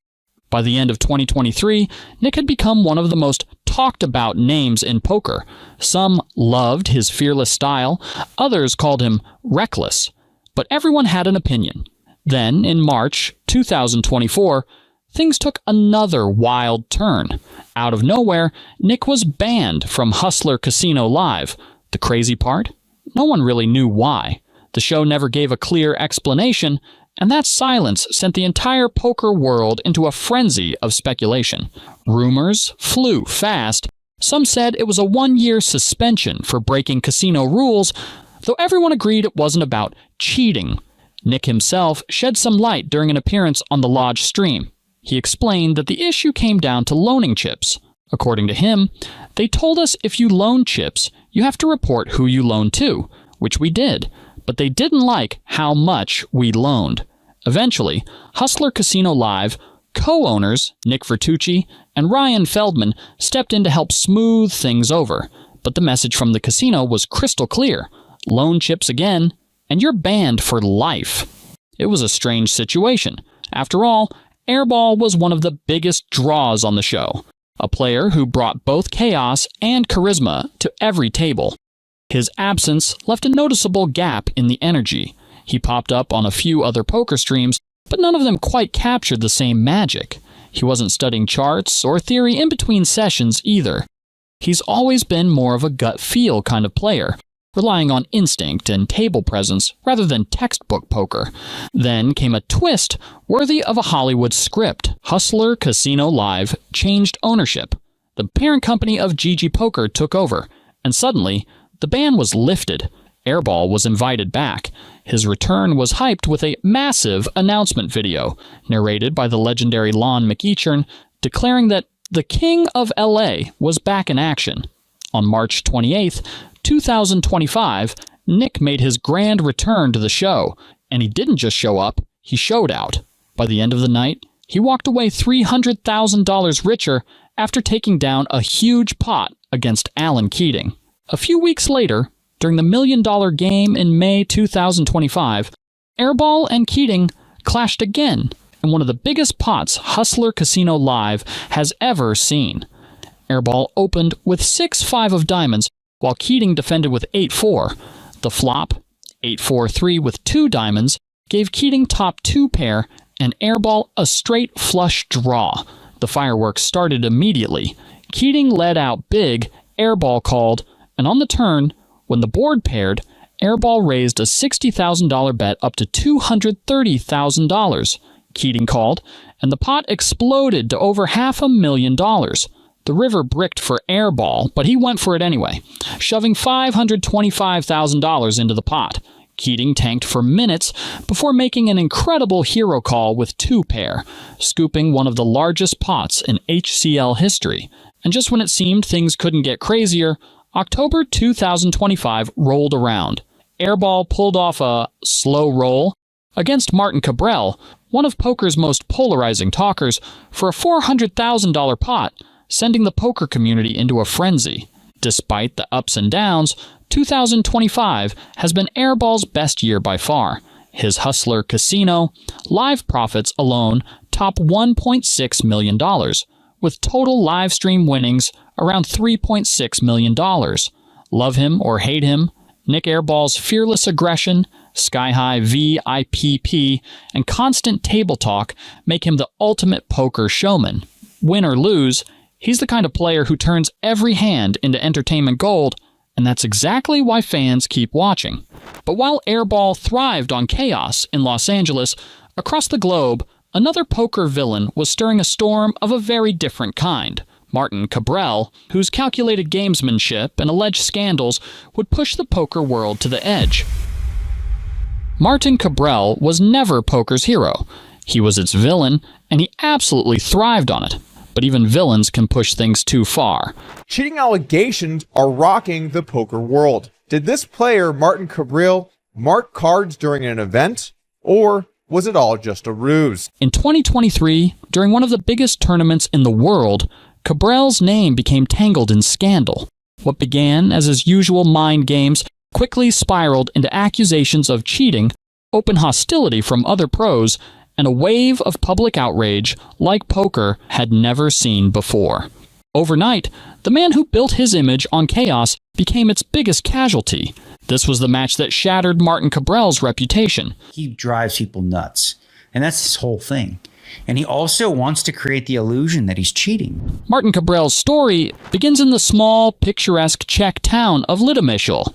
By the end of 2023, Nik had become one of the most talked about names in poker. Some loved his fearless style, others called him reckless, but everyone had an opinion. Then, in March 2024, things took another wild turn. Out of nowhere, Nik was banned from Hustler Casino Live. The crazy part? No one really knew why. The show never gave a clear explanation, and that silence sent the entire poker world into a frenzy of speculation. Rumors flew fast. Some said it was a 1-year suspension for breaking casino rules, though everyone agreed it wasn't about cheating. Nik himself shed some light during an appearance on the Lodge stream. He explained that the issue came down to loaning chips. According to him, they told us if you loan chips, you have to report who you loaned to, which we did, but they didn't like how much we loaned. Eventually, Hustler Casino Live co-owners Nik Vertucci and Ryan Feldman stepped in to help smooth things over, but the message from the casino was crystal clear. Loan chips again, and you're banned for life. It was a strange situation. After all, Airball was one of the biggest draws on the show, a player who brought both chaos and charisma to every table. His absence left a noticeable gap in the energy. He popped up on a few other poker streams, but none of them quite captured the same magic. He wasn't studying charts or theory in between sessions either. He's always been more of a gut feel kind of player, relying on instinct and table presence rather than textbook poker. Then came a twist worthy of a Hollywood script. Hustler Casino Live changed ownership. The parent company of GG Poker took over, and suddenly, the ban was lifted. Airball was invited back. His return was hyped with a massive announcement video, narrated by the legendary Lon McEachern, declaring that the King of LA was back in action. On March 28th, 2025, Nik made his grand return to the show, and he didn't just show up, he showed out. By the end of the night, he walked away $300,000 richer after taking down a huge pot against Alan Keating. A few weeks later, during the $1 million game in May 2025, Airball and Keating clashed again in one of the biggest pots Hustler Casino Live has ever seen. Airball opened with 6-5 of diamonds, while Keating defended with 8-4. The flop, 8-4-3 with 2 diamonds, gave Keating top 2 pair and Airball a straight flush draw. The fireworks started immediately. Keating led out big, Airball called, and on the turn, when the board paired, Airball raised a $60,000 bet up to $230,000. Keating called, and the pot exploded to over $500,000. The river bricked for Airball, but he went for it anyway, shoving $525,000 into the pot. Keating tanked for minutes before making an incredible hero call with 2 pair, scooping one of the largest pots in HCL history. And just when it seemed things couldn't get crazier, October 2025 rolled around. Airball pulled off a slow roll against Martin Cabral, one of poker's most polarizing talkers, for a $400,000 pot, sending the poker community into a frenzy. Despite the ups and downs, 2025 has been Airball's best year by far. His Hustler Casino Live profits alone top $1.6 million, with total live stream winnings around $3.6 million. Love him or hate him, Nik Airball's fearless aggression, sky-high VIPP, and constant table talk make him the ultimate poker showman. Win or lose, he's the kind of player who turns every hand into entertainment gold, and that's exactly why fans keep watching. But while Airball thrived on chaos in Los Angeles, across the globe, another poker villain was stirring a storm of a very different kind. Martin Cabral, whose calculated gamesmanship and alleged scandals would push the poker world to the edge. Martin Cabral was never poker's hero. He was its villain, and he absolutely thrived on it. But even villains can push things too far. Cheating allegations are rocking the poker world. Did this player, Martin Cabral, mark cards during an event, or was it all just a ruse? In 2023, during one of the biggest tournaments in the world, Cabral's name became tangled in scandal. What began as his usual mind games quickly spiraled into accusations of cheating, open hostility from other pros, and a wave of public outrage like poker had never seen before. Overnight, the man who built his image on chaos became its biggest casualty. This was the match that shattered Martin Cabral's reputation. He drives people nuts, and that's his whole thing. And he also wants to create the illusion that he's cheating. Martin Cabral's story begins in the small, picturesque Czech town of Litomyšl,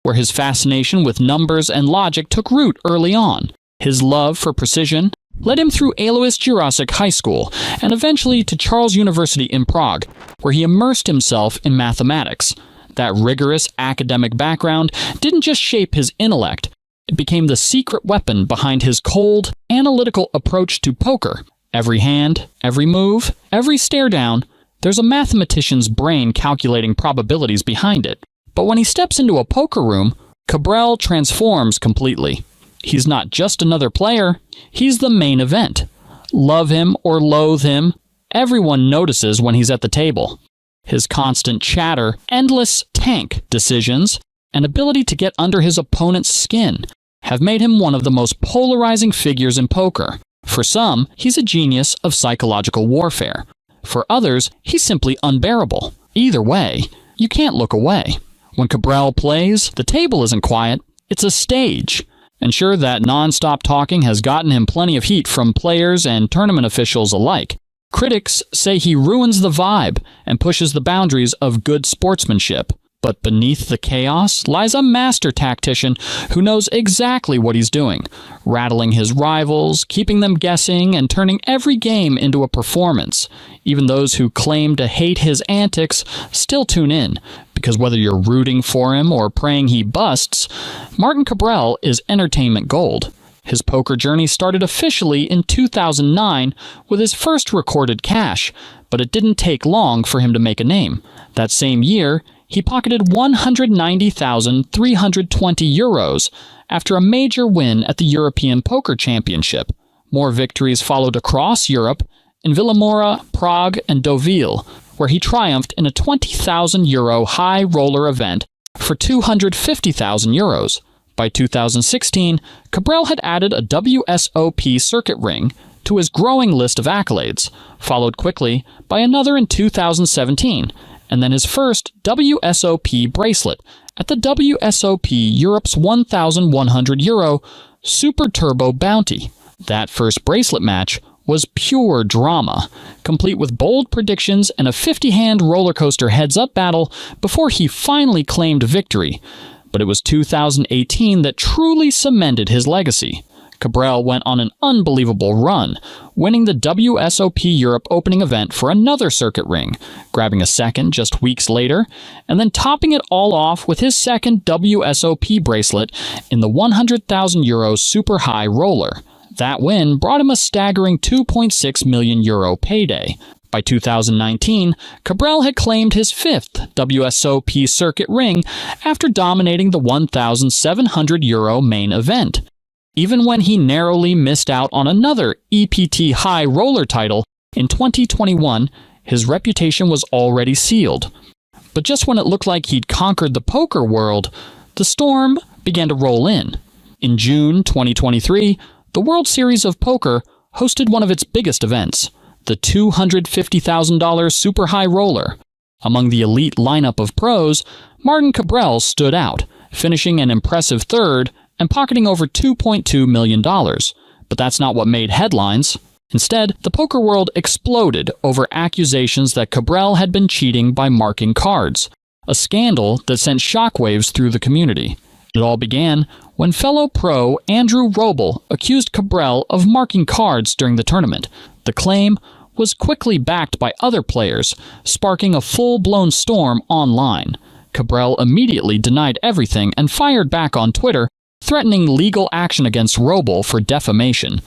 where his fascination with numbers and logic took root early on. His love for precision led him through Alois Jurasik High School and eventually to Charles University in Prague, where he immersed himself in mathematics. That rigorous academic background didn't just shape his intellect, it became the secret weapon behind his cold, analytical approach to poker. Every hand, every move, every stare down, there's a mathematician's brain calculating probabilities behind it. But when he steps into a poker room, Cabral transforms completely. He's not just another player, he's the main event. Love him or loathe him, everyone notices when he's at the table. His constant chatter, endless tank decisions, and ability to get under his opponent's skin have made him one of the most polarizing figures in poker. For some, he's a genius of psychological warfare. For others, he's simply unbearable. Either way, you can't look away. When Cabral plays, the table isn't quiet, it's a stage. And sure, that non-stop talking has gotten him plenty of heat from players and tournament officials alike. Critics say he ruins the vibe and pushes the boundaries of good sportsmanship. But beneath the chaos lies a master tactician who knows exactly what he's doing, rattling his rivals, keeping them guessing, and turning every game into a performance. Even those who claim to hate his antics still tune in, because whether you're rooting for him or praying he busts, Martin Cabral is entertainment gold. His poker journey started officially in 2009 with his first recorded cash, but it didn't take long for him to make a name. That same year, he pocketed 190,320 euros after a major win at the European Poker Championship. More victories followed across Europe, in Villamoura, Prague, and Deauville, where he triumphed in a 20,000 euro high roller event for 250,000 euros. By 2016, Cabral had added a WSOP circuit ring to his growing list of accolades, followed quickly by another in 2017, and then his first WSOP bracelet at the WSOP Europe's 1,100 euro Super Turbo Bounty. That first bracelet match was pure drama, complete with bold predictions and a 50-hand roller coaster heads-up battle before he finally claimed victory. But it was 2018 that truly cemented his legacy. Cabral went on an unbelievable run, winning the WSOP Europe opening event for another circuit ring, grabbing a second just weeks later, and then topping it all off with his second WSOP bracelet in the 100,000 euro super high roller. That win brought him a staggering 2.6 million euro payday. By 2019, Cabral had claimed his fifth WSOP circuit ring after dominating the 1,700 euro main event. Even when he narrowly missed out on another EPT high roller title in 2021, his reputation was already sealed. But just when it looked like he'd conquered the poker world, the storm began to roll in. In June 2023, the World Series of Poker hosted one of its biggest events, the $250,000 Super High Roller. Among the elite lineup of pros, Martin Cabral stood out, finishing an impressive third and pocketing over $2.2 million. But that's not what made headlines. Instead, the poker world exploded over accusations that Cabral had been cheating by marking cards, a scandal that sent shockwaves through the community. It all began when fellow pro Andrew Roble accused Cabral of marking cards during the tournament. The claim was quickly backed by other players, sparking a full-blown storm online. Cabral immediately denied everything and fired back on Twitter, threatening legal action against Roble for defamation.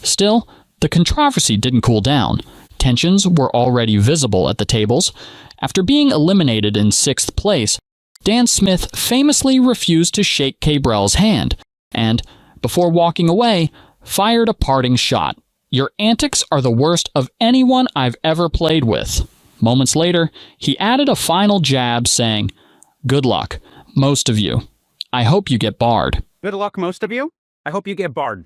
Still, the controversy didn't cool down. Tensions were already visible at the tables. After being eliminated in 6th place, Dan Smith famously refused to shake Cabral's hand, and, before walking away, fired a parting shot. "Your antics are the worst of anyone I've ever played with." Moments later, he added a final jab saying, "Good luck, most of you. I hope you get barred." Good luck, most of you. I hope you get barred.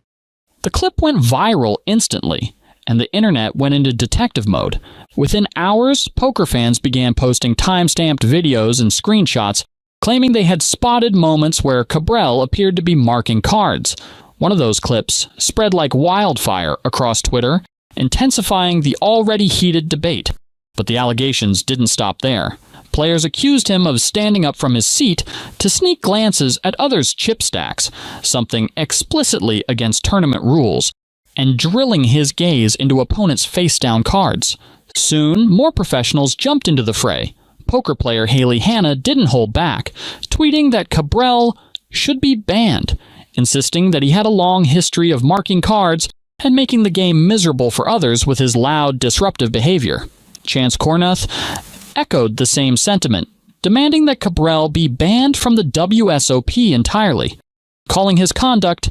The clip went viral instantly, and the internet went into detective mode. Within hours, poker fans began posting time-stamped videos and screenshots, claiming they had spotted moments where Cabral appeared to be marking cards. One of those clips spread like wildfire across Twitter, intensifying the already heated debate. But the allegations didn't stop there. Players accused him of standing up from his seat to sneak glances at others' chip stacks, something explicitly against tournament rules, and drilling his gaze into opponents' face-down cards. Soon, more professionals jumped into the fray. Poker player Haley Hanna didn't hold back, tweeting that Cabral should be banned, insisting that he had a long history of marking cards and making the game miserable for others with his loud, disruptive behavior. Chance Kornuth echoed the same sentiment, demanding that Cabral be banned from the WSOP entirely, calling his conduct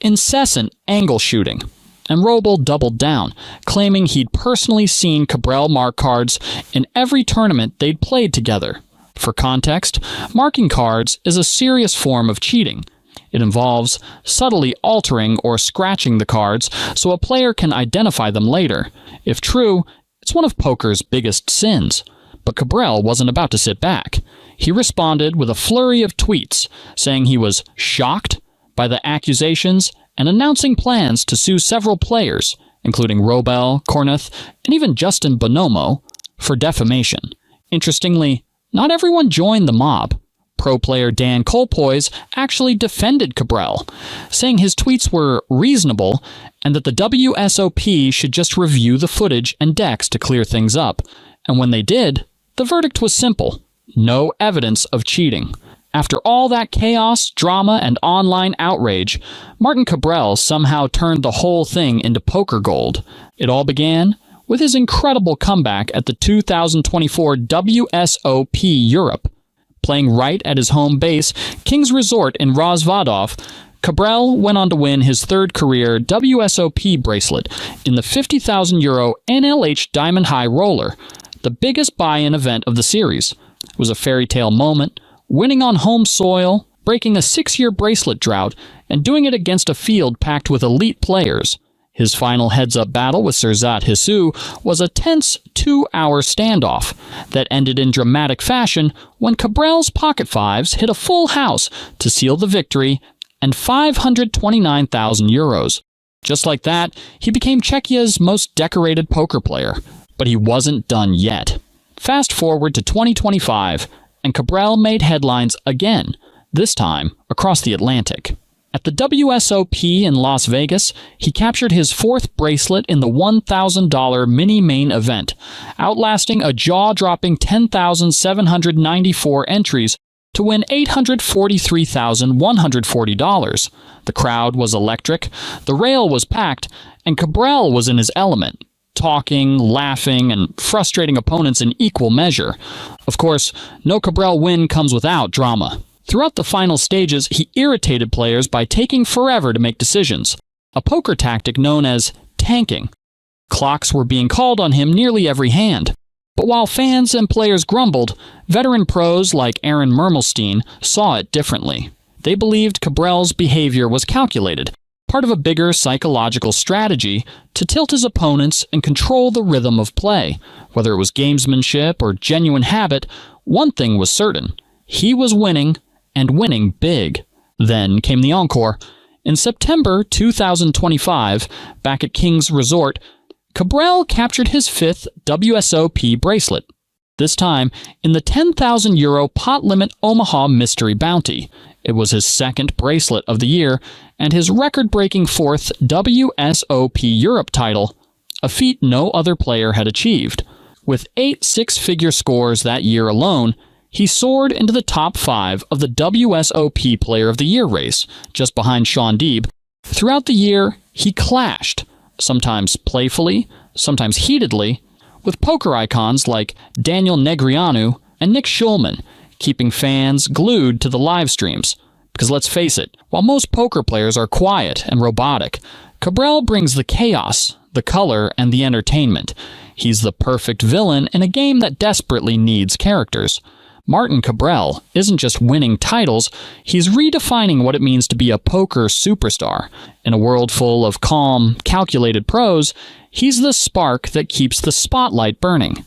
incessant angle shooting. And Roble doubled down, claiming he'd personally seen Cabral mark cards in every tournament they'd played together. For context, marking cards is a serious form of cheating. It involves subtly altering or scratching the cards so a player can identify them later. If true, it's one of poker's biggest sins. But Cabral wasn't about to sit back. He responded with a flurry of tweets, saying he was shocked by the accusations and announcing plans to sue several players, including Roble, Kornuth, and even Justin Bonomo, for defamation. Interestingly, not everyone joined the mob. Pro player Dan Colpoys actually defended Cabral, saying his tweets were reasonable and that the WSOP should just review the footage and decks to clear things up. And when they did, the verdict was simple: no evidence of cheating. After all that chaos, drama, and online outrage, Martin Cabral somehow turned the whole thing into poker gold. It all began with his incredible comeback at the 2024 WSOP Europe. Playing right at his home base, King's Resort in Rozvadov, Cabral went on to win his third career WSOP bracelet in the €50,000 NLH Diamond High Roller, the biggest buy-in event of the series. It was a fairy tale moment, winning on home soil, breaking a 6-year bracelet drought, and doing it against a field packed with elite players. His final heads-up battle with Sirzat Hissou was a tense 2-hour standoff that ended in dramatic fashion when Cabral's pocket fives hit a full house to seal the victory and €529,000. Just like that, he became Czechia's most decorated poker player. But he wasn't done yet. Fast forward to 2025, and Cabral made headlines again, this time across the Atlantic. At the WSOP in Las Vegas, he captured his 4th bracelet in the $1,000 mini-main event, outlasting a jaw-dropping 10,794 entries to win $843,140. The crowd was electric, the rail was packed, and Cabral was in his element, talking, laughing, and frustrating opponents in equal measure. Of course, no Cabral win comes without drama. Throughout the final stages, he irritated players by taking forever to make decisions, a poker tactic known as tanking. Clocks were being called on him nearly every hand. But while fans and players grumbled, veteran pros like Aaron Mermelstein saw it differently. They believed Cabral's behavior was calculated, part of a bigger psychological strategy to tilt his opponents and control the rhythm of play. Whether it was gamesmanship or genuine habit, one thing was certain: he was winning, and winning big. Then came the encore. In September 2025, back at King's Resort, Cabral captured his 5th WSOP bracelet, this time in the €10,000 pot limit Omaha Mystery Bounty. It was his 2nd bracelet of the year and his record-breaking 4th WSOP Europe title, a feat no other player had achieved. With 8 six-figure scores that year alone, he soared into the top 5 of the WSOP Player of the Year race, just behind Sean Deeb. Throughout the year, he clashed, sometimes playfully, sometimes heatedly, with poker icons like Daniel Negreanu and Nick Schulman, keeping fans glued to the live streams. Because let's face it, while most poker players are quiet and robotic, Cabral brings the chaos, the color, and the entertainment. He's the perfect villain in a game that desperately needs characters. Martin Cabral isn't just winning titles, he's redefining what it means to be a poker superstar. In a world full of calm, calculated pros, he's the spark that keeps the spotlight burning.